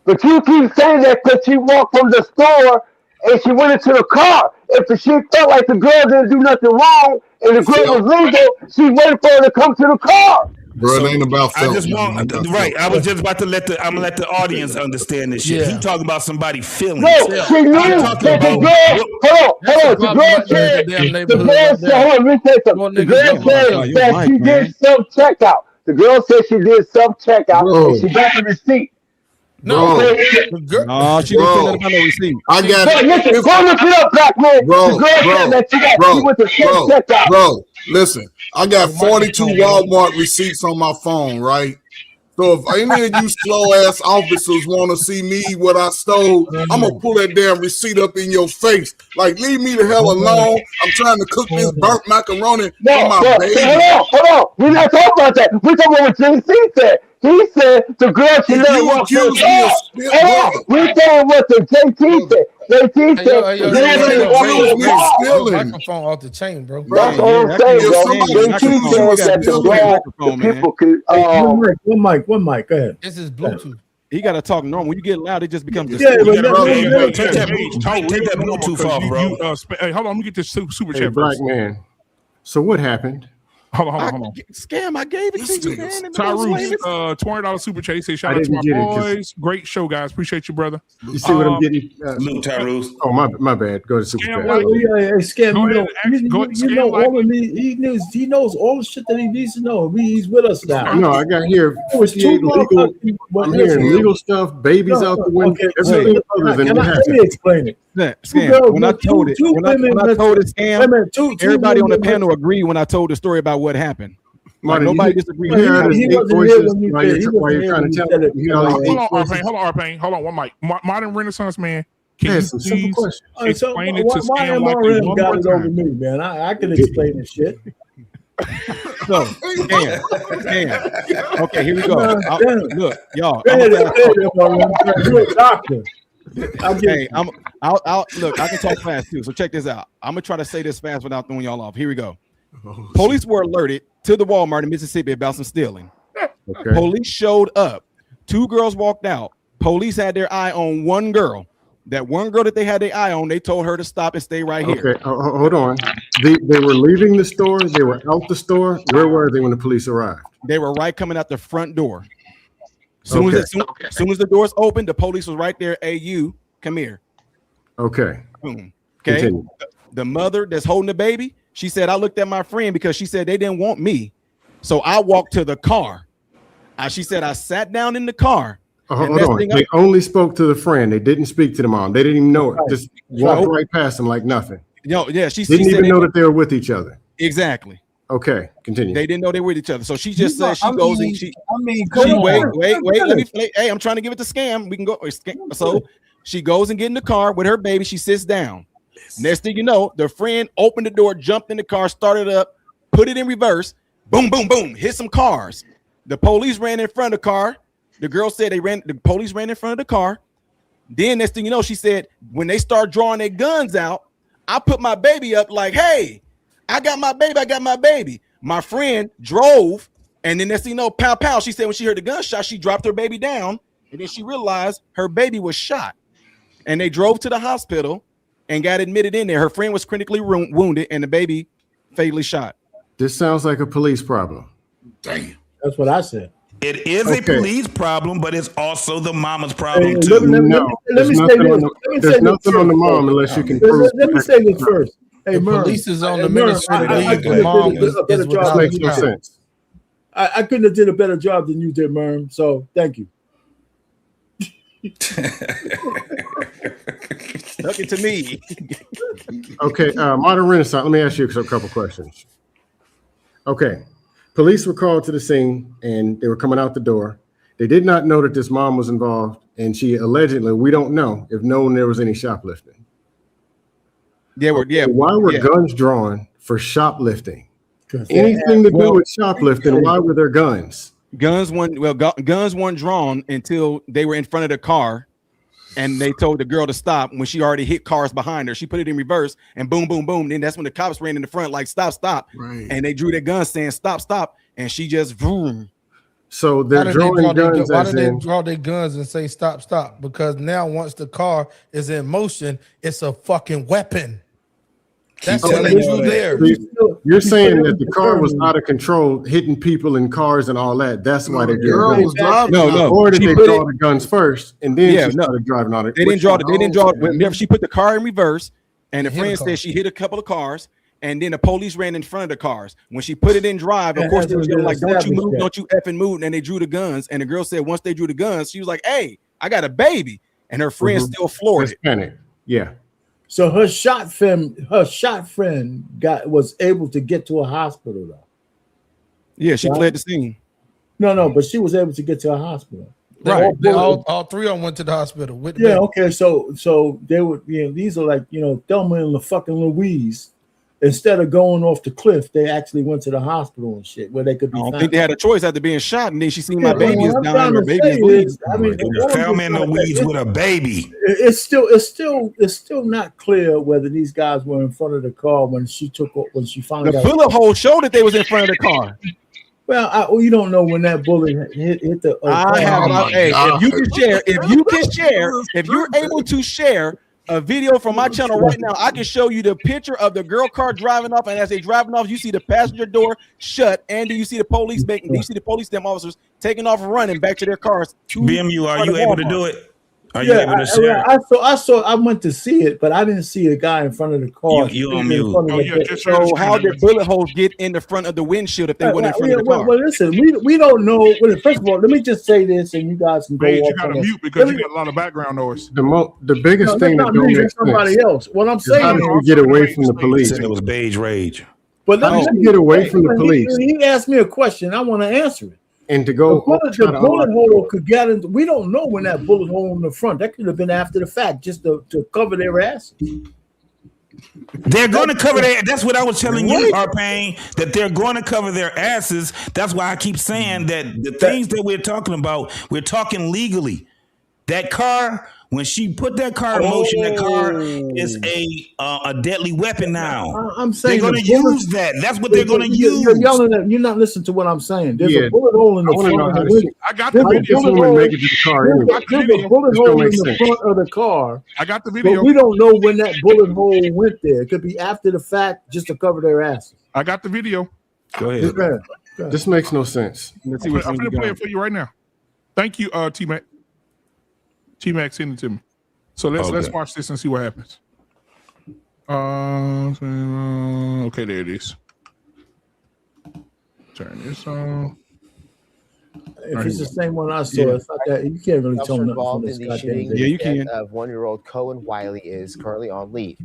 T: but you keep saying that because she walked from the store and she went into the car. If she felt like the girl didn't do nothing wrong and the girl was legal, she waited for her to come to the car.
Q: Bro, it ain't about
N: I just want I was just about to let the audience understand this shit. He talking about somebody feeling.
T: No, she knew that the girl. Hold on. The girl said that she did self-checkout. The girl said she did self-checkout and she got the receipt.
P: No, she didn't say nothing about no receipt.
Q: I got
T: listen, go look it up, black man. The girl said that she went to self-checkout.
Q: Bro, listen, I got 42 Walmart receipts on my phone, right? So if any of you slow ass officers want to see me what I stole, I'm gonna pull that damn receipt up in your face. Like, leave me the hell alone. I'm trying to cook this burnt macaroni for my baby.
T: Hold on. We're not talking about that. We're talking about what JC said. He said the girl should let her walk to the car. We're saying what the JT said. JT said the girl should walk
D: microphone off the chain, bro.
T: That's what I'm saying, bro. JT said that the people could.
K: One mic. Go ahead.
D: This is Bluetooth.
P: He got to talk normal. When you get loud, it just becomes
N: Take that Bluetooth off, bro.
C: Hey, hold on. Let me get this super chat.
S: Black man. So what happened?
C: Hold on.
P: Scam, I gave it to you, man.
C: Tyrus, $20 super chat. He said, shout out to my boys. Great show, guys. Appreciate you, brother.
S: You see what I'm getting?
N: Tyrus.
S: Oh, my bad. Go to super chat.
K: Scam, you know all of these. He knows all the shit that he needs to know. He's with us now.
S: No, I got here. I'm hearing legal stuff, babies out the window. Everything other than what happened.
K: Let me explain it.
P: Scam. When I told it, Scam, everybody on the panel agreed when I told the story about what happened. Like, nobody disagreed.
K: He wasn't here when you
C: Hold on, Arpain. Hold on, one mic. Modern Renaissance man. Can you please explain it to Scam like one
K: got
C: more
K: it over
C: time?
K: me, man. I can explain this shit.
P: So, Scam. Okay, here we go. Look, y'all.
K: You're a doctor.
P: Look, I can talk fast too. So check this out. I'm gonna try to say this fast without throwing y'all off. Here we go. Police were alerted to the Walmart in Mississippi about some stealing.
S: Okay.
P: Police showed up. 2 girls walked out. Police had their eye on one girl. That one girl that they had their eye on, they told her to stop and stay right here.
S: Okay, hold on. They were leaving the store. They were out the store. Where were they when the police arrived?
P: They were right coming out the front door. Soon as the doors opened, the police was right there. Hey, you, come here.
S: Okay.
P: Boom. Okay.
S: Continue.
P: The mother that's holding the baby, she said, I looked at my friend because she said they didn't want me. So I walked to the car. She said, I sat down in the car.
S: Hold on. They only spoke to the friend. They didn't speak to the mom. They didn't even know it. Just walked right past them like nothing.
P: She
S: didn't even know that they were with each other.
P: Exactly.
S: Okay, continue.
P: They didn't know they were with each other. So she just said wait, let me play. Hey, I'm trying to give it to Scam. We can go. So she goes and get in the car with her baby. She sits down. Next thing you know, the friend opened the door, jumped in the car, started up, put it in reverse, boom, boom, boom, hit some cars. The police ran in front of the car. The girl said the police ran in front of the car. Then next thing you know, she said, when they start drawing their guns out, I put my baby up like, hey, I got my baby. My friend drove, and then next thing you know, pow, pow. She said when she heard the gunshot, she dropped her baby down, and then she realized her baby was shot. And they drove to the hospital and got admitted in there. Her friend was critically wounded, and the baby fatally shot.
S: This sounds like a police problem.
Q: Damn.
K: That's what I said.
N: It is a police problem, but it's also the mama's problem
K: Hey,
N: too.
K: let me
S: There's
K: say
S: nothing
K: this.
S: on the,
K: Let me
S: there's
K: say
S: nothing
K: this
S: on the
K: first.
S: mom unless you can prove.
K: Let me say this first. Hey,
D: The
K: Merm,
D: police is on the
K: Merm,
D: ministry to leave. The
K: couldn't
D: mom
K: have did a better
D: is
K: job
D: without
K: than
S: Makes
K: you
S: no
K: did.
S: sense.
K: I couldn't have did a better job than you did, Merm. So thank you.
P: Look it to me.
S: Okay, modern Renaissance. Let me ask you a couple questions. Okay, police were called to the scene and they were coming out the door. They did not know that this mom was involved, and she allegedly, we don't know if known there was any shoplifting.
P: Yeah,
S: why were guns drawn for shoplifting? Anything to do with shoplifting? Why were there guns?
P: Guns weren't drawn until they were in front of the car, and they told the girl to stop when she already hit cars behind her. She put it in reverse, and boom, boom, boom. Then that's when the cops ran in the front, like stop, stop, and they drew their guns saying stop, stop, and she just boom.
S: So they're drawing guns.
D: Why did they draw their guns and say stop, stop? Because now once the car is in motion, it's a fucking weapon. That's what they drew there.
S: You're saying that the car was out of control, hitting people in cars and all that. That's why they drew guns.
P: No.
S: Or did
P: She
S: they
P: put
S: draw the guns first and then she started driving on it?
P: They didn't draw it. They didn't draw it. Whenever she put the car in reverse, and the friend said she hit a couple of cars, and then the police ran in front of the cars. When she put it in drive, of course they were like, "Don't you move, don't you effing move!" And they drew the guns. And the girl said, once they drew the guns, she was like, "Hey, I got a baby," and her friend still floored it.
S: Panic. Yeah.
K: So her shot friend was able to get to a hospital though.
P: Yeah, she fled the scene.
K: No, but she was able to get to a hospital.
D: Right. All three of them went to the hospital. With the
K: Yeah,
D: baby.
K: okay. So they were, these are like, Thelma and the fucking Louise. Instead of going off the cliff, they actually went to the hospital and shit where they could be.
P: I don't think they had a choice after being shot, and then she seen my
K: Yeah,
P: baby is
K: what I'm
P: dying.
K: trying
P: Her
K: to
P: baby
K: say
P: is bleeding.
K: is, I mean,
N: Thelma in the weeds with a baby.
K: It's still not clear whether these guys were in front of the car when she finally
P: The
K: got
P: bullet hole showed that they was in front of the car.
K: Well, you don't know when that bullet hit the.
P: If you're able to share a video from my channel right now, I can show you the picture of the girl car driving off, and as they driving off, you see the passenger door shut, and you see the police them officers taking off running back to their cars.
N: BMU, are you able to do it? Are you
K: Yeah,
N: able to share?
K: I went to see it, but I didn't see a guy in front of the car.
N: You on mute.
P: So how did bullet holes get in the front of the windshield if they went in front of the car?
K: Well, listen, we don't know. Well, first of all, let me just say this, and you guys can go
C: Babe,
K: off
C: you got
K: on
C: to
K: this.
C: mute because you got a lot of background noise.
S: The biggest thing
K: that's
S: that
K: not me,
S: don't
K: that's
S: make
K: somebody
S: sense
K: else. What I'm
S: is
K: saying
S: how did
K: is,
S: you get away from the police?
N: Said it was beige rage.
K: but let
S: How
K: me
S: did you get away from the police?
K: He asked me a question. I want to answer it.
S: And to go,
K: The bullet hole could get into. We don't know when that bullet hole in the front. That could have been after the fact, just to cover their asses.
N: They're going to cover their. That's what I was telling you, Arpain, that they're going to cover their asses. That's why I keep saying that the things that we're talking about, we're talking legally. That car, when she put that car in motion, that car is a deadly weapon now.
K: I'm saying
N: they're going to use that. That's what they're going to use.
K: You're yelling at. You're not listening to what I'm saying. There's a bullet hole in the front.
C: I got the video.
K: There's a bullet hole in the front of the car.
C: I got the video.
K: But we don't know when that bullet hole went there. It could be after the fact, just to cover their asses.
C: I got the video.
N: Go ahead.
K: Go ahead.
S: This makes no sense.
C: I'm going to play it for you right now. Thank you, T-Mac. T-Mac sent it to me. So let's watch this and see what happens. Okay, there it is. Turn this on.
K: If it's the same one I saw, it's not that you can't really tell nothing from this goddamn.
P: Yeah, you can.
U: Of 1-year-old Kohen Wiley is currently on leave.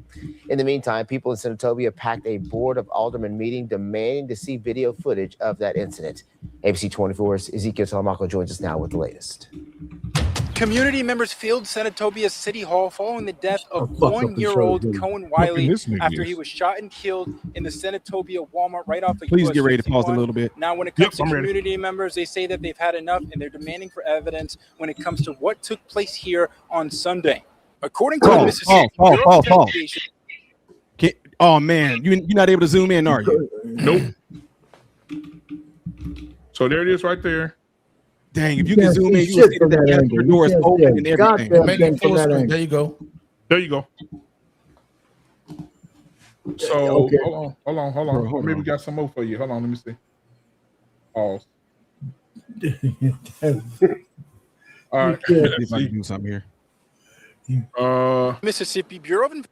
U: In the meantime, people in Senatobia packed a board of aldermen meeting demanding to see video footage of that incident. ABC 24's Ezekiel Telemaco joins us now with the latest.
V: Community members filled Senatobia's City Hall following the death of 1-year-old Kohen Wiley after he was shot and killed in the Senatobia Walmart right off the
P: Please
V: US
P: get ready to pause a
V: 51.
P: little bit.
V: Now, when it comes to community members, they say that they've had enough and they're demanding for evidence when it comes to what took place here on Sunday. According to the Mississippi
P: Oh man, you're not able to zoom in, are you?
C: Nope. So there it is right there.
P: Dang, if you can zoom in, you will see that the door is open and everything.
D: There you go.
C: There you go. So hold on. Maybe we got some more for you. Hold on, let me see. Pause. All right.
P: See if I can do something here.
V: Mississippi Bureau of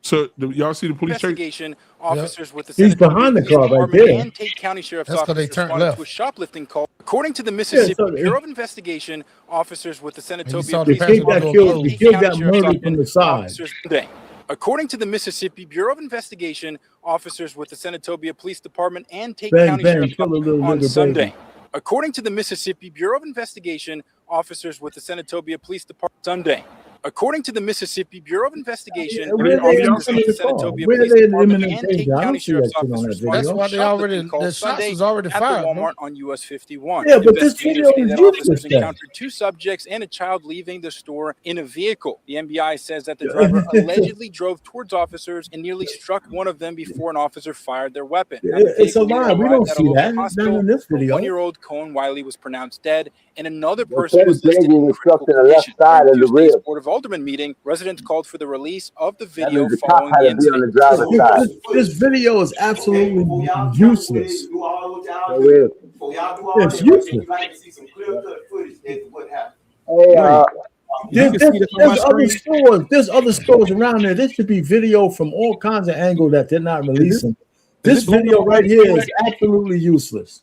C: So y'all see the police chase?
V: Investigation officers with the
K: He's
V: Senate
K: behind the car right
V: Department
K: there.
V: and Tate County Sheriff's
D: That's 'cause
V: Office
D: they turned
V: responded
D: left.
V: to a shoplifting call. According to the Mississippi
K: so
V: Bureau of Investigation, officers with the
D: saw
V: Senatobia
D: the
V: Police
K: The kid got
V: Department
K: killed.
V: and
K: The
V: Tate
K: kid
V: County
K: got
V: Sheriff's
K: murdered from the
V: Office
K: side.
V: officers today. According to the Mississippi Bureau of Investigation, officers with the Senatobia Police Department and Tate
K: Bang,
V: County
K: bang,
V: Sheriff's
K: kill a
V: Office
K: little
V: on
K: nigga
V: Sunday.
K: baby.
V: According to the Mississippi Bureau of Investigation, officers with the Senatobia Police Department Sunday. According to the Mississippi Bureau of Investigation,
K: Where
V: officers
K: they in
V: with
K: front of
V: the
K: the car?
V: Senatobia
K: Where
V: Police
K: they in
V: Department
K: imminent
V: and Tate
K: danger? I
V: County
K: don't see that
V: Sheriff's
K: shit on
V: Office
K: that
V: responded
K: video.
V: to
D: That's why they already
V: shoplifting calls
D: the shots
V: Sunday
D: is already
V: at the
D: fired, bro.
V: Walmart on US 51.
K: Yeah, but this
V: Investigators
K: video
V: say
K: is
V: that
K: useless
V: officers
K: then.
V: encountered two subjects and a child leaving the store in a vehicle. The MBI says that the driver allegedly drove towards officers and nearly struck one of them before an officer fired their weapon. Now, the
K: It's a
V: vehicle
K: lie.
V: later
K: We
V: arrived
K: don't
V: at a
K: see
V: local
K: that. It's not
V: hospital.
K: in this
V: A
K: video.
V: 1-year-old Kohen Wiley was pronounced dead, and another
T: The
V: person was listed
T: being
V: in critical
T: struck in the left
V: condition.
T: side
V: During
T: of the
V: Tuesday's
T: rib.
V: Board of Aldermen meeting, residents called for the release of the
T: That
V: video
T: means the cop
V: following
T: had
V: the
T: to be on the
V: incident.
T: driver's side.
K: This video is absolutely useless.
T: So weird.
K: It's useless.
T: Hey,
P: You can see this on my
K: There's other
P: screen.
K: stores. There's other stores around there. This should be video from all kinds of angles that they're not releasing. This video right here is absolutely useless.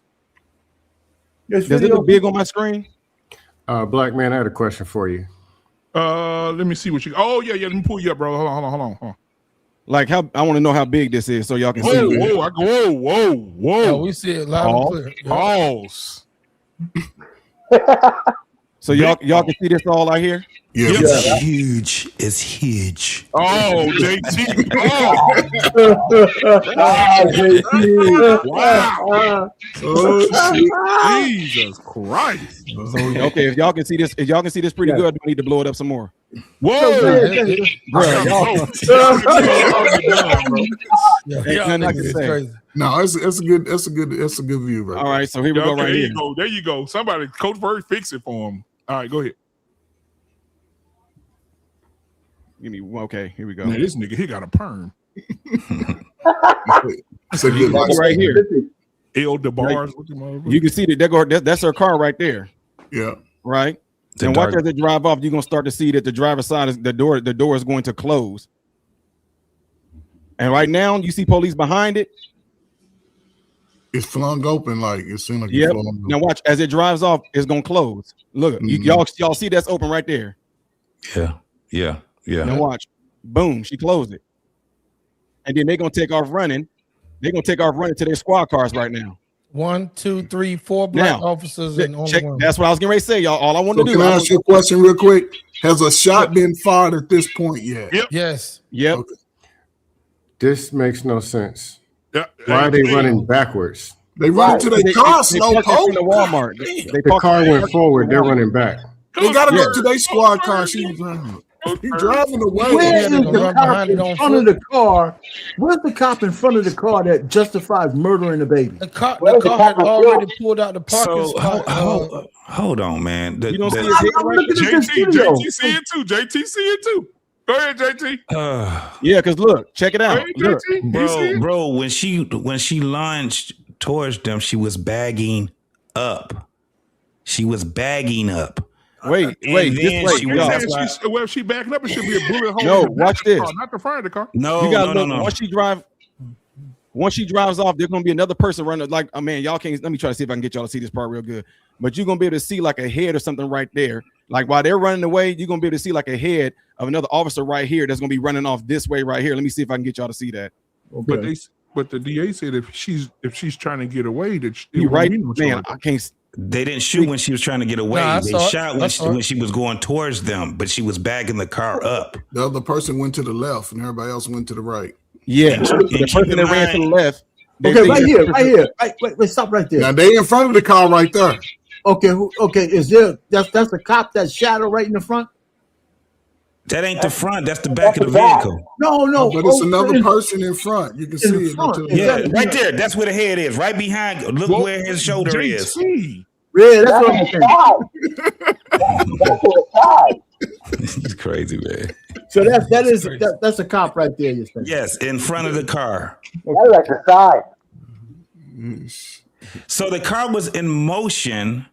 K: This
P: Does it
K: video,
P: look big on my screen?
S: Black man, I had a question for you.
C: Let me see what you. Oh yeah. Let me pull you up, bro. Hold on.
P: Like how I want to know how big this is so y'all can see.
C: Whoa.
D: Yeah, we see it loud and clear. Yeah.
C: Pause.
P: So y'all can see this all out here?
Q: Yeah.
N: It's huge. It's huge.
C: Oh, JT. Wow. Oh, Jesus Christ.
P: So okay, if y'all can see this pretty good, we need to blow it up some more.
C: Whoa.
P: Bro, y'all.
D: Yeah, it's crazy.
Q: No, it's a good view, bro.
P: All right, so here we go. Right here.
C: There you go. Somebody, Coach Bird, fix it for him. All right, go ahead.
P: Give me okay. Here we go.
C: Man, this nigga, he got a perm.
Q: That's a good one.
P: Right here.
C: El DeBar's.
P: You can see that that's her car right there.
Q: Yeah.
P: Right. And watch as it drive off. You're gonna start to see that the driver's side is the door is going to close. And right now you see police behind it.
Q: It's flung open, like it seems like.
P: Yep.
Q: It's flung
P: Now watch as it drives off. It's gonna close. Look, y'all see that's open right there.
N: Yeah.
P: Now watch. Boom. She closed it. And then they're gonna take off running. They're gonna take off running to their squad cars right now.
D: 1, 2, 3, 4 black
P: Now,
D: officers and only
P: check.
D: one.
P: That's what I was getting ready to say, y'all. All I want
Q: So
P: to do.
Q: can I ask you a question real quick? Has a shot been fired at this point yet?
C: Yep.
D: Yes.
P: Yep.
Q: Okay.
S: This makes no sense.
C: Yeah.
S: Why are they running backwards?
Q: They run into their car, slow
P: parked in
Q: poke.
P: the Walmart.
S: The car went forward. They're running back.
Q: They gotta go to their squad car. She was driving. He driving away.
K: where is
D: they're gonna
K: the
D: run
K: cop
D: behind it
K: in
D: on
K: front of
D: foot.
K: the car? Where's the cop in front of the car that justifies murdering the baby?
D: The car had already pulled out the parking
N: So
D: spot.
N: hold on, man.
P: You don't see his head right there?
C: JT see it too. JT see it too. Go ahead, JT.
P: Yeah, because look, check it out. Look.
N: Bro, when she lunged towards them, she was bagging up. She was bagging up.
P: Wait,
N: And
P: this
N: then
P: way.
N: she
P: y'all.
N: was-
C: Well, if she backing up, it should be a bullet hole.
P: No,
C: in the back
P: watch
C: of the
P: this.
C: car, not the front of the car.
N: No,
P: You gotta look.
N: no.
P: Once she drives off, there's gonna be another person running. Like, oh man, y'all can't. Let me try to see if I can get y'all to see this part real good. But you're gonna be able to see like a head or something right there. Like while they're running away, you're gonna be able to see like a head of another officer right here that's gonna be running off this way right here. Let me see if I can get y'all to see that.
C: But but the DA said if she's trying to get away, that
P: You're right, man. I can't.
N: They didn't shoot when she was trying to get away.
D: Nah, I
N: they
D: saw it.
N: shot when she was going towards them, but she was bagging the car up.
Q: The other person went to the left, and everybody else went to the right.
P: Yeah, the person that ran to the left.
K: Okay, right here. Wait, stop right there.
Q: Now they in front of the car right there.
K: Okay, is there? That's the cop that's shadow right in the front.
N: That ain't the front. That's the back of the vehicle.
K: No,
Q: but it's another person in front. You can see it.
N: Yeah, right there. That's where the head is. Right behind. Look where his shoulder is.
K: Yeah, that's what I'm saying.
N: It's crazy, man.
K: So that's a cop right there. You're saying?
N: Yes, in front of the car.
T: That's like the side.
N: So the car was in motion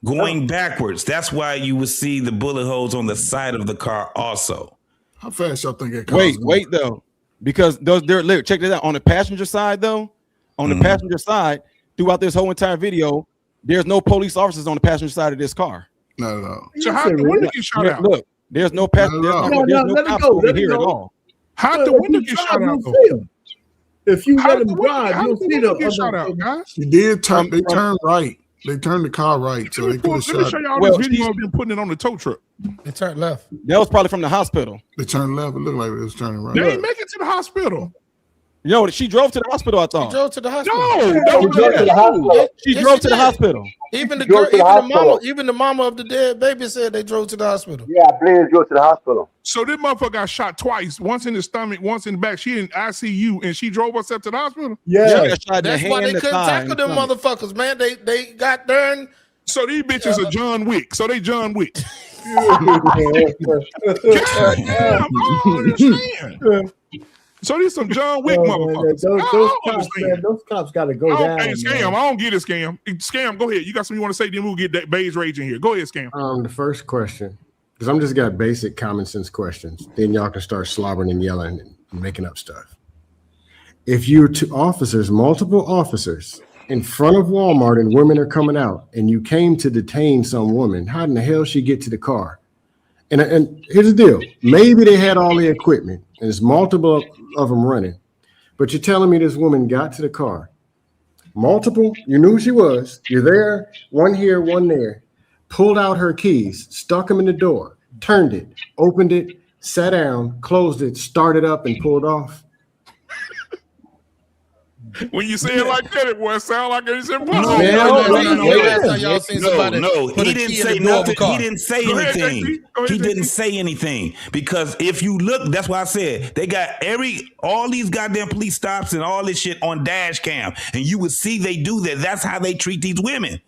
N: going backwards. That's why you would see the bullet holes on the side of the car also.
Q: How fast y'all think that car?
P: Wait though, because check this out. On the passenger side though, on the passenger side, throughout this whole entire video, there's no police officers on the passenger side of this car.
Q: No.
C: So how the window get shot out?
P: Look, there's no passenger. There's no cops over here at all.
C: How the window get shot out?
K: If you let him drive, you'll see them
C: get shot out, guys.
Q: He did turn. They turned right. They turned the car right, so they could have shot.
C: Let me show y'all this video of them putting it on the tow truck.
D: They turned left.
P: That was probably from the hospital.
Q: They turned left. It looked like it was turning right.
C: They ain't make it to the hospital.
P: You know, she drove to the hospital, I thought.
D: She drove to the hospital.
P: She drove to the hospital.
D: Even the girl, even the mama of the dead baby said they drove to the hospital.
T: Yeah, I believe they drove to the hospital.
C: So this motherfucker got shot twice, once in the stomach, once in the back. She in ICU and she drove herself to the hospital.
K: Yeah,
D: that's why they couldn't tackle them motherfuckers, man. They got done.
C: So these bitches are John Wick. So they John Wick. So these some John Wick motherfuckers.
K: Those cops got to go down.
C: Hey, Scam, I don't get it, Scam. Scam, go ahead. You got something you want to say? Then we'll get that beige rage in here. Go ahead, Scam.
S: The first question, because I'm just got basic common sense questions. Then y'all can start slobbering and yelling and making up stuff. If you're two officers, multiple officers in front of Walmart and women are coming out, and you came to detain some woman, how in the hell she get to the car? And here's the deal. Maybe they had all the equipment and there's multiple of them running, but you're telling me this woman got to the car. Multiple, you knew who she was. You're there, one here, one there. Pulled out her keys, stuck them in the door, turned it, opened it, sat down, closed it, started up and pulled off.
C: When you say it like that, it boy sound like it's impossible.
N: No, he didn't say nothing. He didn't say anything. He didn't say anything because if you look, that's why I said they got all these goddamn police stops and all this shit on dash cam, and you would see they do that. That's how they treat these women.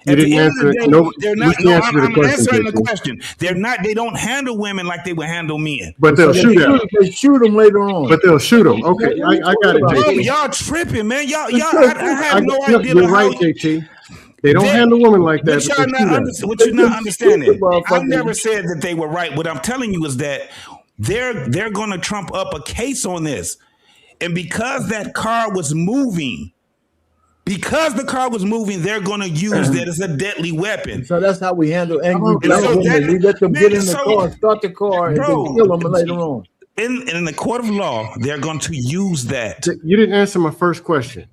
N: At the end of the day, they're not. I'm answering the question. They're not. They don't handle women like they would handle men.
Q: But they'll shoot them.
K: They shoot them later on.
S: But they'll shoot them. Okay, I got it, JT.
N: Y'all tripping, man. Y'all. I have no idea.
S: You're right, JT. They don't handle women like that.
N: What you're not understanding. I never said that they were right. What I'm telling you is that they're going to trump up a case on this, and because that car was moving. Because the car was moving, they're going to use that as a deadly weapon.
K: So that's how we handle angry black women. We let them get in the car, start the car, and then kill them later on.
N: In the court of law, they're going to use that.
S: You didn't answer my first question.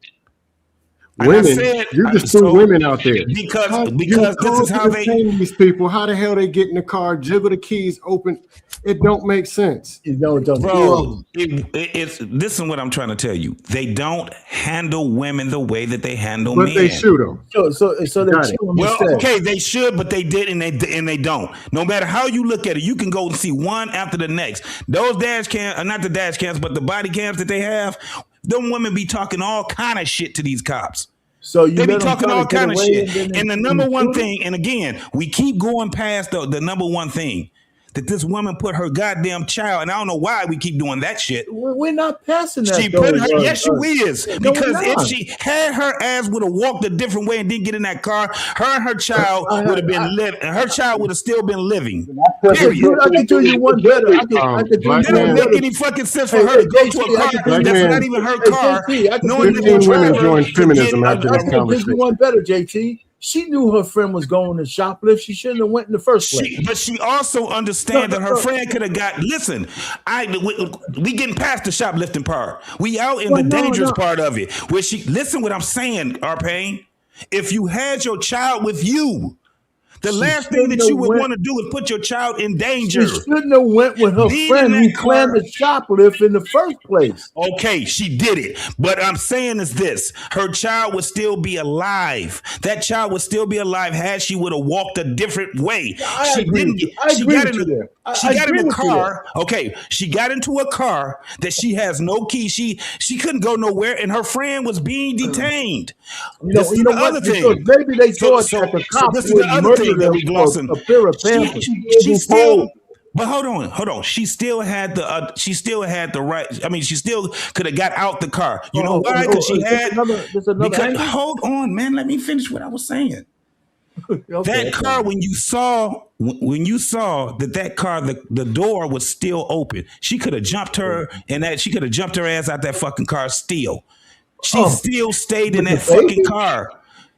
N: And
S: women, you just threw women out there.
N: Because this is how they
S: these people. How the hell they get in the car, jiggle the keys, open? It don't make sense.
N: Bro, this is what I'm trying to tell you. They don't handle women the way that they handle men.
S: But they shoot them.
K: So they shoot them.
N: Well, okay, they should, but they did, and they don't. No matter how you look at it, you can go and see one after the next. Those dash cams, not the dash cams, but the body cams that they have. Them women be talking all kind of shit to these cops.
K: So
N: they be talking all kind of shit. And the number one thing, and again, we keep going past the number one thing. That this woman put her goddamn child, and I don't know why we keep doing that shit.
K: We're not passing that.
N: She put her, yes, you is. Because if she had her ass would have walked a different way and didn't get in that car, her and her child would have been living. Her child would have still been living. Period.
K: I can do you one better.
N: It don't make any fucking sense for her to go to a car that's not even her car. Knowing that
S: 15 women joined feminism after this conversation.
K: I can do you one better, JT. She knew her friend was going to shoplift. She shouldn't have went in the first place.
N: But she also understands that her friend could have got. Listen, we getting past the shoplifting part. We out in the dangerous part of it. Where she listen, what I'm saying, Arpain. If you had your child with you, the last thing that you would want to do is put your child in danger.
K: She shouldn't have went with her friend who planned the shoplift in the first place.
N: Okay, she did it. But I'm saying is this. Her child would still be alive. That child would still be alive had she would have walked a different way. She got in a car. Okay, she got into a car that she has no key. She couldn't go nowhere, and her friend was being detained. This is the other thing.
K: Maybe they thought that the cops would murder them for a pair of pants.
N: But hold on. She still had the right. I mean, she still could have got out the car. You know why? Because she had. Hold on, man. Let me finish what I was saying. That car, when you saw that car, the door was still open. She could have jumped her, she could have jumped her ass out that fucking car. Still, she still stayed in that fucking car.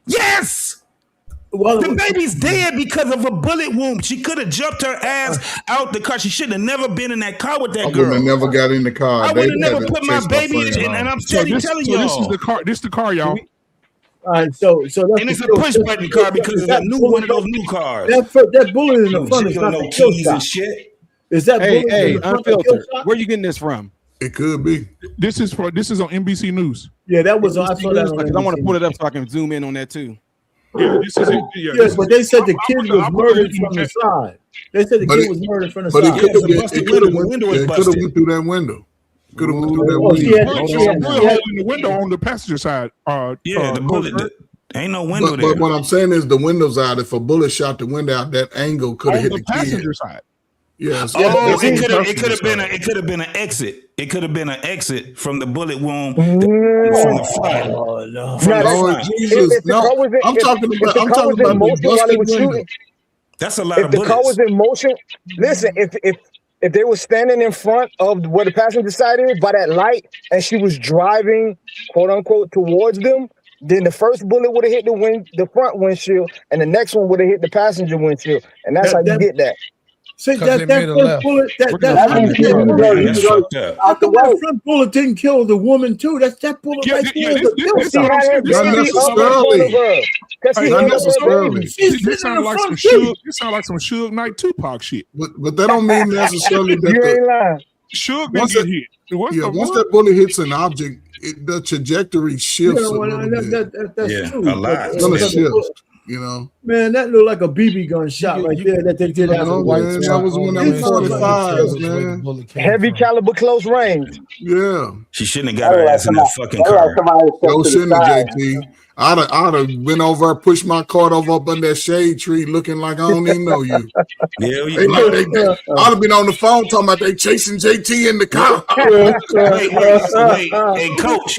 N: Yes. Well, the baby's dead because of a bullet wound. She could have jumped her ass out the car. She should have never been in that car with that girl.
Q: I would have never got in the car.
N: I would have never put my baby in, and I'm telling y'all.
C: This is the car. This is the car, y'all.
K: All right, so that's
N: and it's a push button car because it's a new one of those new cars.
K: That bullet in the front is not the kill shot.
N: Shit.
K: Is that
P: hey, unfiltered? Where you getting this from?
Q: It could be.
C: This is on NBC News.
K: Yeah, that was. I saw that.
P: I want to pull it up so I can zoom in on that too.
C: Yeah, this is it.
K: Yes, but they said the kid was murdered from the side. They said the kid was murdered from the side.
Q: But it could have went through that window. Could have went through that window.
K: She had
C: the window on the passenger side.
N: The bullet. Ain't no window there.
Q: But what I'm saying is the window's out. If a bullet shot the window out, that angle could have hit the
C: passenger
Q: kid.
C: side.
Q: Yes.
N: It could have been an exit. It could have been an exit from the bullet wound from the front.
Q: Oh no! Lord Jesus! No, I'm talking about the busted window.
N: That's a lot of bullets.
T: If the car was in motion, listen. If they were standing in front of where the passenger side is by that light, and she was driving, quote unquote, towards them, then the first bullet would have hit the front windshield, and the next one would have hit the passenger windshield, and that's how you get that.
K: See, that first bullet, that front bullet didn't kill the woman too. That bullet right there.
C: This sounds like some Suge Knight Tupac shit.
Q: But that don't mean necessarily that
C: Suge didn't get hit.
Q: Once that bullet hits an object, the trajectory shifts a little bit.
K: That's true.
N: A lot.
Q: It's gonna shift. You know,
K: man, that looked like a BB gun shot right there. That they did.
Q: That was one of them 45s, man.
T: Heavy caliber, close range.
Q: Yeah.
N: She shouldn't have got her ass in that fucking car.
Q: No, shouldn't have, JT. I'd have been over, pushed my cart over up under that shade tree, looking like I don't even know you. I'd have been on the phone talking about they chasing JT in the car.
N: Wait. Hey,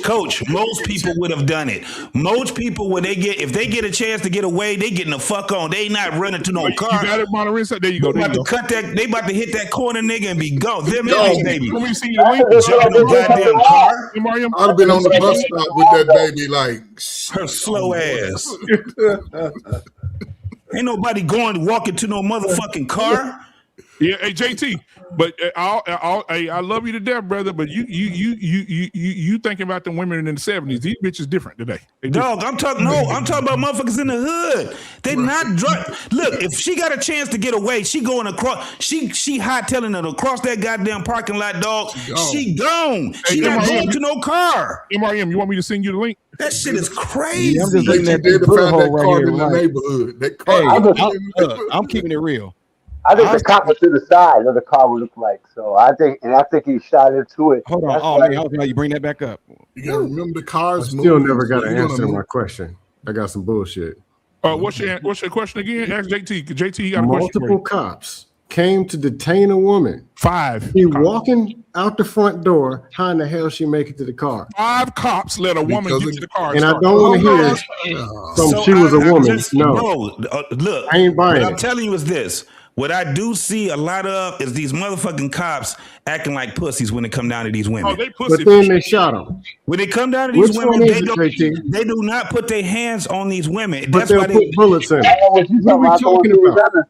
N: coach. Most people would have done it. Most people, if they get a chance to get away, they getting the fuck on. They not running to no car.
C: You got it, Monterey. There you go.
N: They about to hit that corner, nigga, and be gone. Baby.
C: Let me see your link.
N: Jumping the goddamn car.
Q: I'd have been on the bus stop with that baby, like
N: her slow ass. Ain't nobody walking to no motherfucking car.
C: Yeah, hey JT, but I love you to death, brother. But you thinking about the women in the 70s? These bitches different today.
N: Dog, I'm talking about motherfuckers in the hood. They not drunk. Look, if she got a chance to get away, she going across. She hightailing it across that goddamn parking lot, dog. She gone. She not going to no car.
C: MRM, you want me to send you the link?
N: That shit is crazy.
P: I'm just looking at that
Q: car in the neighborhood. That car.
P: I'm keeping it real.
T: I think the cop was to the side of the car would look like. So I think he shot into it.
P: Hold on. You bring that back up.
Q: You gotta remember the cars.
S: I still never got an answer to my question. I got some bullshit.
C: What's your question again? Ask JT. JT got a question.
S: Multiple cops came to detain a woman.
C: 5.
S: He walking out the front door. How in the hell she make it to the car?
C: 5 cops let a woman get to the car.
S: And I don't want to hear she was a woman.
N: Look,
S: I ain't buying
N: what I'm telling you is this. What I do see a lot of is these motherfucking cops acting like pussies when it come down to these women.
C: Oh, they pussy.
S: But then they shot them.
N: When they come down to these women, they do not put their hands on these women.
S: But they'll put bullets in. What are we talking about?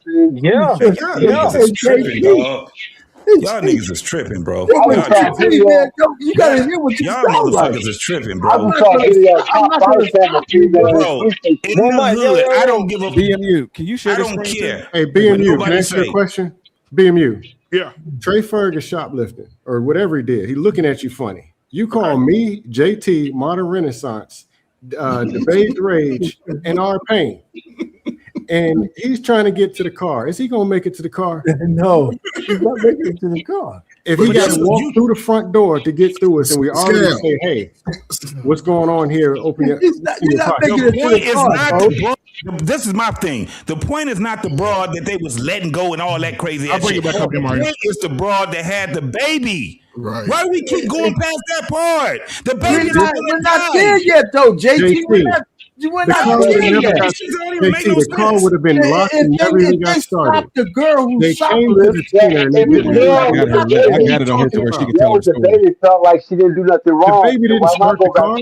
N: Y'all niggas is tripping, bro.
K: You gotta hear what you
N: y'all motherfuckers is tripping, bro.
T: I'm
N: bro, in the hood, I don't give a
P: BMU. Can you share?
N: I don't care.
S: Hey, BMU, can I ask you a question? BMU.
C: Yeah.
S: Trey Ferg is shoplifting or whatever he did. He looking at you funny. You call me, JT, Modern Renaissance, Debate Rage, and R Payne. And he's trying to get to the car. Is he gonna make it to the car?
K: No, he's not making it to the car.
S: If he got to walk through the front door to get through us, and we already say, "Hey, what's going on here?" Open your.
K: He's not making it to the car.
N: This is my thing. The point is not the broad that they was letting go and all that crazy ass shit. The point is the broad that had the baby.
Q: Right.
N: Why do we keep going past that part? The baby
K: We're not there yet, though, JT. We're not there yet.
S: The car would have been locked and never even got started.
K: The girl who
S: They
K: shot
S: came to the scene and they didn't do
A: I got it on here to where she can tell her
T: The
A: story.
T: baby felt like she didn't do nothing wrong.
S: The baby didn't start the car.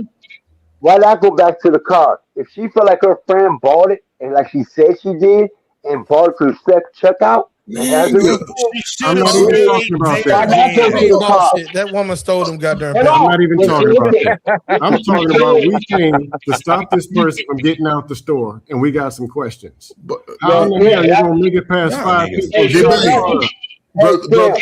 T: Why not go back to the car? If she felt like her friend bought it, and like she said she did, and bought it to the checkout,
S: I'm not even talking about that.
D: That woman stole them goddamn.
S: I'm not even talking about that. I'm talking about we came to stop this person from getting out the store, and we got some questions. How in the hell you gonna make it past 5 people?
T: Brother,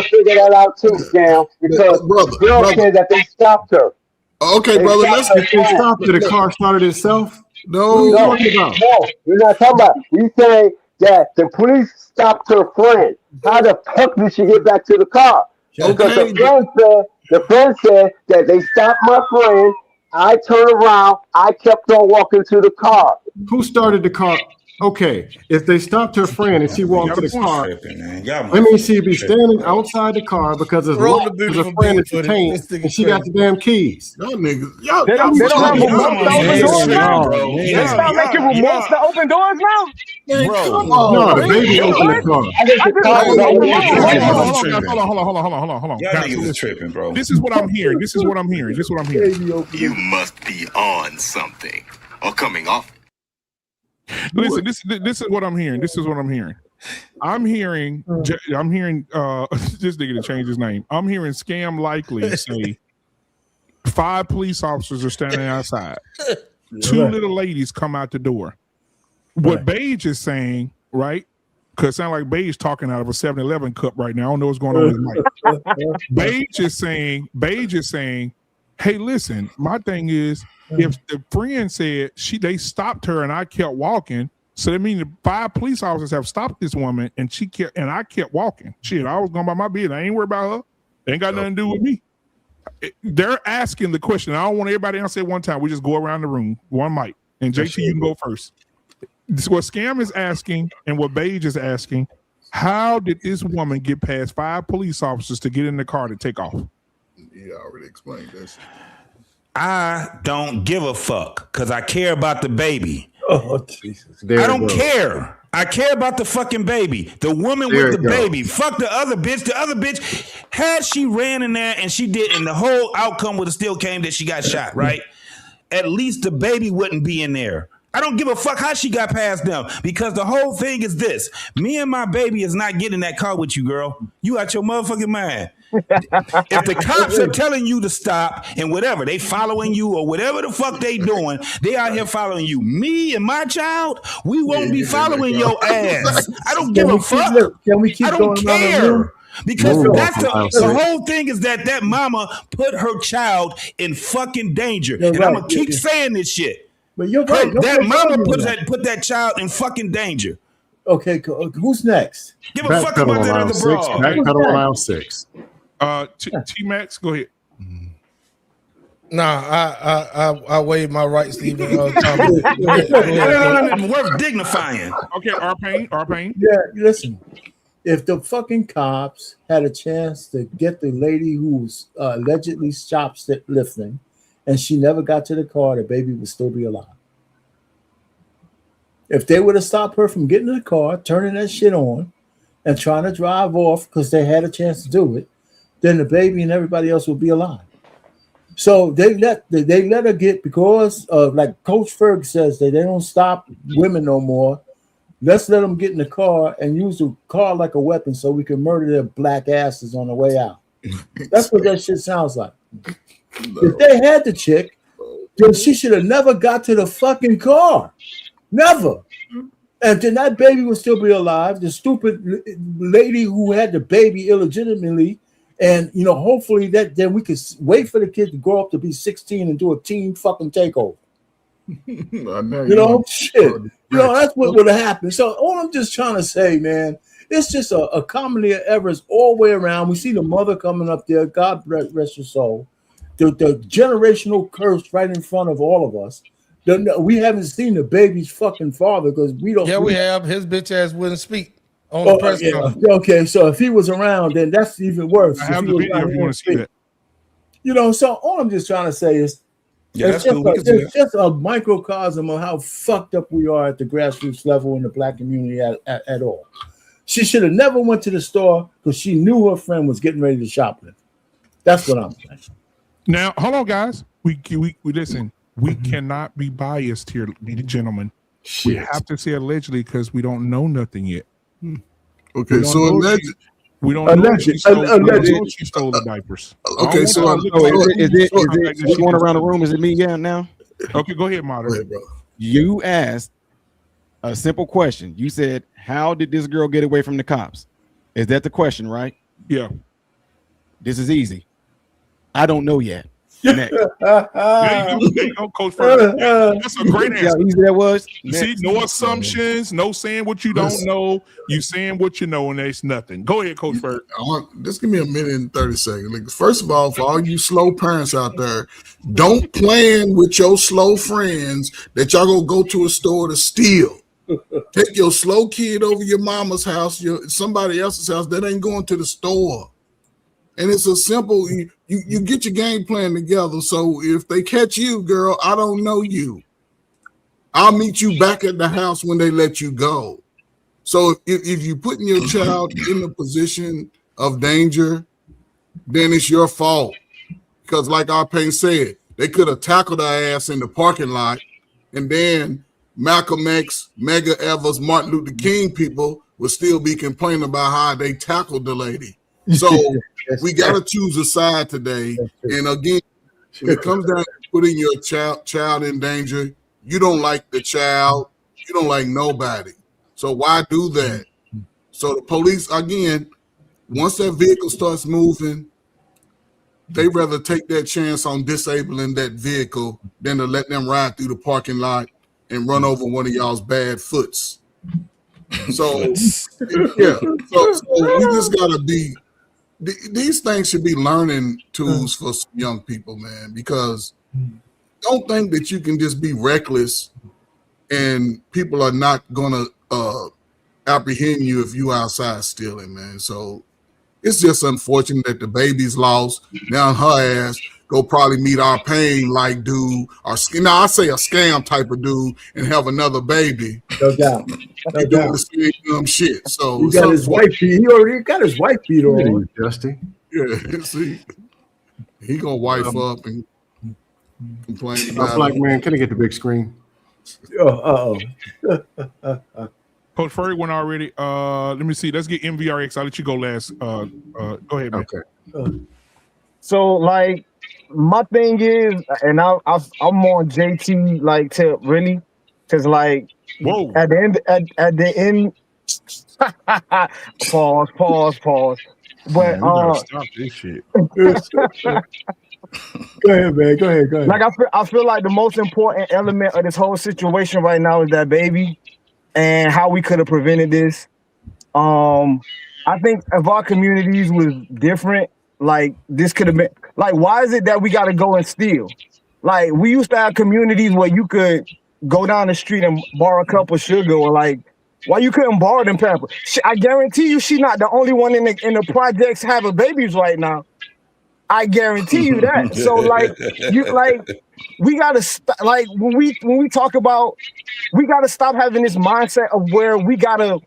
T: figure that out too, Sam. Because the girl said that they stopped her.
Q: Okay, brother, let's
S: if they stopped her, the car started itself.
T: No, we're not talking about. We say that the police stopped her friend. How the fuck did she get back to the car? Because the friend said that they stopped my friend. I turned around. I kept on walking to the car.
S: Who started the car? Okay, if they stopped her friend and she walked to the car, let me see, be standing outside the car because his friend is detained and she got the damn keys.
K: Y'all niggas,
T: They don't have
A: They start making remote to open doors now?
S: No, the baby opened the car.
C: Hold on.
N: Y'all niggas are tripping, bro.
C: This is what I'm hearing.
B: You must be on something or coming off.
C: Listen, this is what I'm hearing. I'm hearing this nigga to change his name. I'm hearing Scam Likely say 5 police officers are standing outside. 2 little ladies come out the door. What Beige is saying, right? Because it sounds like Beige talking out of a 7-Eleven cup right now. I don't know what's going on with Mike. Beige is saying, hey, listen, my thing is, if the friend said they stopped her and I kept walking, so that means the 5 police officers have stopped this woman and I kept walking. Shit, I was going by my business. I ain't worried about her. They ain't got nothing to do with me. They're asking the question. I don't want everybody to answer at one time. We just go around the room, one mic. And JT, you can go first. This is what Scam is asking and what Beige is asking. How did this woman get past 5 police officers to get in the car to take off?
Q: Yeah, I already explained this.
N: I don't give a fuck because I care about the baby.
K: Oh, Jesus.
N: I don't care. I care about the fucking baby. The woman with the baby. Fuck the other bitch. The other bitch, had she ran in there and she did, and the whole outcome would have still came that she got shot, right? At least the baby wouldn't be in there. I don't give a fuck how she got past them because the whole thing is this. Me and my baby is not getting in that car with you, girl. You out your motherfucking mind. If the cops are telling you to stop and whatever, they following you or whatever the fuck they doing, they out here following you. Me and my child, we won't be following your ass. I don't give a fuck.
K: Can we keep
N: I don't
K: going
N: care. Because that's the whole thing is that mama put her child in fucking danger. And I'm gonna keep saying this shit.
K: But you're right.
N: That mama put that child in fucking danger.
K: Okay, who's next?
N: Give a fuck about that other broad.
S: Backpedal on aisle 6.
C: T-Max, go ahead.
D: Nah, I waive my rights to even
N: No, worth dignifying.
C: Okay, R-Pain.
K: Yeah, listen. If the fucking cops had a chance to get the lady who was allegedly shoplifting and she never got to the car, the baby would still be alive. If they would have stopped her from getting in the car, turning that shit on, and trying to drive off because they had a chance to do it, then the baby and everybody else would be alive. So they let her get, because like Coach Ferg says, that they don't stop women no more. Let's let them get in the car and use the car like a weapon so we can murder their black asses on the way out. That's what that shit sounds like. If they had the chick, then she should have never got to the fucking car. Never. And then that baby would still be alive. The stupid lady who had the baby illegitimately, and hopefully then we could wait for the kid to grow up to be 16 and do a team fucking takeover. Shit. That's what would have happened. So all I'm just trying to say, man, it's just a comedy of errors all the way around. We see the mother coming up there. God rest her soul. The generational curse right in front of all of us. We haven't seen the baby's fucking father because we don't.
D: Yeah, we have. His bitch ass wouldn't speak on the press conference.
K: Okay, so if he was around, then that's even worse.
C: I have the video if you want to see that.
K: You know, so all I'm just trying to say is, it's just a microcosm of how fucked up we are at the grassroots level in the black community at all. She should have never went to the store because she knew her friend was getting ready to shoplift. That's what I'm saying.
C: Now, hold on, guys. We listen. We cannot be biased here, gentlemen. We have to say allegedly because we don't know nothing yet.
Q: Okay, so allegedly.
C: We don't know if she stole the diapers.
Q: Okay, so
P: is it going around the room? Is it me now?
C: Okay, go ahead, moderator.
P: You asked a simple question. You said, "How did this girl get away from the cops?" Is that the question, right?
C: Yeah.
P: This is easy. I don't know yet.
C: There you go, Coach Ferg. That's a great answer.
P: How easy that was.
C: You see, no assumptions, no saying what you don't know. You saying what you know, and there's nothing. Go ahead, Coach Ferg.
Q: Just give me a minute and 30 seconds. Like, first of all, for all you slow parents out there, don't plan with your slow friends that y'all gonna go to a store to steal. Take your slow kid over your mama's house, somebody else's house that ain't going to the store. And it's a simple, you get your game plan together. So if they catch you, girl, I don't know you. I'll meet you back at the house when they let you go. So if you're putting your child in a position of danger, then it's your fault. Because like Arpain said, they could have tackled her ass in the parking lot, and then Malcolm X, Medgar Evers, Martin Luther King people would still be complaining about how they tackled the lady. So we got to choose a side today. And again, when it comes down to putting your child in danger, you don't like the child. You don't like nobody. So why do that? So the police, again, once that vehicle starts moving, they rather take that chance on disabling that vehicle than to let them ride through the parking lot and run over one of y'all's bad foots. So, yeah. So we just got to be, these things should be learning tools for young people, man, because don't think that you can just be reckless and people are not going to apprehend you if you outside stealing, man. So it's just unfortunate that the baby's lost. Now her ass go probably meet our pain like dude, or now I say a scam type of dude, and have another baby.
K: No doubt.
Q: No doing the same dumb shit. So
K: he got his wife beat. He already got his wife beat on.
S: Dusty.
Q: Yeah, see, he gonna wife up and complain about.
S: Black man, can I get the big screen?
C: Coach Furry went already. Let me see. Let's get MVRX. I'll let you go last. Go ahead, man.
S: Okay.
E: So like my thing is, and I'm on JT like tip really, because like at the end pause. But
C: stop this shit.
K: Go ahead, man. Go ahead.
E: Like I feel like the most important element of this whole situation right now is that baby and how we could have prevented this. I think if our communities was different, like this could have been like, why is it that we got to go and steal? Like we used to have communities where you could go down the street and borrow a cup of sugar, or like why you couldn't borrow them Pampers. I guarantee you, she not the only one in the projects having babies right now. I guarantee you that. So like we gotta like when we talk about, we gotta stop having this mindset of where we gotta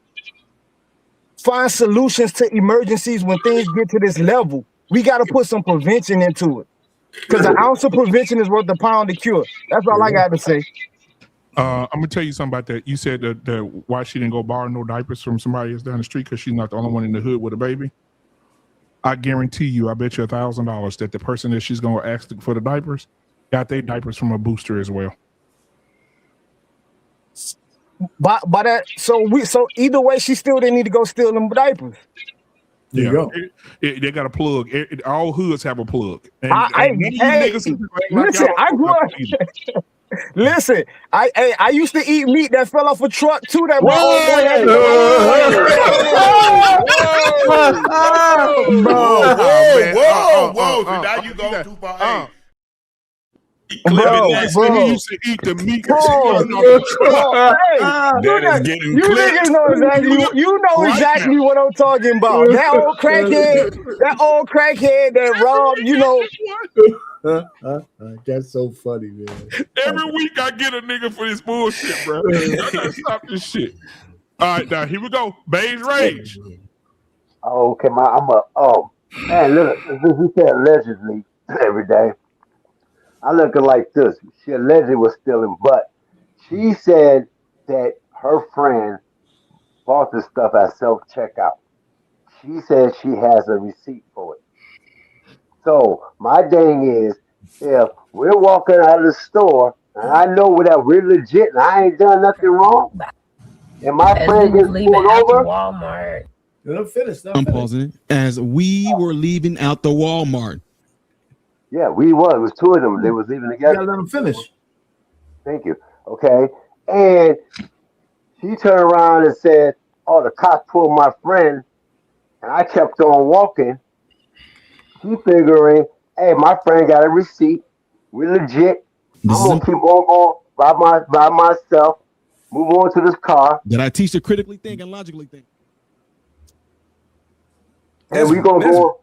E: find solutions to emergencies when things get to this level. We gotta put some prevention into it, because an ounce of prevention is worth a pound of cure. That's all I got to say.
C: I'm gonna tell you something about that. You said that why she didn't go borrow no diapers from somebody else down the street because she's not the only one in the hood with a baby. I guarantee you, I bet you $1,000 that the person that she's gonna ask for the diapers got their diapers from a booster as well.
E: But that so either way, she still didn't need to go steal them diapers.
C: Yeah, they got a plug. All hoods have a plug. And,
E: Listen, I grew up. Listen, I used to eat meat that fell off a truck too. That
B: whoa! So now you go too far.
E: Bro,
C: He used to eat the meat.
E: You niggas know exactly what I'm talking about. That old crackhead that robbed,
S: That's so funny, man.
C: Every week I get a nigga for this bullshit, bro. I gotta stop this shit. All right, now here we go. Beige Rage.
T: Oh, okay, man, look, he said allegedly every day. I look at it like this. She allegedly was stealing, but she said that her friend bought this stuff at self-checkout. She said she has a receipt for it. So my thing is, if we're walking out of the store and I know that we're legit and I ain't done nothing wrong, and my friend gets pulled over,
F: Walmart.
P: I'm pausing it. As we were leaving out the Walmart.
T: yeah, we was. It was two of them. They was leaving
K: You
T: together.
K: gotta let him finish.
T: Thank you. Okay. And she turned around and said, oh, the cop pulled my friend. And I kept on walking. She figuring, hey, my friend got a receipt. We're legit. I'm going to keep on going by myself. Move on to this car.
P: Did I teach her critically think and logically think?
T: And we going to go.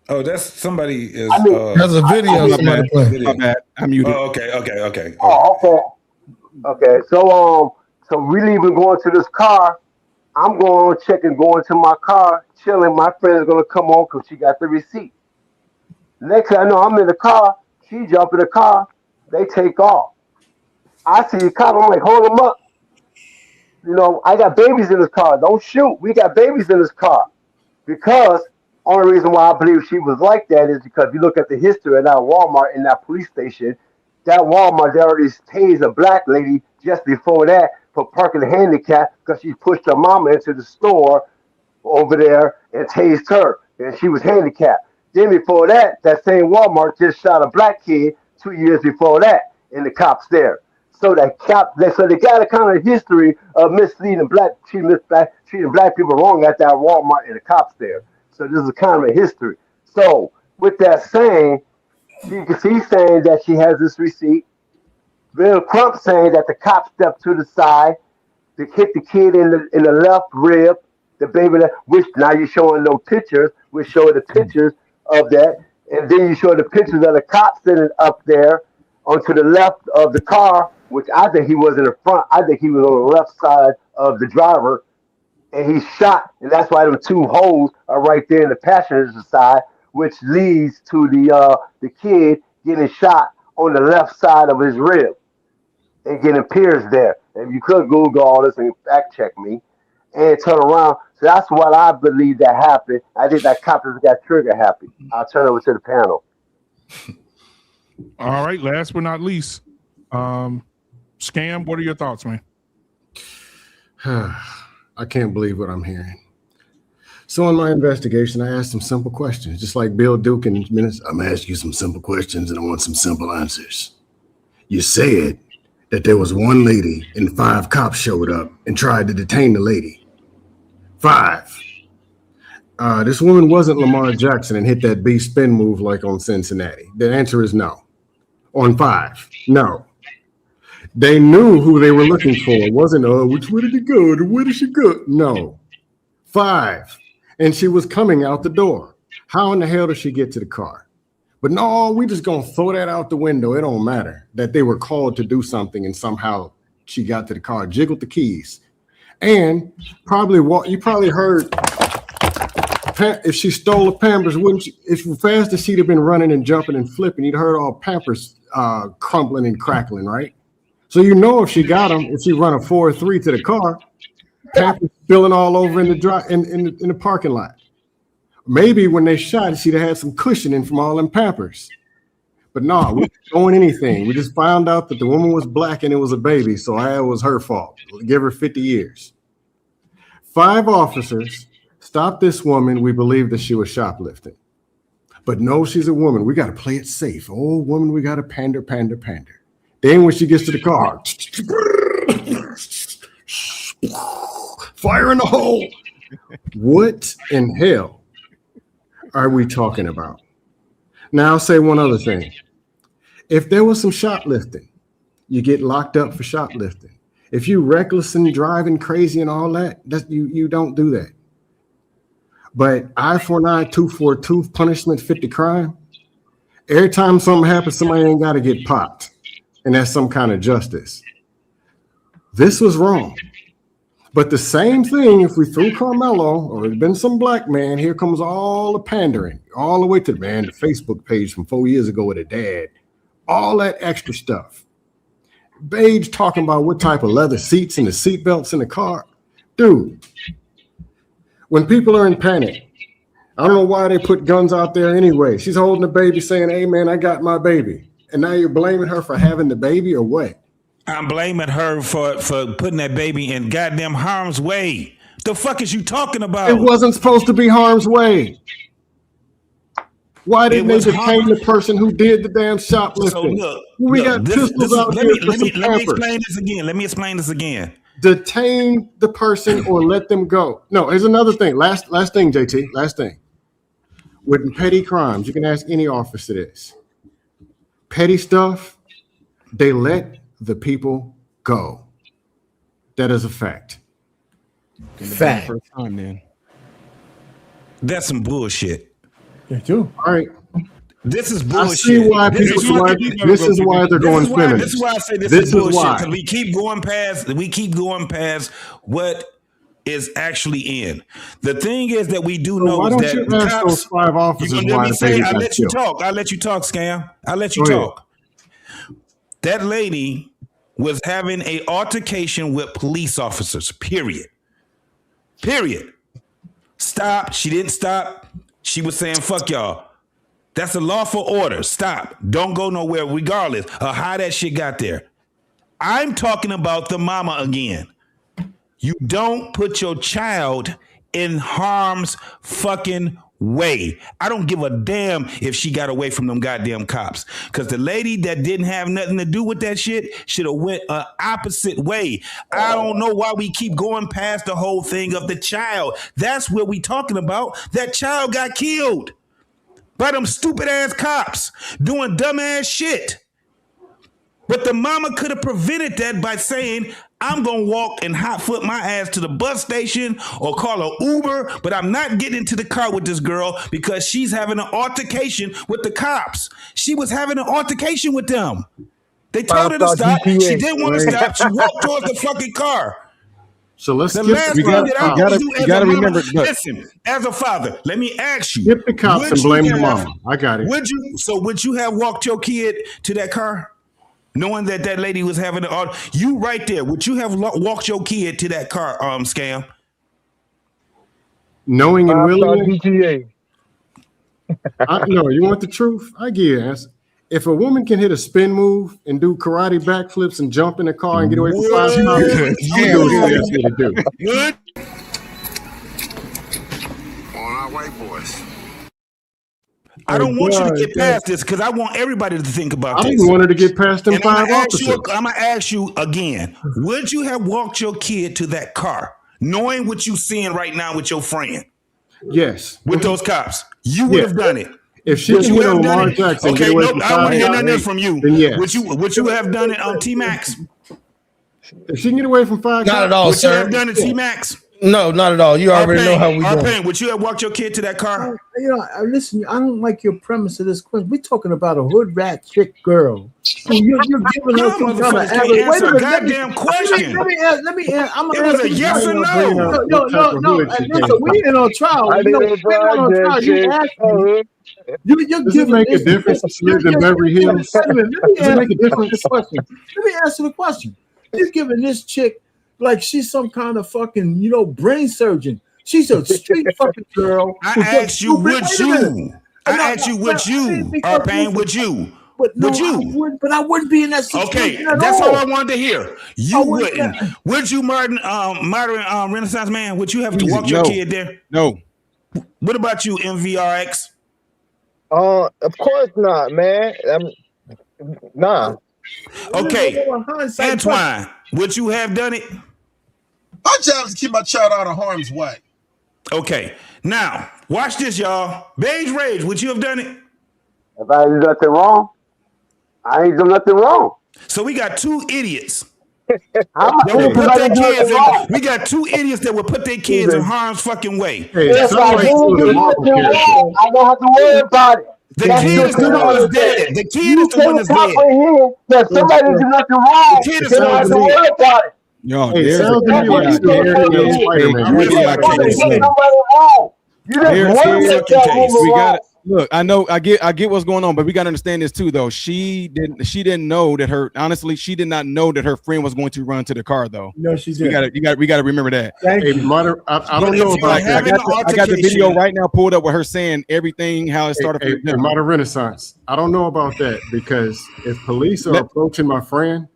N: Oh, that's somebody is.
D: There's a video somebody playing.
P: My bad. I muted.
N: Oh, okay.
T: Oh, okay. So we leaving going to this car. I'm going to check and going to my car, chilling. My friend is going to come on because she got the receipt. Next thing I know, I'm in the car. She jump in the car. They take off. I see the cop. I'm like, hold them up. I got babies in this car. Don't shoot. We got babies in this car. Because only reason why I believe she was like that is because if you look at the history of that Walmart in that police station, that Walmart, they already tased a black lady just before that for parking handicap because she pushed her mama into the store over there and tased her, and she was handicapped. Then before that, that same Walmart just shot a black kid 2 years before that, and the cops there. So they got a kind of history of treating black people wrong at that Walmart and the cops there. So this is kind of a history. So with that saying, she's saying that she has this receipt. Ben Crump saying that the cop stepped to the side to hit the kid in the left rib, the baby, which now you're showing no pictures. We're showing the pictures of that. And then you show the pictures of the cop sitting up there onto the left of the car, which I think he was in the front. I think he was on the left side of the driver. And he shot, and that's why them two holes are right there in the passenger side, which leads to the kid getting shot on the left side of his rib and getting pierced there. And you could Google all this and fact check me and turn around. So that's what I believe that happened. I think that cop just got trigger happy. I'll turn over to the panel.
C: All right, last but not least, Scam, what are your thoughts, man?
S: I can't believe what I'm hearing. So in my investigation, I asked some simple questions, just like Bill Duke in minutes. I'm asking you some simple questions and I want some simple answers. You said that there was one lady and 5 cops showed up and tried to detain the lady. 5. This woman wasn't Lamar Jackson and hit that B spin move like on Cincinnati. The answer is no. On 5, no. They knew who they were looking for. It wasn't, which way did it go? Where did she go? No. 5. And she was coming out the door. How in the hell did she get to the car? But no, we just gonna throw that out the window. It don't matter that they were called to do something and somehow she got to the car, jiggled the keys. And you probably heard if she stole the Pampers, wouldn't she? If fast as she'd have been running and jumping and flipping, you'd heard all Pampers crumbling and crackling, right? So you know if she got them, if she run a 4-3 to the car, Pampers spilling all over in the parking lot. Maybe when they shot, she'd have had some cushioning from all them Pampers. But no, we weren't doing anything. We just found out that the woman was black and it was a baby, so it was her fault. We'll give her 50 years. 5 officers stopped this woman. We believe that she was shoplifting. But no, she's a woman. We got to play it safe. Oh, woman, we got to pander. Then when she gets to the car, fire in the hole. What in hell are we talking about? Now I'll say one other thing. If there was some shoplifting, you get locked up for shoplifting. If you reckless and driving crazy and all that, you don't do that. But eye for an eye, tooth for a tooth, punishment fit the crime. Every time something happens, somebody ain't got to get popped. And that's some kind of justice. This was wrong. But the same thing, if we threw Carmelo or it'd been some black man, here comes all the pandering, all the way to the Facebook page from 4 years ago with a dad, all that extra stuff. Beige talking about what type of leather seats and the seat belts in the car. Dude, when people are in panic, I don't know why they put guns out there anyway. She's holding the baby saying, hey, man, I got my baby. And now you're blaming her for having the baby or what?
N: I'm blaming her for putting that baby in goddamn harm's way. The fuck is you talking about?
S: It wasn't supposed to be harm's way. Why didn't they detain the person who did the damn shoplifting?
N: So
S: we got pistols out here for some
N: let me explain this again. Let me explain this again.
S: Detain the person or let them go. No, here's another thing. Last thing, JT. Last thing. With petty crimes, you can ask any officer this. Petty stuff, they let the people go. That is a fact.
P: Fact.
A: First time, man.
N: That's some bullshit.
K: They do.
S: All right.
N: This is bullshit.
S: I see why this is why they're going feminist.
N: This is why I say this is bullshit. Because we keep going past what is actually in. The thing is that we do know is that
S: you ask those 5 officers why the baby got killed?
N: I'll let you talk, Scam. I'll let you talk. That lady was having an altercation with police officers, period. Stop. She didn't stop. She was saying, fuck y'all. That's a lawful order. Stop. Don't go nowhere regardless of how that shit got there. I'm talking about the mama again. You don't put your child in harm's fucking way. I don't give a damn if she got away from them goddamn cops. Because the lady that didn't have nothing to do with that shit should have went an opposite way. I don't know why we keep going past the whole thing of the child. That's what we talking about. That child got killed by them stupid ass cops doing dumb ass shit. But the mama could have prevented that by saying, I'm going to walk and hot foot my ass to the bus station or call an Uber, but I'm not getting into the car with this girl because she's having an altercation with the cops. She was having an altercation with them. They told her to stop. She didn't want to stop. She walked towards the fucking car.
S: So let's
N: the
S: skip.
N: last
S: You
N: thing that I
S: gotta
N: remember.
S: remember.
N: Listen, as a father, let me ask you.
S: Skip the cops and blame the mama. I got it.
N: Would you have walked your kid to that car? Knowing that that lady was having you right there, would you have walked your kid to that car, Scam?
S: Knowing and willing. No, you want the truth? I give you. If a woman can hit a spin move and do karate backflips and jump in the car and get away from 5 cops, I'm gonna do what she asks me to do.
N: Good.
B: On our white boys.
N: I don't want you to get past this because I want everybody to think about this.
S: I didn't want her to get past them 5 officers.
N: I'm going to ask you again. Would you have walked your kid to that car knowing what you're seeing right now with your friend?
S: Yes.
N: With those cops? You would have done it.
S: If she can hit on Lamar Jackson,
N: okay, nope, I don't want to hear nothing else from you.
S: Then yes.
N: Would you have done it on T-Max?
S: If she can get away from 5
D: not at all,
N: would
D: sir.
N: you have done it T-Max?
D: No, not at all. You already know how we do.
N: Would you have walked your kid to that car?
K: You know, listen, I don't like your premise of this question. We're talking about a hood rat chick girl. So you're giving her some kind of average.
N: Wait a minute, goddamn question.
K: Let me ask. I'm
N: it was a yes or no.
K: No. Listen, we ain't on trial. We're not on trial. You asked me.
S: Does it make a difference if she lives in Beverly Hills?
K: Does it make a difference? Let me answer the question. You're giving this chick like she's some kind of fucking, brain surgeon. She's a street fucking girl.
N: I asked you, would you? Arpain, would you?
K: But no, I wouldn't be in that situation.
N: Okay, that's all I wanted to hear. You wouldn't. Would you, modern Renaissance man? Would you have to walk your kid there?
A: No.
N: What about you, MVRX?
E: Of course not, man. Nah.
N: Okay, Antoine, would you have done it?
G: My job is to keep my child out of harm's way.
N: Okay, now watch this, y'all. Beige Rage, would you have done it?
T: If I did nothing wrong? I ain't done nothing wrong.
N: So we got two idiots.
T: I'm
N: That will put
T: I
N: their
T: didn't do
N: kids
T: nothing
N: in,
T: wrong.
N: we got two idiots that will put their kids in harm's fucking way.
T: If I didn't do nothing wrong, I don't have to worry about it.
N: The
T: That's
N: kid
T: the
N: is the one that's dead. The kid is the one that's dead.
T: comprehend that somebody did nothing wrong.
N: The kid is
T: They
N: the
T: don't
N: one
T: have
N: that's
T: to
N: dead.
T: worry about it.
P: Yo,
S: Hey,
P: there's
S: sounds to me like you're scared of the Spider-Man.
T: You just want to hit somebody wrong. You just
P: Here's
T: want to
P: the
T: make that
P: case.
T: woman
P: We
T: wrong.
P: got look. I know. I get what's going on, but we got to understand this too. Though she didn't know that her. Honestly, she did not know that her friend was going to run to the car. Though.
K: No, she
P: We
K: did.
P: we got to remember that.
K: Thank
S: Hey,
K: you.
S: I don't know about
P: I
S: that.
P: got the video right now pulled up with her saying everything how it started.
S: Hey, Modern Renaissance. I don't know about that because if police are approaching my friend,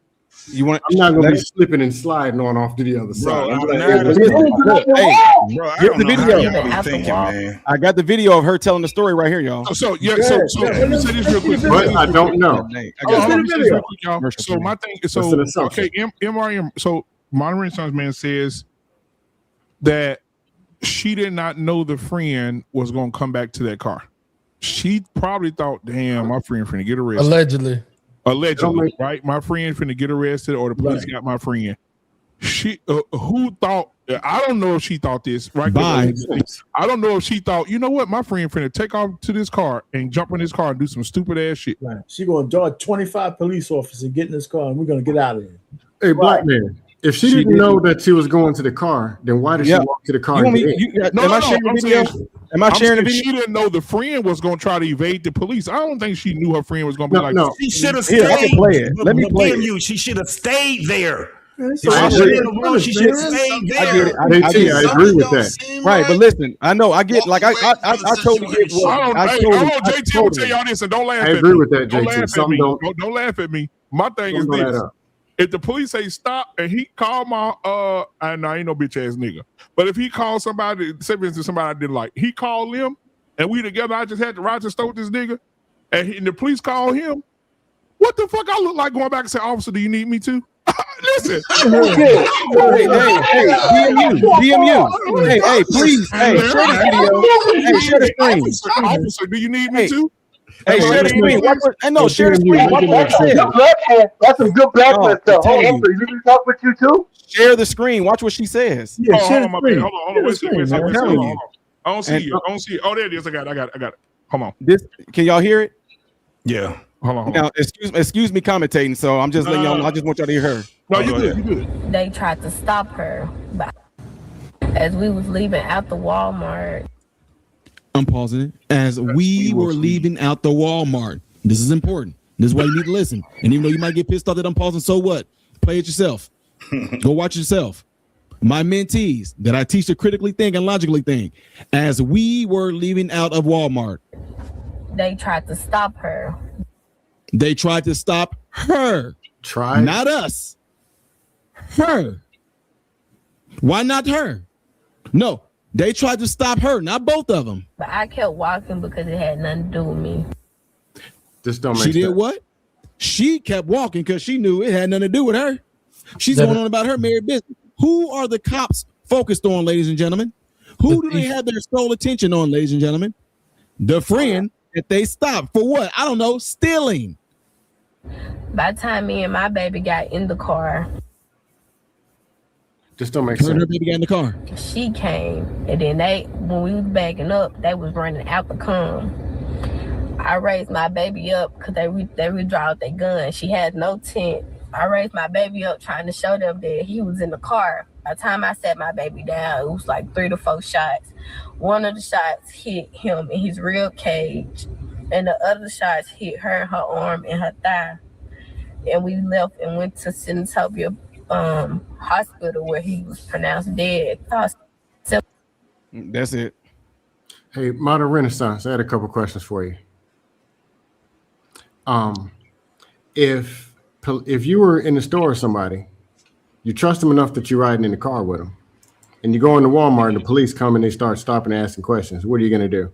P: I'm
S: not going to be slipping and sliding on off to the other side.
N: I'm
S: Like,
N: not-
S: hey,
N: Bro, I
P: here's
N: don't
P: the
N: know how
P: video.
N: y'all be thinking, man.
P: I got the video of her telling the story right here, y'all.
C: So let me say this real quick.
S: But I don't know.
C: Hold on, let me say this real quick, y'all. So my thing is,
S: That's an assumption.
C: okay, MRM. So Modern Renaissance Man says that she did not know the friend was going to come back to that car. She probably thought, "Damn, my friend finna get arrested." Allegedly, right? My friend finna get arrested, or the police got my friend. She, who thought? I don't know if she thought this, right?
P: Bye.
C: I don't know if she thought, you know what, my friend finna take off to this car and jump in this car and do some stupid ass shit.
K: Right. She gonna dodge 25 police officers, get in this car, and we're gonna get out of here.
S: Hey, black man. If she didn't know that she was going to the car, then why did she walk to the car?
C: No,
S: and get in?
C: am I sharing the video?
P: Am I sharing the video?
C: She didn't know the friend was going to try to evade the police. I don't think she knew her friend was going to be like,
N: She should have
P: Here, I
N: stayed.
P: can play it. Let me play it.
N: You. She should have stayed there. If
P: I
N: she
P: get
N: was
P: it.
N: in the room, she should have stayed there.
P: I get it.
S: I agree with that.
P: Right, but listen, I know. I get like I totally get what
C: hold on, JT will tell y'all this, and don't laugh at me.
S: I agree with that,
C: Don't
S: JT.
C: laugh at
S: Some
C: me.
S: don't.
C: Don't laugh at me. My thing is
S: Don't blow that
C: this.
S: up.
C: If the police say stop and he called my I ain't no bitch ass nigga, but if he called somebody, say for instance somebody I didn't like, he called them and we together, I just had to Roger Stoke this nigga, and the police called him. What the fuck I look like going back and say, officer, do you need me to? Listen.
P: hey, DMU. Hey, please. Hey, share the video. Hey, share the screen.
C: Officer, do you need me to?
P: Hey, share the screen. Share the screen. Watch what she said.
T: That's some good blackman stuff. Hold on, so you can talk with you too?
P: Share the screen. Watch what she says.
C: Yeah, hold on, my bad. Hold on. Wait a second. Hold on. I don't see
P: And-
C: it. I don't see it. Oh, there it is. I got it. Hold on.
P: Can y'all hear it?
N: Yeah.
C: Hold on.
P: Now, excuse me commentating. So I'm just letting y'all know. I just want y'all to hear her.
C: No, you good. You good.
F: They tried to stop her, but as we was leaving out the Walmart,
M: I'm pausing it. As we were leaving out the Walmart, this is important. This is why you need to listen. And even though you might get pissed off that I'm pausing, so what? Play it yourself. Go watch it yourself. My mentees that I teach to critically think and logically think. As we were leaving out of Walmart,
F: they tried to stop her.
M: they tried to stop her. Not us. Her. Why not her? No, they tried to stop her, not both of them.
F: But I kept walking because it had nothing to do with me.
S: This don't make
M: She did
S: sense.
M: what? She kept walking because she knew it had nothing to do with her. She's going on about her married business. Who are the cops focused on, ladies and gentlemen? Who do they have their sole attention on, ladies and gentlemen? The friend that they stopped for what? I don't know, stealing.
F: By the time me and my baby got in the car,
S: This don't make
M: Her and
S: sense.
M: her baby got in the car.
F: she came, and then when we was backing up, they was running out the come. I raised my baby up because they withdrawed their gun. She had no tent. I raised my baby up trying to show them that he was in the car. By the time I set my baby down, it was like 3 to 4 shots. One of the shots hit him in his rib cage, and the other shots hit her in her arm and her thigh. And we left and went to Senatobia hospital where he was pronounced dead.
P: That's it.
S: Hey, Modern Renaissance, I had a couple questions for you. If you were in the store with somebody, you trust them enough that you're riding in the car with them, and you go into Walmart and the police come and they start stopping and asking questions, what are you gonna do?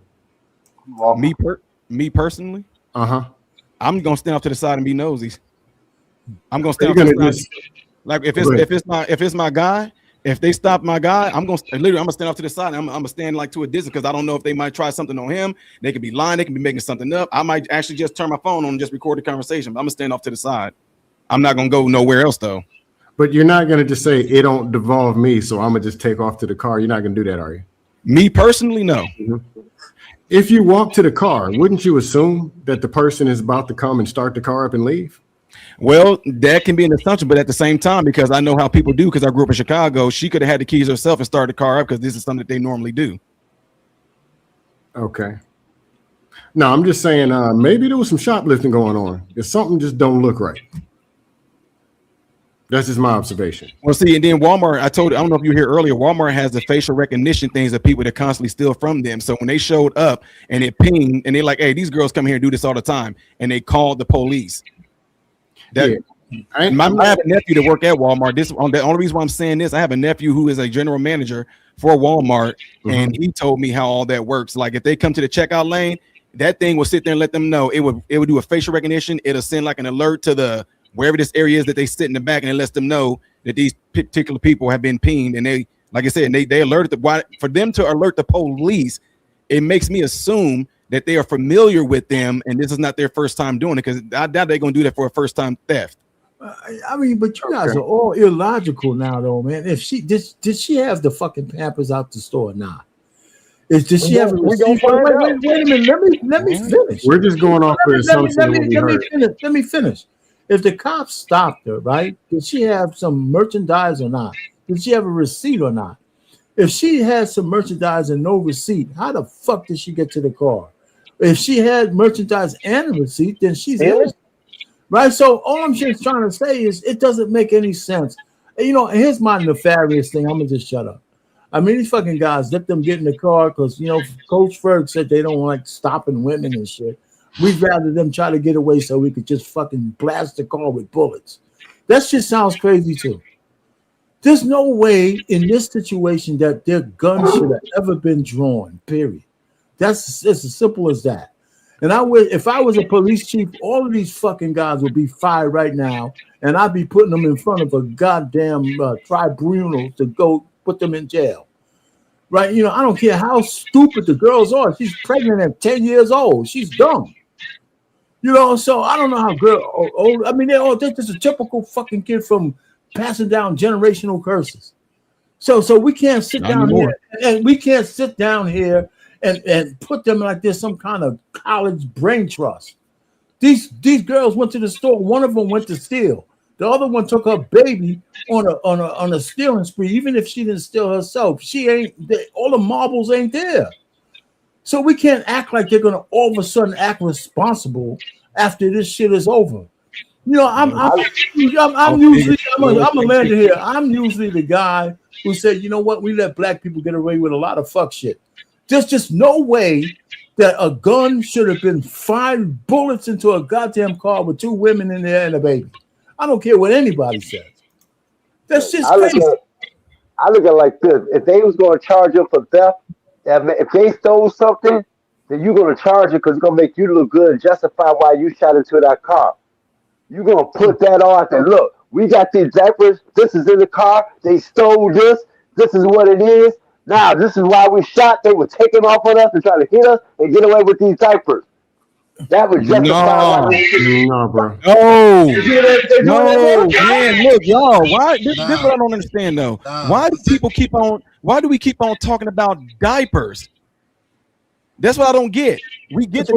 P: Me personally, I'm gonna stand off to the side and be nosy. I'm gonna stand off to the side. Like if it's my guy If they stop my guy, I'm gonna stand off to the side. I'm gonna stand like to a distance because I don't know if they might try something on him. They could be lying. They can be making something up. I might actually just turn my phone on and just record the conversation. But I'm gonna stand off to the side. I'm not gonna go nowhere else though.
S: But you're not gonna just say it don't devolve me, so I'm gonna just take off to the car. You're not gonna do that, are you?
P: Me personally, no.
S: Mm-hmm. If you walk to the car, wouldn't you assume that the person is about to come and start the car up and leave?
P: Well, that can be an assumption, but at the same time, because I know how people do, because I grew up in Chicago, she could have had the keys herself and started the car up because this is something that they normally do.
S: Okay. No, I'm just saying maybe there was some shoplifting going on. If something just don't look right. That's just my observation.
P: Well, see, and then Walmart, I don't know if you were here earlier, Walmart has the facial recognition things of people that constantly steal from them. So when they showed up and it pinged and they're like, hey, these girls come here and do this all the time. And they called the police. I have a nephew that work at Walmart. The only reason why I'm saying this, I have a nephew who is a general manager for Walmart, and he told me how all that works. Like if they come to the checkout lane, that thing will sit there and let them know. It would do a facial recognition. It'll send like an alert to the wherever this area is that they sit in the back, and it lets them know that these particular people have been pinged. And they, like I said, they alerted for them to alert the police. It makes me assume that they are familiar with them, and this is not their first time doing it, because I doubt they're going to do that for a first time theft.
K: I mean, but you guys are all illogical now, though, man. If she did she have the fucking Pampers out the store or not? Did she have a receipt? Wait a minute. Let me finish.
S: We're just going off the assumption.
K: Let me finish. If the cops stopped her, right? Did she have some merchandise or not? Did she have a receipt or not? If she had some merchandise and no receipt, how the fuck did she get to the car? If she had merchandise and a receipt, then she's innocent. Right? So all I'm just trying to say is it doesn't make any sense. You know, here's my nefarious thing. I'm gonna just shut up. I mean, these fucking guys, let them get in the car because, you know, Coach Ferg said they don't like stopping women and shit. We'd rather them try to get away so we could just fucking blast the car with bullets. That shit sounds crazy too. There's no way in this situation that their gun should have ever been drawn, period. It's as simple as that. And if I was a police chief, all of these fucking guys would be fired right now, and I'd be putting them in front of a goddamn tribunal to go put them in jail. Right? You know, I don't care how stupid the girls are. She's pregnant at 10 years old. She's dumb. You know, so I don't know how old. I mean, they're just a typical fucking kid from passing down generational curses. So we can't sit down here and we can't sit down here and put them like there's some kind of college brain trust. These girls went to the store. One of them went to steal. The other one took her baby on a stealing spree. Even if she didn't steal herself, all the marbles ain't there. So we can't act like they're gonna all of a sudden act responsible after this shit is over. You know, I'm usually I'm a lander here. I'm usually the guy who said, you know what, we let black people get away with a lot of fuck shit. There's just no way that a gun should have been firing bullets into a goddamn car with two women in there and a baby. I don't care what anybody says. That's just crazy.
T: I look at it like this. If they was going to charge them for theft, if they stole something, then you're going to charge it because it's going to make you look good and justify why you shot into that car. You're going to put that on and look, we got these diapers. This is in the car. They stole this. This is what it is. Now, this is why we shot. They were taking off on us and trying to hit us and get away with these diapers. That would justify.
S: No, bro.
P: No, man. Look, y'all. Why? This is what I don't understand, though. Why do people keep on? Why do we keep on talking about diapers? That's what I don't get. We get the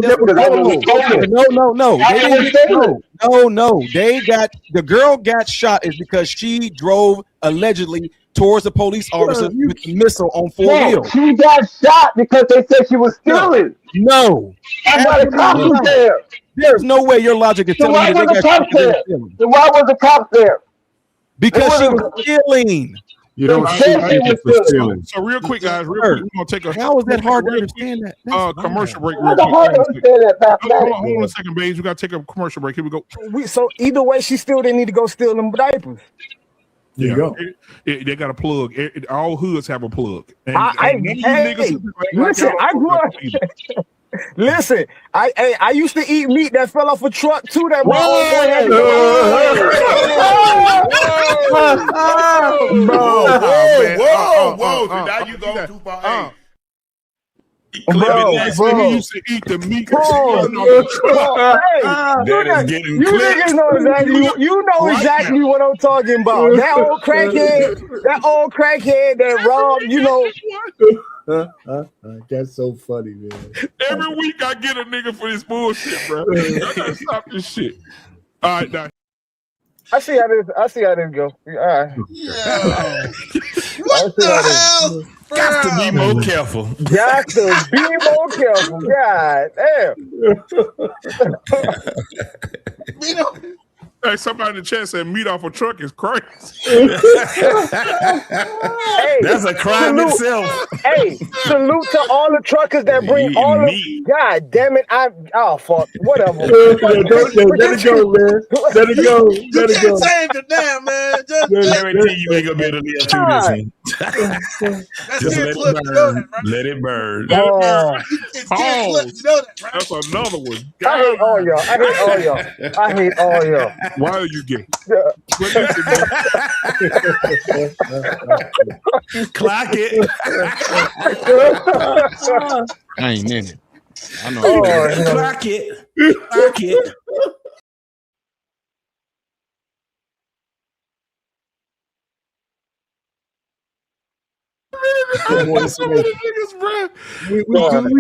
P: no. They got the girl got shot is because she drove allegedly towards the police officer with a missile on four wheels.
T: She got shot because they said she was stealing.
P: No.
T: That's why the cops was there.
P: There's no way your logic is telling me that they got shot because they were stealing.
T: Then why was the cop there?
P: Because she was stealing.
S: You don't shoot people for stealing.
C: So real quick, guys, we're gonna take a
P: how is that hard to understand that?
C: Commercial break.
T: Hard to understand that.
C: Hold on a second, babes. We gotta take a commercial break. Here we go.
E: So either way, she still didn't need to go steal them diapers.
C: There you go. They got a plug. All hoods have a plug. And,
E: Listen, I grew up. Listen, I used to eat meat that fell off a truck too. That
C: that.
E: Bro,
C: he used to eat the meat.
E: You niggas know exactly what I'm talking about. That old crackhead that robbed,
K: That's so funny, man.
C: Every week I get a nigga for this bullshit, bro. I gotta stop this shit. All right, now.
E: I see how this go. All right.
G: Yeah. What the hell?
N: Got to be more careful.
E: Got to be more careful. God damn.
C: Hey, somebody in the chat said meat off a truck is crazy.
E: Hey,
N: that's a crime itself.
E: Hey, salute to all the truckers that bring all the. God damn it! Fuck. Whatever.
K: Let it go, man. Let it go. Let it go.
G: Change it down, man.
N: Guarantee you ain't gonna be able to live through this one. Just let it burn.
C: That's another one.
E: I hate all y'all. I hate all y'all.
C: Why are you gay?
N: Clock it.
P: I ain't in it. I know.
N: Clock it. Clock it.
K: We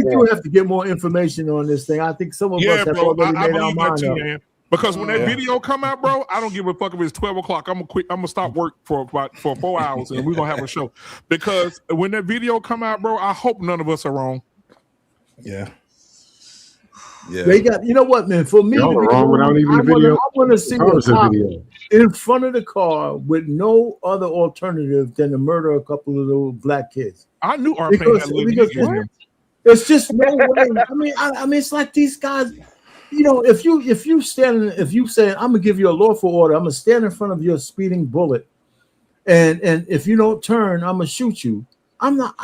K: do have to get more information on this thing. I think some of us have already made our mind up.
C: Because when that video come out, bro, I don't give a fuck if it's 12 o'clock. I'm gonna quit. I'm gonna stop work for 4 hours, and we're gonna have a show. Because when that video come out, bro, I hope none of us are wrong.
N: Yeah.
K: They got. You know what, man? For me,
S: y'all are wrong without even the video.
K: I want to see a cop in front of the car with no other alternative than to murder a couple of little black kids.
C: I knew our because
K: it's just no way. I mean, it's like these guys. You know, if you say I'm gonna give you a lawful order, I'm gonna stand in front of your speeding bullet, and if you don't turn, I'm gonna shoot you. I'm not.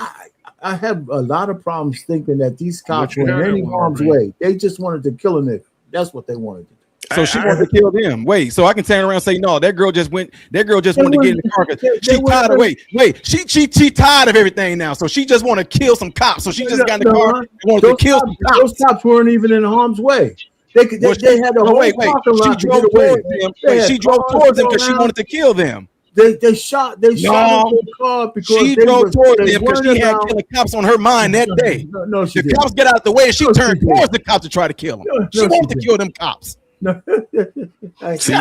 K: I have a lot of problems thinking that these cops were in any harm's way. They just wanted to kill a nigga. That's what they wanted to do.
P: So she wanted to kill them. Wait, so I can turn around and say, no, that girl just wanted to get in the car. She tired of she tired of everything now. So she just want to kill some cops. So she just got in the car and wanted to kill some cops.
K: Those cops weren't even in harm's way. They had the whole parking lot to get away.
P: She drove towards them because she wanted to kill them.
K: They shot the car because
P: she drove towards them because she had killing cops on her mind that day.
K: No,
P: the cops get out the way and she turned towards the cops to try to kill them. She wanted to kill them cops.
N: See,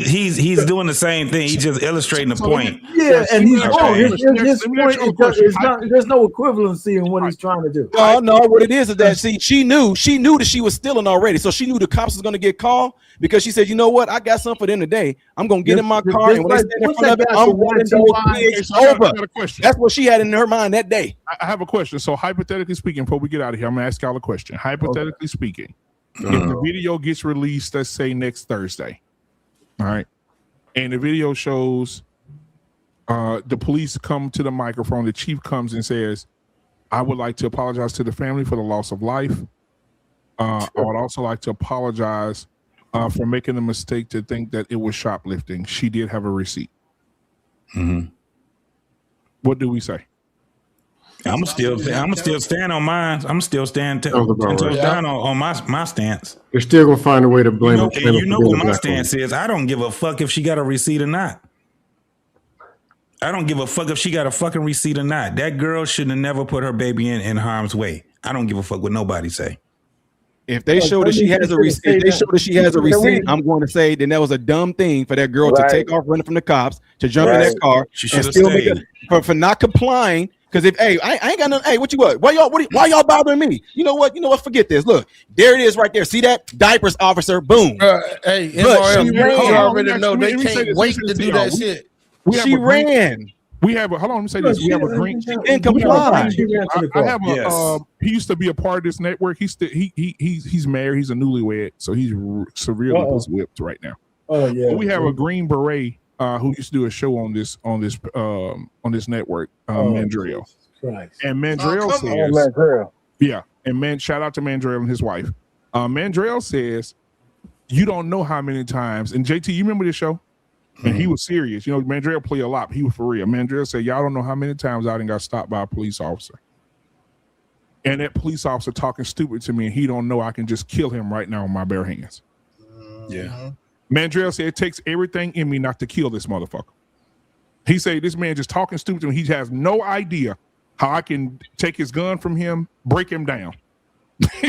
N: he's doing the same thing. He's just illustrating the point.
K: Yeah, and he's wrong. His point is not. There's no equivalency in what he's trying to do.
P: No, what it is that she knew that she was stealing already, so she knew the cops was going to get called because she said, you know what, I got something for them today. I'm going to get in my car and when they stand in front of it, I'm running those kids over. That's what she had in her mind that day.
C: I have a question. So hypothetically speaking, before we get out of here, I'm going to ask y'all a question. Hypothetically speaking. If the video gets released, let's say next Thursday, all right, and the video shows the police come to the microphone, the chief comes and says, I would like to apologize to the family for the loss of life. I would also like to apologize for making the mistake to think that it was shoplifting. She did have a receipt. What do we say?
N: I'm still stand on mine. I'm still stand on my stance.
S: They're still gonna find a way to blame.
N: You know what my stance is. I don't give a fuck if she got a receipt or not. I don't give a fuck if she got a fucking receipt or not. That girl should have never put her baby in harm's way. I don't give a fuck what nobody say.
P: If they show that she has a receipt, I'm going to say then that was a dumb thing for that girl to take off running from the cops, to jump in that car, and still for not complying. Because if I ain't got nothing. Hey, what you what? Why y'all bothering me? You know what? Forget this. Look, there it is right there. See that? Diapers officer. Boom.
D: Hey, MRM, you already know they can't wait to do that shit.
P: She ran.
C: We have hold on. Let me say this. We have a green.
P: And comply.
C: I have a. He used to be a part of this network. He's married. He's a newlywed, so he's severely whipped right now.
K: Oh yeah.
C: But we have a Green Beret who used to do a show on this network, Mandrell. And Mandrell says, and shout out to Mandrell and his wife. Mandrell says, you don't know how many times. And JT, you remember this show? And he was serious. You know, Mandrell play a lot. But he was for real. Mandrell said, y'all don't know how many times I done got stopped by a police officer. And that police officer talking stupid to me, and he don't know I can just kill him right now with my bare hands.
N: Yeah.
C: Mandrell said, it takes everything in me not to kill this motherfucker. He said, this man just talking stupid to me. He has no idea how I can take his gun from him, break him down.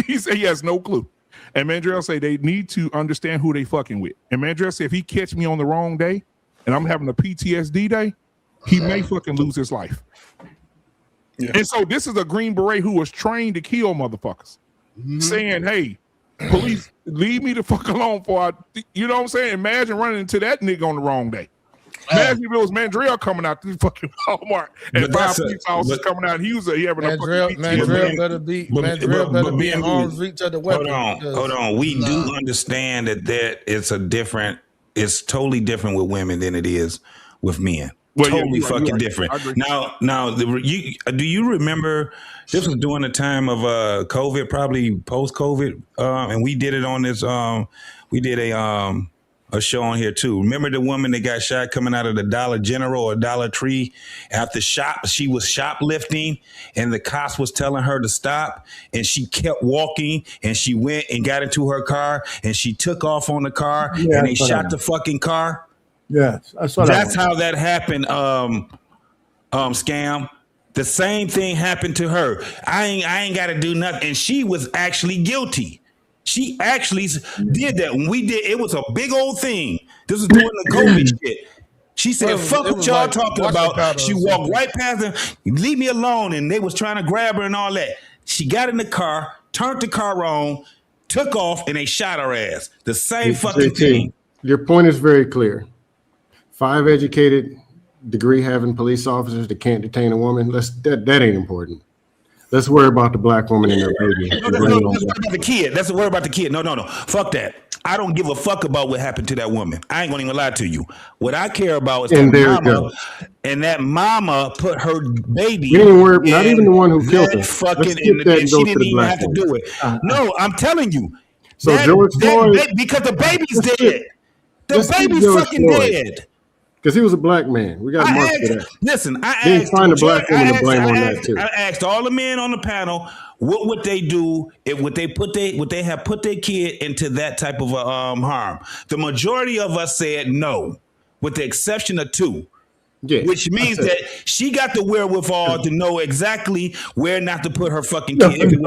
C: He said he has no clue. And Mandrell say they need to understand who they fucking with. And Mandrell said if he catch me on the wrong day and I'm having a PTSD day, he may fucking lose his life. Yeah. And so this is a Green Beret who was trained to kill motherfuckers, saying, hey, police, leave me the fuck alone for you know what I'm saying? Imagine running into that nigga on the wrong day. Imagine if it was Mandrell coming out to fucking Walmart and 5 police officers coming out. He having
D: Mandrell better be in arm's reach of the weapon.
N: Hold on. We do understand that it's totally different with women than it is with men. Well, totally fucking different. Now, do you remember this was during the time of COVID, probably post-COVID, and we did it on this. We did a show on here too. Remember the woman that got shot coming out of the Dollar General or Dollar Tree after she was shoplifting, and the cops was telling her to stop, and she kept walking, and she went and got into her car, and she took off on the car, and they shot the fucking car.
K: Yes,
N: that's how that happened. Scam. The same thing happened to her. I ain't got to do nothing, and she was actually guilty. She actually did that. When we did, it was a big old thing. This was during the COVID shit. She said, fuck what y'all talking about. She walked right past them, leave me alone, and they was trying to grab her and all that. She got in the car, turned the car on, took off, and they shot her ass. The same fucking thing.
S: Your point is very clear. 5 educated, degree-having police officers that can't detain a woman, that ain't important. Let's worry about the black woman and her baby.
N: Let's worry about the kid. Let's worry about the kid. No. Fuck that. I don't give a fuck about what happened to that woman. I ain't gonna even lie to you. What I care about is that mama, and that mama put her baby.
S: Not even the one who killed her.
N: Fucking, and she didn't even have to do it. No, I'm telling you.
S: So George Floyd,
N: because the baby's dead. The baby's fucking dead.
S: Because he was a black man. We got to mark for that.
N: Listen, I
S: find a black woman to blame on that too.
N: I asked all the men on the panel, what would they do if would they have put their kid into that type of harm? The majority of us said no, with the exception of 2. Yeah, which means that she got the wherewithal to know exactly where not to put her fucking kid. If it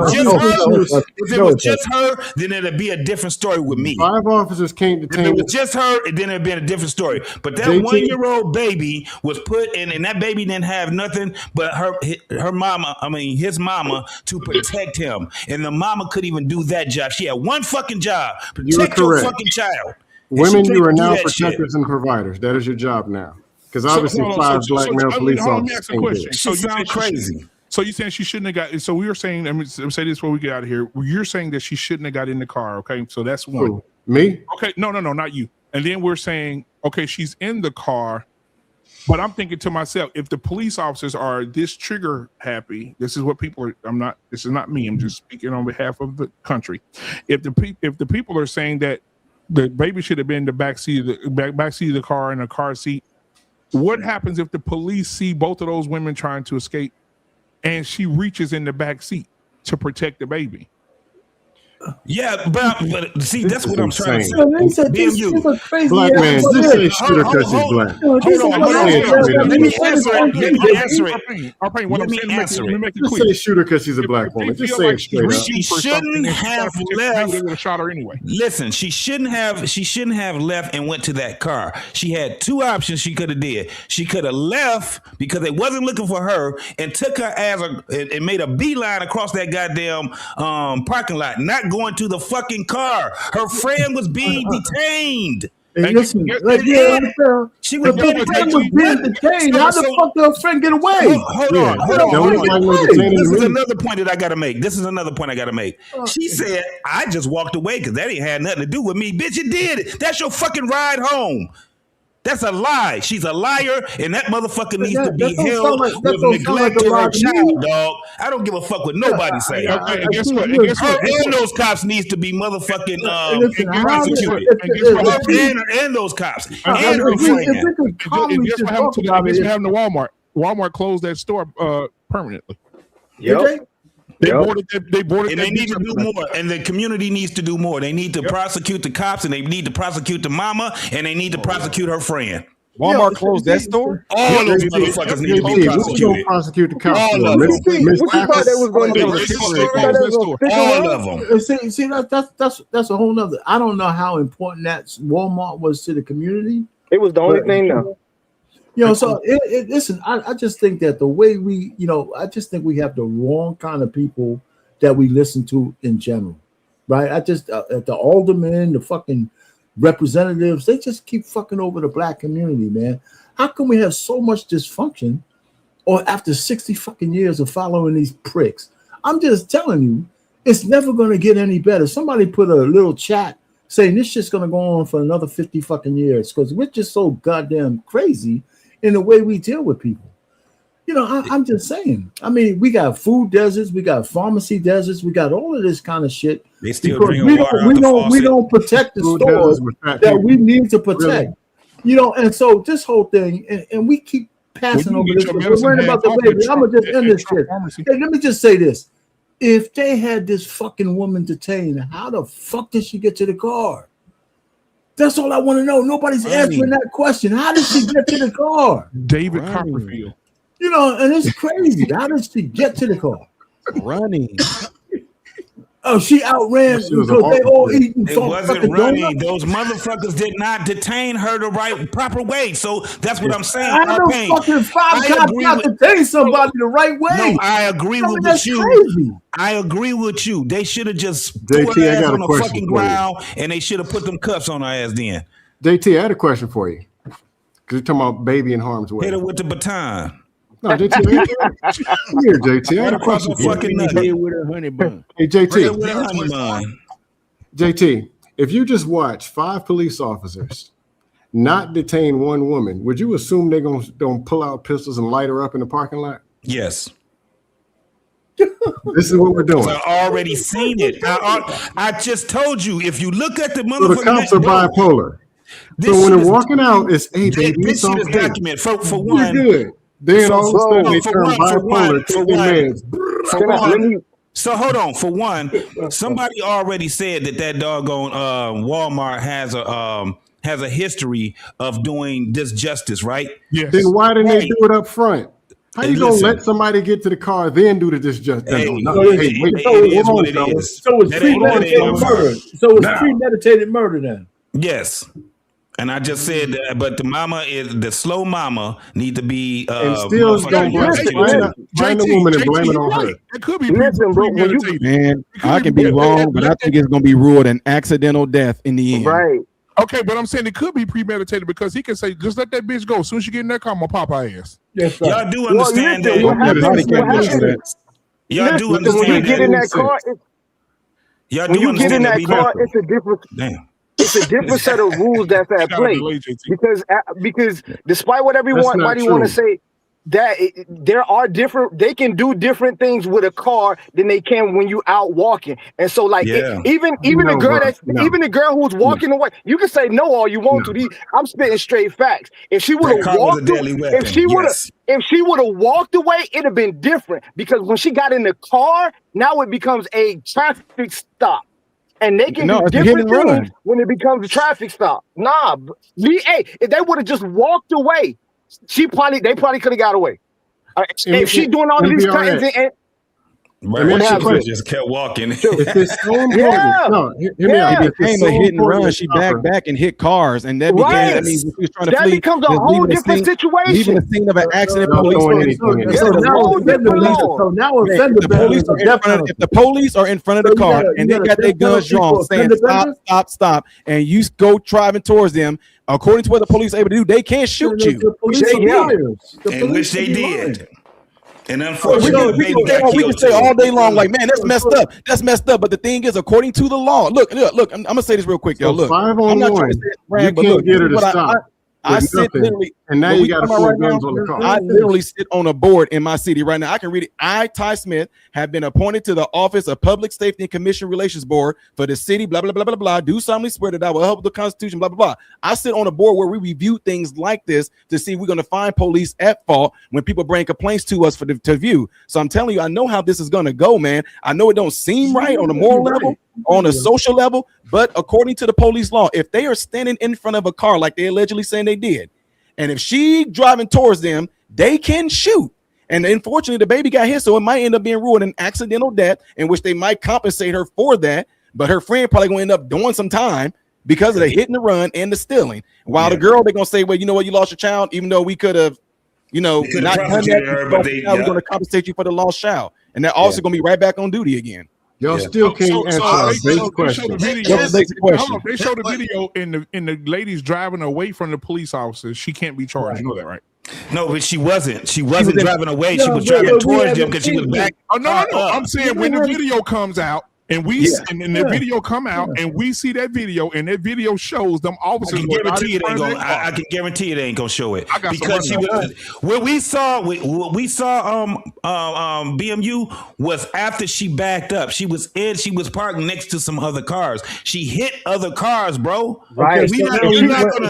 N: was just her, then it'd be a different story with me.
S: 5 officers can't detain.
N: If it was just her, then it'd be a different story. But that 1-year-old baby was put in, and that baby didn't have nothing but her mama, his mama, to protect him. And the mama couldn't even do that job. She had one fucking job: protect your fucking child.
S: Women, you are now protectors and providers. That is your job now. Because obviously 5 black male police officers.
C: Let me ask a question.
N: So you sound crazy.
C: So you saying she shouldn't have got? So we were saying. Let me say this before we get out of here. You're saying that she shouldn't have got in the car. Okay, so that's one.
S: Who? Me?
C: Okay, no, not you. And then we're saying, okay, she's in the car, but I'm thinking to myself, if the police officers are this trigger happy, this is what people are. This is not me. I'm just speaking on behalf of the country. If the people are saying that the baby should have been in the backseat of the car in a car seat. What happens if the police see both of those women trying to escape and she reaches in the back seat to protect the baby?
N: Yeah, but see, that's what I'm trying to say.
S: Black man, just say shooter because he's black.
N: Let me answer it.
C: Let me answer it.
S: Just say shooter because she's a black woman. Just say it straight up.
N: She shouldn't have left.
C: They would have shot her anyway.
N: Listen, she shouldn't have left and went to that car. She had 2 options she could have did. She could have left because they wasn't looking for her and took her ass and made a beeline across that goddamn parking lot, not going to the fucking car. Her friend was being detained.
K: Hey, listen,
N: she was being
K: detained. How the fuck did her friend get away?
N: Hold on. This is another point that I got to make. She said, I just walked away because that ain't had nothing to do with me. Bitch, it did. That's your fucking ride home. That's a lie. She's a liar, and that motherfucker needs to be
K: that
N: held
K: don't sound
N: with
K: like
N: neglect
K: a
N: to
K: lie
N: her
K: to me.
N: child, dog. I don't give a fuck what nobody say.
C: And guess what?
N: Her and those cops needs to be motherfucking prosecuted. And those cops. And her friend.
C: And guess what happened to Walmart? Walmart closed that store permanently.
N: Yep.
C: They boarded
N: and they need to do more. And the community needs to do more. They need to prosecute the cops, and they need to prosecute the mama, and they need to prosecute her friend.
P: Walmart closed that store.
N: All those motherfuckers need to be prosecuted.
S: Prosecute the cops.
N: All of them.
E: What you thought they was going to do?
N: All of them.
K: See, that's a whole nother. I don't know how important that Walmart was to the community.
E: It was the only thing though.
K: You know, so listen, I just think that the way we, I just think we have the wrong kind of people that we listen to in general, right? I just, the aldermen, the fucking representatives, they just keep fucking over the black community, man. How can we have so much dysfunction or after 60 fucking years of following these pricks? I'm just telling you, it's never going to get any better. Somebody put a little chat saying this shit's going to go on for another 50 fucking years because we're just so goddamn crazy in the way we deal with people. I'm just saying. I mean, we got food deserts, we got pharmacy deserts, we got all of this kind of shit.
N: They still
K: we don't protect the stores that we need to protect. Really? And so this whole thing, and we keep passing over this. We're worrying about the baby. I'm gonna just end this shit. Hey, let me just say this: if they had this fucking woman detained, how the fuck did she get to the car? That's all I want to know. Nobody's answering that question. How did she get to the car?
C: David Copperfield.
K: And it's crazy. How did she get to the car?
P: Running.
K: Oh, she outran because they all eating.
N: It wasn't running. Those motherfuckers did not detain her the proper way. So that's what I'm saying.
K: I know fucking 5 cops not detain somebody the right way.
N: No, I agree with you.
K: Crazy.
N: I agree with you. They should have just threw her ass on the fucking ground, and they should have put them cuffs on her ass then.
S: JT, I had a question for you. Because you're talking about baby in harm's way.
N: Hit her with the baton.
S: No, JT, here, JT. I had a question for you.
K: With a honey bun.
S: Hey, JT. JT, if you just watch 5 police officers not detain one woman, would you assume they're gonna pull out pistols and light her up in the parking lot?
N: Yes.
S: This is what we're doing.
N: I've already seen it. I just told you, if you look at the motherfucker.
S: So the cops are bipolar. So when they're walking out, it's, hey, baby, it's okay.
N: Document. For one.
S: You're good. Then all of a sudden they turn bipolar, take their meds.
N: So hold on. For one, somebody already said that doggone Walmart has a history of doing disjustice, right?
S: Yes. Then why didn't they do it up front? How you gonna let somebody get to the car then do the disjustice?
K: So it's premeditated murder. So it's premeditated murder then.
N: Yes. And I just said that, but the mama is the slow mama need to be
S: and still don't blame the woman and blame it on her.
C: It could be premeditated.
P: Man, I can be wrong, but I think it's gonna be ruled an accidental death in the end.
E: Right.
C: Okay, but I'm saying it could be premeditated because he can say, just let that bitch go. As soon as she get in that car, I'm gonna pop her ass.
K: Yes, sir.
N: Y'all do understand that. Y'all do understand
E: when you get in that car,
N: when you get in that car,
E: it's a different.
N: Damn.
E: It's a different set of rules that's at play because despite what everybody want to say, that there are different. They can do different things with a car than they can when you out walking. And so, like, even the girl who's walking away, you can say no all you want to. I'm spitting straight facts. If she would have walked, if she would have walked away, it'd have been different because when she got in the car, now it becomes a traffic stop. And they can do different things when it becomes a traffic stop. Nah, if they would have just walked away, they probably could have got away. If she doing all these things,
N: just kept walking.
S: If it's so important,
P: it became a hit and run. She backed and hit cars, and that became. I mean, she was trying to flee.
E: That becomes a whole different situation.
P: Leaving the scene of an accident. If the police are in front of the car and they got their guns drawn, saying stop, and you go driving towards them, according to what the police are able to do, they can't shoot you.
N: Which they did. And unfortunately,
P: we can say all day long, like, man, that's messed up. That's messed up. But the thing is, according to the law, look. I'm gonna say this real quick, y'all. Look,
S: 5 on 1. You can't get her to stop.
P: I sit literally,
S: and now you got to pull guns on the car.
P: I literally sit on a board in my city right now. I can read it. I, Ty Smith, have been appointed to the Office of Public Safety and Commission Relations Board for the city, blah, blah, blah, blah, blah. Do solemnly swear that I will help the Constitution, blah, blah, blah. I sit on a board where we review things like this to see if we're going to find police at fault when people bring complaints to us to view. So I'm telling you, I know how this is going to go, man. I know it don't seem right on a moral level, on a social level, but according to the police law, if they are standing in front of a car like they allegedly saying they did, and if she driving towards them, they can shoot. And unfortunately, the baby got hit, so it might end up being ruled an accidental death in which they might compensate her for that. But her friend probably going to end up doing some time because of the hit and the run and the stealing. While the girl, they're going to say, well, you know what, you lost your child, even though we could have, not done that. We're going to compensate you for the lost child. And they're also going to be right back on duty again.
S: Y'all still can't answer our basic question.
C: They showed the video and the lady's driving away from the police officers. She can't be charged. You know that, right?
N: No, but she wasn't. She wasn't driving away. She was driving towards them because she was back.
C: Oh no! I'm saying when the video comes out. And the video come out, and we see that video, and that video shows them officers.
N: I can guarantee you they ain't gonna show it because she was. What we saw BMU was after she backed up. She was parked next to some other cars. She hit other cars, bro.
E: Right.
N: You're not gonna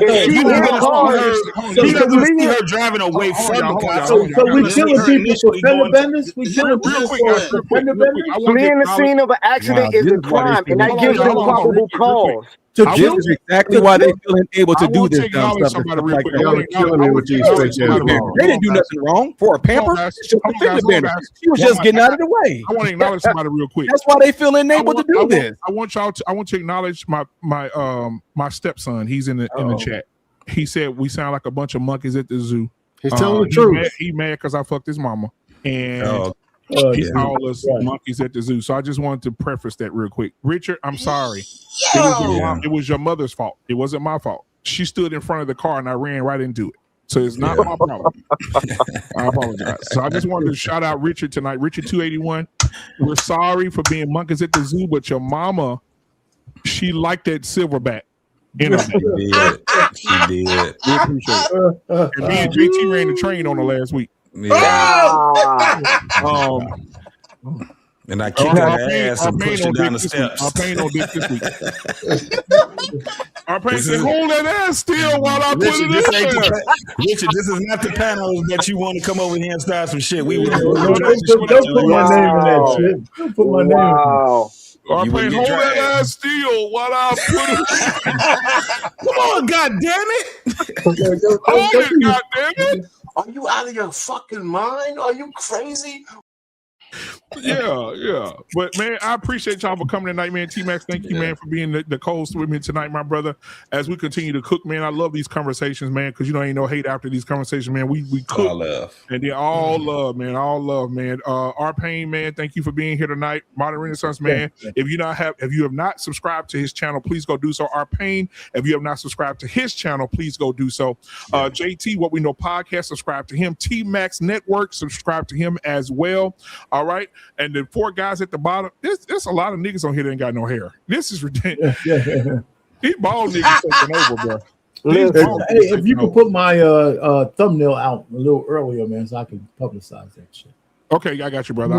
N: see her driving away from the cops.
K: So we killing people for fender benders. We killing people for fender benders.
E: Fleeing the scene of an accident is a crime, and that gives them probable cause.
P: This is exactly why they feel able to do this dumb stuff. They didn't do nothing wrong for a pamper. She was just getting out of the way.
C: I want to acknowledge somebody real quick.
P: That's why they feel enabled to do this.
C: I want to acknowledge my stepson. He's in the chat. He said we sound like a bunch of monkeys at the zoo.
S: He's telling the truth.
C: He mad because I fucked his mama, and he called us monkeys at the zoo. So I just wanted to preface that real quick. Richard, I'm sorry. It was your mother's fault. It wasn't my fault. She stood in front of the car and I ran right into it. So it's not my problem. I apologize. So I just wanted to shout out Richard tonight. Richard 281. We're sorry for being monkeys at the zoo, but your mama, she liked that silverback. She did.
N: We
C: appreciate it. And me and JT ran the train on her last week.
N: And I kicked her ass and pushed her down the steps.
C: Our pain on dick this week. Our pain said, hold that ass still while I put it in there.
N: Richard, this is not the panel that you want to come over here and start some shit.
K: Don't put my name in that shit. Don't put my name in that.
C: Our pain, hold that ass still while I put it.
N: Come on, goddammit.
C: Hold it, goddammit.
G: Are you out of your fucking mind? Are you crazy?
C: Yeah. But man, I appreciate y'all for coming tonight, man. T-Max, thank you, man, for being the co-host with me tonight, my brother. As we continue to cook, man, I love these conversations, man, because ain't no hate after these conversations, man. We cook.
N: All love.
C: And they're all love, man. All love, man. Our Pain, man, thank you for being here tonight. Modern Renaissance, man. If you have not subscribed to his channel, please go do so. Our Pain, if you have not subscribed to his channel, please go do so. JT, What We Know Podcast, subscribe to him. T-Max Network, subscribe to him as well. All right. And the 4 guys at the bottom, there's a lot of niggas on here that ain't got no hair. This is ridiculous. These bald niggas taking over, bro.
K: Hey, if you could put my thumbnail out a little earlier, man, so I can publicize that shit.
C: Okay, I got you, brother.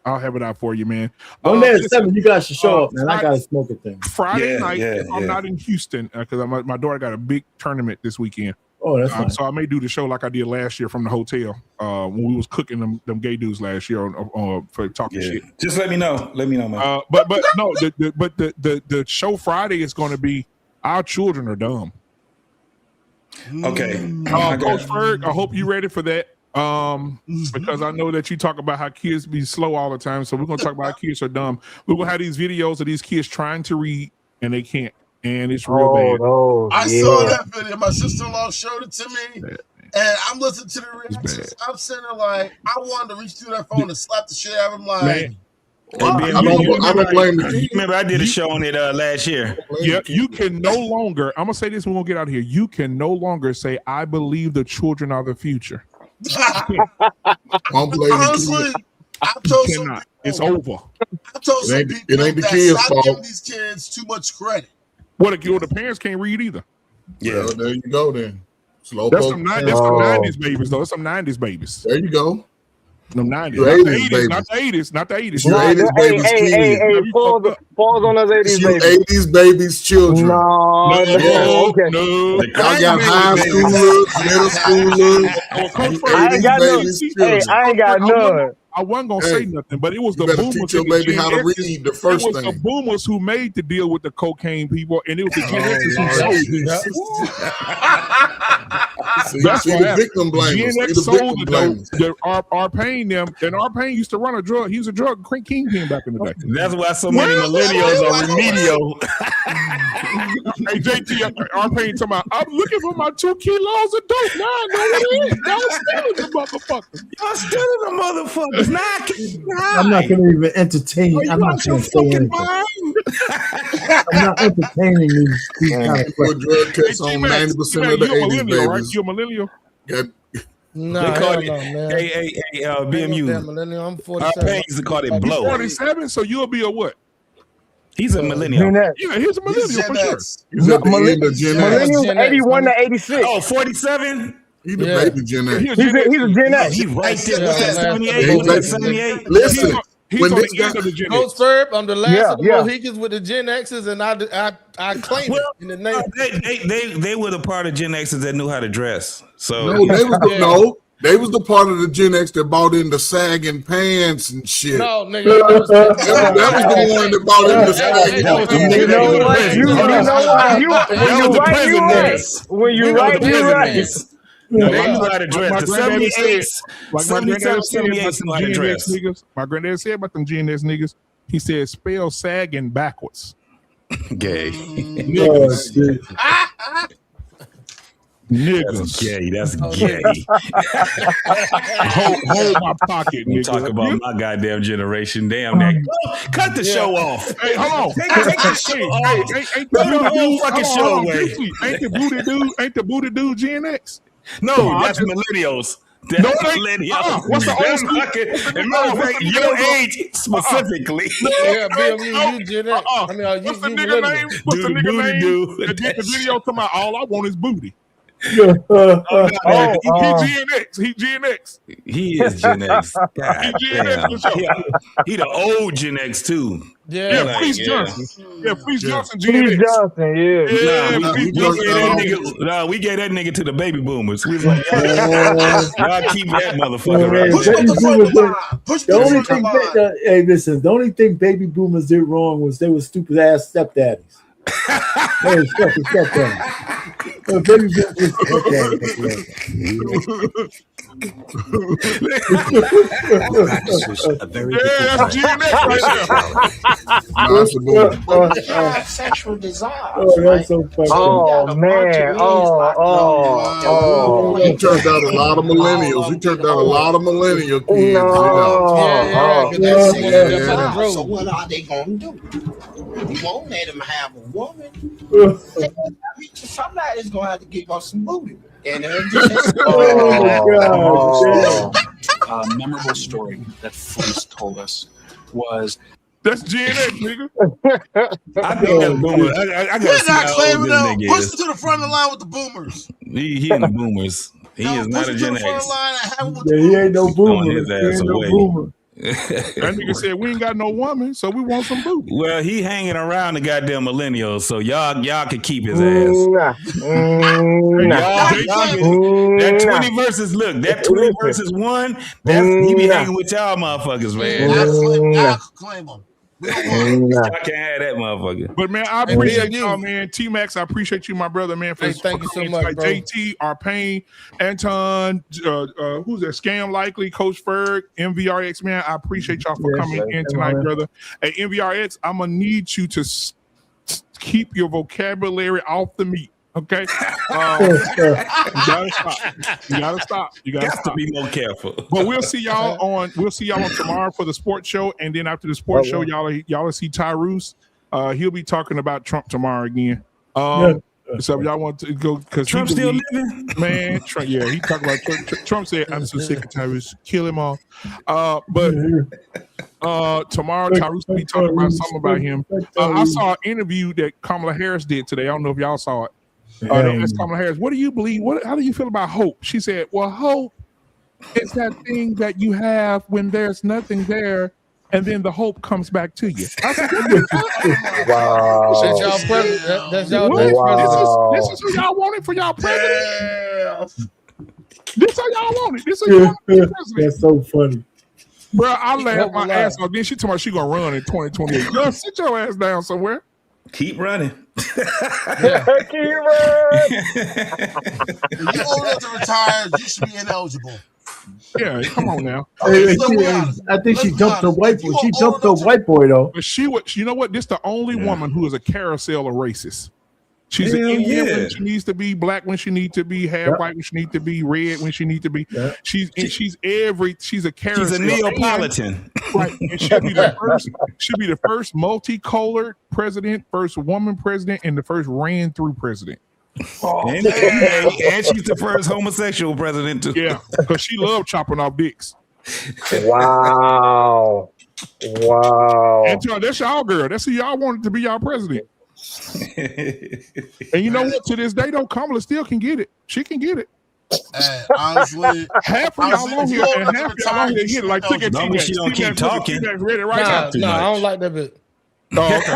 C: I'll have it out for you, man.
K: Monday at 7, you guys should show up, man. I got a smoking thing.
C: Friday night, I'm not in Houston because my daughter got a big tournament this weekend.
K: Oh, that's fine.
C: So I may do the show like I did last year from the hotel when we was cooking them gay dudes last year for talking shit.
N: Just let me know. Let me know, man.
C: But no, the show Friday is going to be Our Children Are Dumb.
N: Okay,
C: Coach Ferg, I hope you're ready for that. Because I know that you talk about how kids be slow all the time. So we're going to talk about how kids are dumb. We're going to have these videos of these kids trying to read and they can't. And it's real bad.
G: I saw that video. My sister-in-law showed it to me. And I'm listening to the reactions. I'm sitting there like, I wanted to reach through that phone and slap the shit out of him like,
N: I remember I did a show on it last year.
C: Yeah, you can no longer, I'm going to say this when we'll get out of here. You can no longer say, I believe the children are the future.
G: Honestly, I've told some people,
C: it's over.
G: I've told some people
Q: it ain't the
G: that
Q: kids'
G: stop
Q: fault.
G: giving these kids too much credit.
C: Well, the parents can't read either.
N: Yeah,
Q: well, there you go then. Slow
C: That's
Q: poke.
C: some 90s babies though. That's some 90s babies.
Q: There you go.
C: Them 90s,
Q: You
C: not the
Q: 80s
C: 80s, not the 80s, not the 80s.
Q: You 80s babies,
E: Hey, pause on those 80s
Q: you
E: babies.
Q: 80s babies, children.
E: No, okay.
Q: I got high schoolers, middle schoolers.
E: I ain't got no. Hey, I ain't got none.
C: I wasn't gonna say nothing, but it was the
Q: better
C: boomers.
Q: teach your
C: and the
Q: baby
C: Gen
Q: how to
C: X's.
Q: read the first
C: It was
Q: thing.
C: the boomers who made the deal with the cocaine people, and it was the Gen X's who sold it. That's
Q: See
C: what
Q: the
C: happened.
Q: victim blamers.
C: Gen
Q: See
C: X
Q: the
C: sold
Q: victim
C: it though. Are paying them, and our paying used to run a drug. He was a drug kingpin back in the day.
N: That's why so many millennials are remedial.
C: Hey JT, our paying talking about, I'm looking for my 2 kilos of dope. Now I know what it is. Y'all stealing the motherfuckers.
N: Y'all stealing the motherfuckers.
K: I'm not going to even entertain. I'm not going to say anything. I'm not entertaining these kind of
Q: Put drug tests on 90% of the 80s babies.
C: Right? You're a millennial.
D: No,
N: They call it,
D: man.
N: hey, BMU.
D: Millennial. I'm
N: Our
D: 47.
N: parents used to call it blow.
C: 47, so you'll be a what?
N: He's a millennial.
C: Yeah, he's a millennial for sure.
E: Millennials 81 to 86.
N: Oh, 47?
Q: He's the baby Gen X.
E: He's a Gen X.
N: He right there. What's that, 78?
Q: Yeah,
N: What's that, 78?
Q: Listen,
C: He's
Q: when
C: on
Q: this
C: the
Q: guy,
C: end of the Gen
D: Coach
C: X.
D: Ferb, I'm the last of the
E: Yeah.
D: Mohicans with the Gen X's, and I claim it in the name.
N: They were the part of Gen X's that knew how to dress. So
Q: they was the part of the Gen X that bought into sagging pants and shit.
D: No, nigga.
Q: That was the one that bought into sagging pants.
E: You know what? When you right, you right.
N: No, they knew how to dress.
C: My
N: The
C: granddaddy
N: 78s,
C: Like my granddad
N: 78s knew how to dress.
C: niggas. My granddad said about them Gen X niggas. He said spell sagging backwards.
N: Gay.
C: Niggas.
N: That's gay. That's gay.
C: hold my pocket,
N: You
C: nigga.
N: talk about my goddamn generation. Damn that. Cut the show off.
C: Hey, hold on.
N: Take the show off.
C: Ain't
N: Cut the whole fucking show away.
C: Ain't the booty dude Gen X?
N: No, that's millennials. That's
C: No, they-
N: millennials.
C: what's the
N: That's
C: old school-
N: fucking,
C: what's the-
N: and matter of
C: what's
N: fact,
C: the
N: your
C: nigga-
N: age specifically.
D: Yeah, BMU, you Gen X. I mean,
C: What's the
D: you
C: nigga
D: millennial.
C: name? What's the
N: Dude,
C: nigga
N: booty
C: name?
N: dude.
C: That did the video talking about all I want is booty. He Gen X. He Gen X.
N: He is Gen X. God
C: He Gen X
N: damn.
C: for sure.
N: He the old Gen X too.
C: Yeah,
N: Like,
C: Fleece
N: yeah.
C: Johnson. Yeah, Fleece Johnson. Gen
E: Fleece
C: X.
E: Johnson, yeah.
C: Yeah,
N: we gave that nigga to the baby boomers. We was like, y'all keep that motherfucker right.
K: Hey, listen. The only thing baby boomers did wrong was they were stupid ass stepdaddies. They were stepdaddies. Baby boomers
B: This is a very
C: that's Gen X right there.
B: sexual desire.
K: Oh, that's so funny.
E: Oh man.
Q: He turned out a lot of millennials. He turned out a lot of millennial kids.
B: So what are they gonna do? You won't let them have a woman. Somebody's gonna have to give us some booty. And
H: memorable story that Fleece told us was
C: that's Gen X, nigga.
N: I think that's boomer. I
G: We're
N: got
G: not claiming them.
N: nigga
G: Push
N: is.
G: it to the front of the line with the boomers.
N: He in the boomers. He is not
G: Push
N: a
G: it to
N: Gen
G: the front of
N: X.
G: the line and have it with
K: Yeah, he ain't no
N: Throwing
K: boomer.
N: his
K: He
N: ass
K: ain't no
N: away.
K: boomer.
C: That nigga said we ain't got no woman, so we want some booty.
N: Well, he hanging around the goddamn millennials, so y'all can keep his ass. That 20 versus that 20 versus 1, he be hanging with y'all motherfuckers, man.
G: Y'all claim them.
N: Y'all can't have that motherfucker.
C: But man, I appreciate y'all, man. T-Max, I appreciate you, my brother, man.
D: Thank you so much, bro.
C: JT, Arpain, Anton, who's that? Scam Likely, Coach Ferg, MVRX, man. I appreciate y'all for coming in tonight, brother. Hey, MVRX, I'm gonna need you to keep your vocabulary off the meat. Okay, you gotta stop. You gotta
N: to be more careful.
C: But we'll see y'all on tomorrow for the sports show, and then after the sports show, y'all will see Tyrus. He'll be talking about Trump tomorrow again. So if y'all want to go, because
N: Trump still living,
C: man. Trump, yeah, he talked about Trump said, "I'm so sick of Tyrus, kill him all." But tomorrow Tyrus will be talking about something about him. I saw an interview that Kamala Harris did today. I don't know if y'all saw it. They asked Kamala Harris, what do you believe? How do you feel about hope? She said, well, hope is that thing that you have when there's nothing there, and then the hope comes back to you. I said,
D: wow. That's y'all president. That's y'all
C: wow. This is who y'all wanted for y'all president. This how y'all want it. This is y'all president.
K: That's so funny.
C: Bro, I laughed my ass off. Then she told me she gonna run in 2028. Girl, sit your ass down somewhere.
N: Keep running.
E: Keep running.
G: If you're old enough to retire, you should be ineligible.
C: Yeah, come on now.
K: I think she dumped the white boy. She dumped the white boy though.
C: But you know what? This is the only woman who is a carousel of racists. She's an Indian when she needs to be, black when she needs to be, half white when she needs to be, red when she needs to be. She's a carousel.
N: She's a Neapolitan.
C: Right. And she'll be the first multicolored president, first woman president, and the first ran through president.
N: And she's the first homosexual president too.
C: Yeah, because she loved chopping off dicks.
E: Wow.
C: And that's y'all girl. That's who y'all wanted to be y'all president. And you know what? To this day, though, Kamala still can get it. She can get it.
G: Honestly,
C: half of y'all on here and half of y'all on here get it. Like, look at
N: T-Mac. She don't keep talking.
C: Ready right now.
D: No, I don't like that bit.
C: Oh, okay.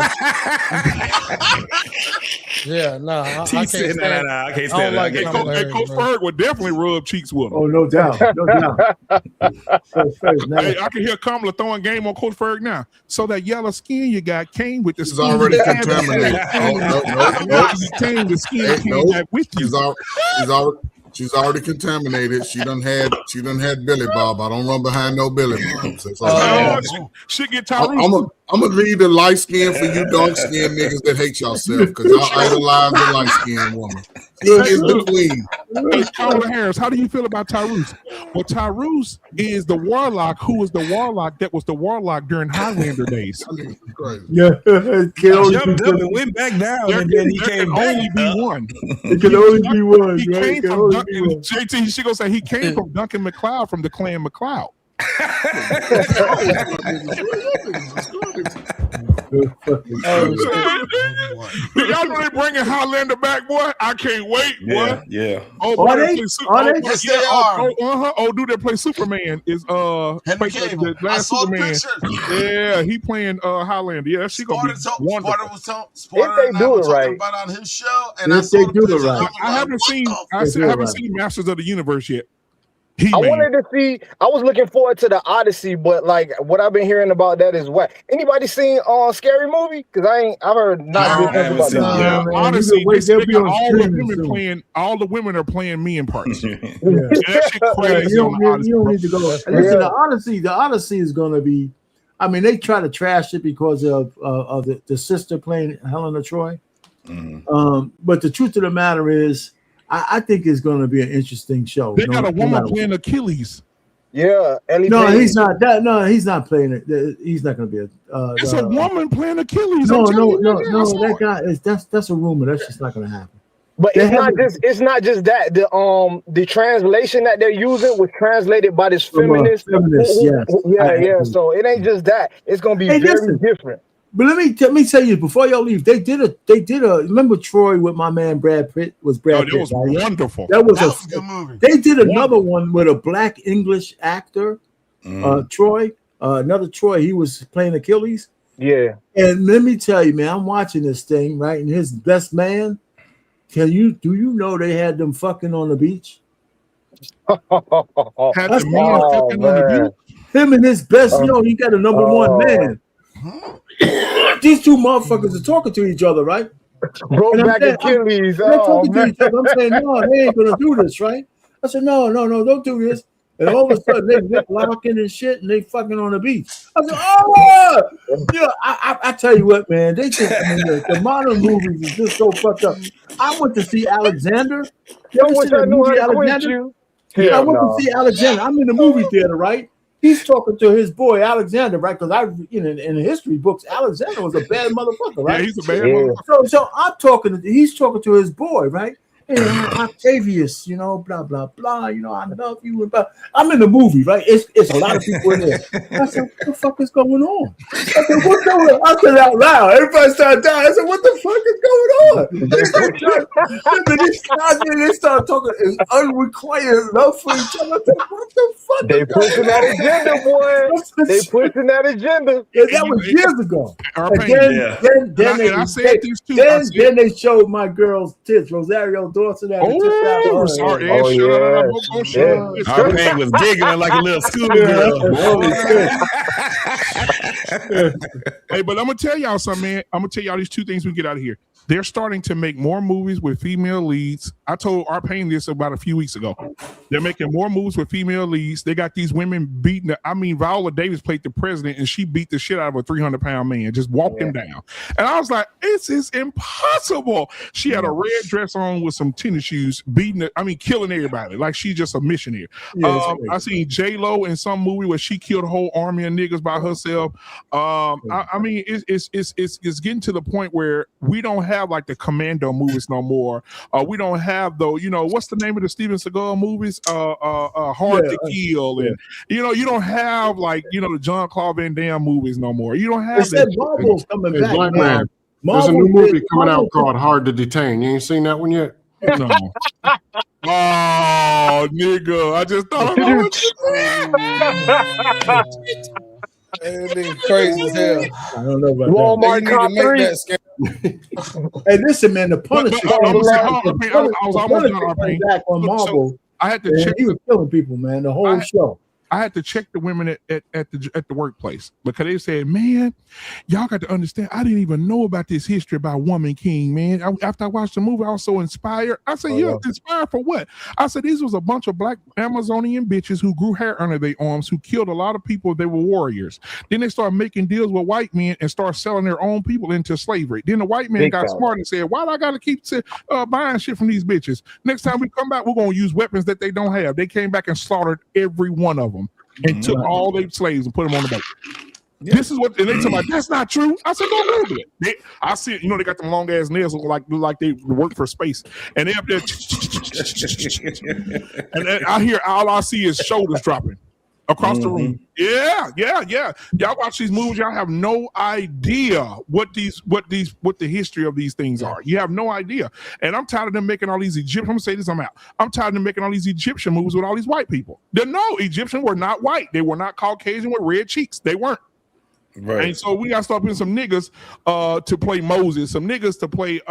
D: Yeah, no, I can't stand
N: it. I can't stand it.
C: Coach Ferg would definitely rub cheeks with him.
K: Oh, no doubt. No doubt.
C: Hey, I can hear Kamala throwing game on Coach Ferg now. So that yellow skin you got came with the skin.
Q: She's already contaminated. She's already contaminated. She done had Billy Bob. I don't run behind no Billy Bob.
C: She get
Q: I'm gonna leave the light skin for you dark skinned niggas that hate yourself because y'all idolize the light skinned woman. She is the queen.
C: Hey, Kamala Harris, how do you feel about Tyrese? Well, Tyrese is the warlock who is the warlock that was the warlock during Highlander days.
K: Yeah,
N: jumped up and went back down, and then he came back.
C: Only be one.
K: It can only be one.
C: He came from Duncan. JT, she gonna say he came from Duncan McLeod from the Clan McLeod. Y'all know they bringing Highlander back, boy. I can't wait, boy.
N: Yeah.
C: Oh,
K: are they?
G: Yes, they are.
C: Oh, dude, that play Superman is
G: Henry Cavill.
C: the last Superman. Yeah, he playing Highlander. Yeah, she gonna be wonderful.
E: If they do it right.
G: About on his show, and
K: If they do it right.
C: I haven't seen Masters of the Universe yet.
E: I wanted to see. I was looking forward to the Odyssey, but like what I've been hearing about that is what. Anybody seen Scary Movie? Because I've heard not good things about that.
C: Yeah, Odyssey. All the women are playing men parts. That shit crazy.
K: You don't need to go. Listen, the Odyssey is going to be. I mean, they try to trash it because of the sister playing Helena Troy. But the truth of the matter is, I think it's going to be an interesting show.
C: They got a woman playing Achilles.
E: Yeah, Ellie
K: no,
E: Page.
K: he's not. No, he's not playing it. He's not going to be a.
C: It's a woman playing Achilles.
K: No. That guy that's a rumor. That's just not going to happen.
E: But it's not just that. The translation that they're using was translated by this feminist. Yeah. So it ain't just that. It's going to be very different.
K: But let me tell you before y'all leave, they did a remember Troy with my man Brad Pitt was Brad Pitt.
C: That was wonderful.
K: That was a good movie. They did another one with a black English actor, Troy, another Troy. He was playing Achilles.
E: Yeah.
K: And let me tell you, man, I'm watching this thing, right? And his best man, do you know they had them fucking on the beach? Him and his best, he got a number one man. These two motherfuckers are talking to each other, right?
E: Back Achilles.
K: They're talking to each other. I'm saying, no, they ain't gonna do this, right? I said, no, don't do this. And all of a sudden, they lip locking and shit, and they fucking on the beach. I said, oh, yeah. I tell you what, man, the modern movies is just so fucked up. I went to see Alexander. You ever seen the movie Alexander? I went to see Alexander. I'm in the movie theater, right? He's talking to his boy Alexander, right? Because in the history books, Alexander was a bad motherfucker, right?
C: Yeah, he's a bad motherfucker.
K: So he's talking to his boy, right? Octavius, you know, blah, blah, blah, you know, I love you. And blah. I'm in the movie, right? It's a lot of people in there. I said, what the fuck is going on? I said, what's going on? I said it out loud. Everybody started dying. I said, what the fuck is going on? They started talking in unrequited love for each other. I said, what the fuck?
E: They pushing that agenda, boy. They pushing that agenda.
K: Yeah, that was years ago. And then they showed my girl's tits, Rosario Dawson.
C: Our
N: pain was giggling like a little schoolgirl.
C: Hey, but I'm gonna tell y'all something, man. I'm gonna tell y'all these two things we get out of here. They're starting to make more movies with female leads. I told Arpain this about a few weeks ago. They're making more movies with female leads. They got these women beating. Viola Davis played the president, and she beat the shit out of a 300-pound man. Just walked him down. And I was like, this is impossible. She had a red dress on with some tennis shoes, killing everybody. Like she's just a missionary. I seen J-Lo in some movie where she killed a whole army of niggas by herself. It's getting to the point where we don't have like the Commando movies no more. We don't have what's the name of the Steven Seagal movies? Hard to Kill, and you don't have like the Jean-Claude Van Damme movies no more. You don't have that.
K: Marvel's coming back.
S: Black man. There's a new movie coming out called Hard to Detain. You ain't seen that one yet?
C: No. Oh, nigga! I just thought about it.
I: Everything crazy as hell.
K: I don't know about
I: Walmart
K: that.
I: Cop 3.
K: Hey, listen, man, the Punisher.
C: I was almost done.
K: Back on Marvel.
C: I had to check.
K: He was killing people, man. The whole show.
C: I had to check the women at the workplace because they said, man, y'all got to understand, I didn't even know about this history about Woman King, man. After I watched the movie, I was so inspired. I said, inspired for what? I said, these was a bunch of black Amazonian bitches who grew hair under their arms, who killed a lot of people. They were warriors. Then they started making deals with white men and started selling their own people into slavery. Then the white man got smart and said, why do I got to keep buying shit from these bitches? Next time we come back, we're going to use weapons that they don't have. They came back and slaughtered every one of them. And took all their slaves and put them on the boat. Yeah. This is what, and they told me, that's not true. I said, go Google it. I see it, they got them long ass nails like they work for space. And they up there, and all I see is shoulders dropping across the room. Yeah. Y'all watch these movies, y'all have no idea what the history of these things are. You have no idea. And I'm tired of them making all these Egyptian. I'm gonna say this, I'm out. I'm tired of them making all these Egyptian movies with all these white people. Egyptians were not white. They were not Caucasian with red cheeks. They weren't. Right. And so we gotta start putting some niggas to play Moses, some niggas to play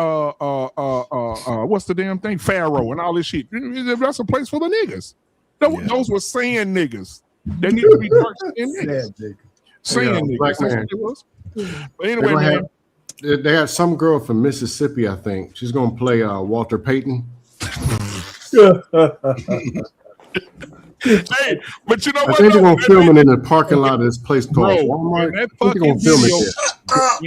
C: what's the damn thing? Pharaoh and all this shit. That's a place for the niggas. Those were saying niggas. They need to be dark skinned niggas. Saying niggas. That's what it was. But anyway, man.
S: They had some girl from Mississippi, I think. She's gonna play Walter Payton.
C: Hey, but you know what?
S: I think they're gonna film it in the parking lot of this place called Walmart.
C: When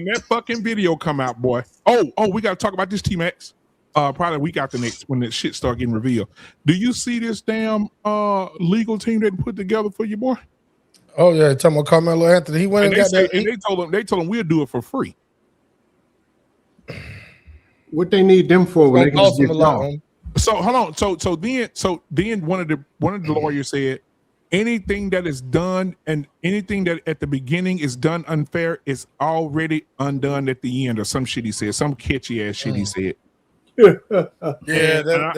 C: that fucking video come out, boy. Oh, we gotta talk about this, T-Max. Probably a week after next when that shit start getting revealed. Do you see this damn legal team they put together for you, boy?
D: Oh yeah, talking about Carmelo Anthony. He went and got that.
C: And they told him we'll do it for free.
S: What they need them for when they can just get off?
C: So hold on. So then one of the lawyers said anything that is done and anything that at the beginning is done unfair is already undone at the end, or some shit he said, some catchy ass shit he said.
D: That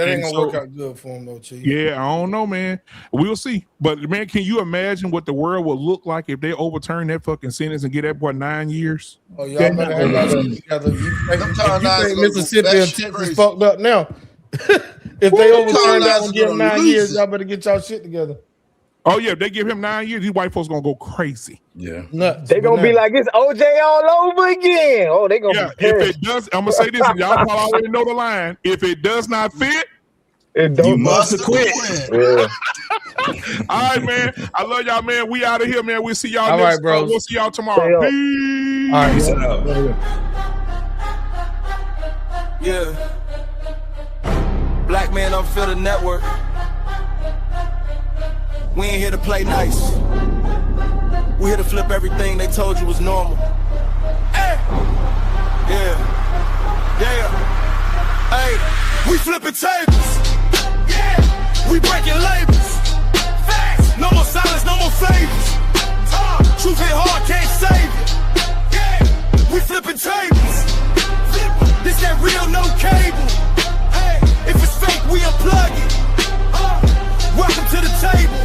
D: ain't gonna work out good for him though, Chief.
C: Yeah, I don't know, man. We'll see. But man, can you imagine what the world would look like if they overturn that fucking sentence and get that boy 9 years?
D: Oh, y'all better have that shit together. You think Mississippi and Texas fucked up now? If they overturn that and give him 9 years, y'all better get y'all shit together.
C: Oh yeah, if they give him 9 years, these white folks gonna go crazy.
E: Yeah, they gonna be like it's OJ all over again. Oh, they gonna be
C: if it does, I'm gonna say this, and y'all probably already know the line. If it does not fit,
E: you
C: must quit. Yeah. All right, man. I love y'all, man. We out of here, man. We'll see y'all
D: all
C: next
D: right, bro.
C: We'll see y'all tomorrow. Peace.
D: All right,
C: peace
D: out.
J: Yeah. Black man don't feel the network. We ain't here to play nice. We here to flip everything they told you was normal. Hey! Yeah. Hey! We flipping tables. Yeah. We breaking labels. Facts. No more silence, no more favors. Truth hit hard, can't save it. Yeah. We flipping tables. This that real, no cable. Hey. If it's fake, we unplug it. Welcome to the table.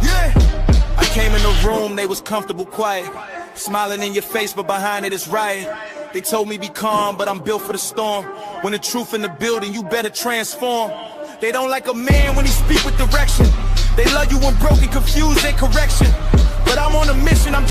J: Yeah.
L: I came in the room, they was comfortable, quiet. Smiling in your face, but behind it is riot. They told me be calm, but I'm built for the storm. When the truth in the building, you better transform. They don't like a man when he speak with direction. They love you when broken, confused, and correction. But I'm on a mission, I'm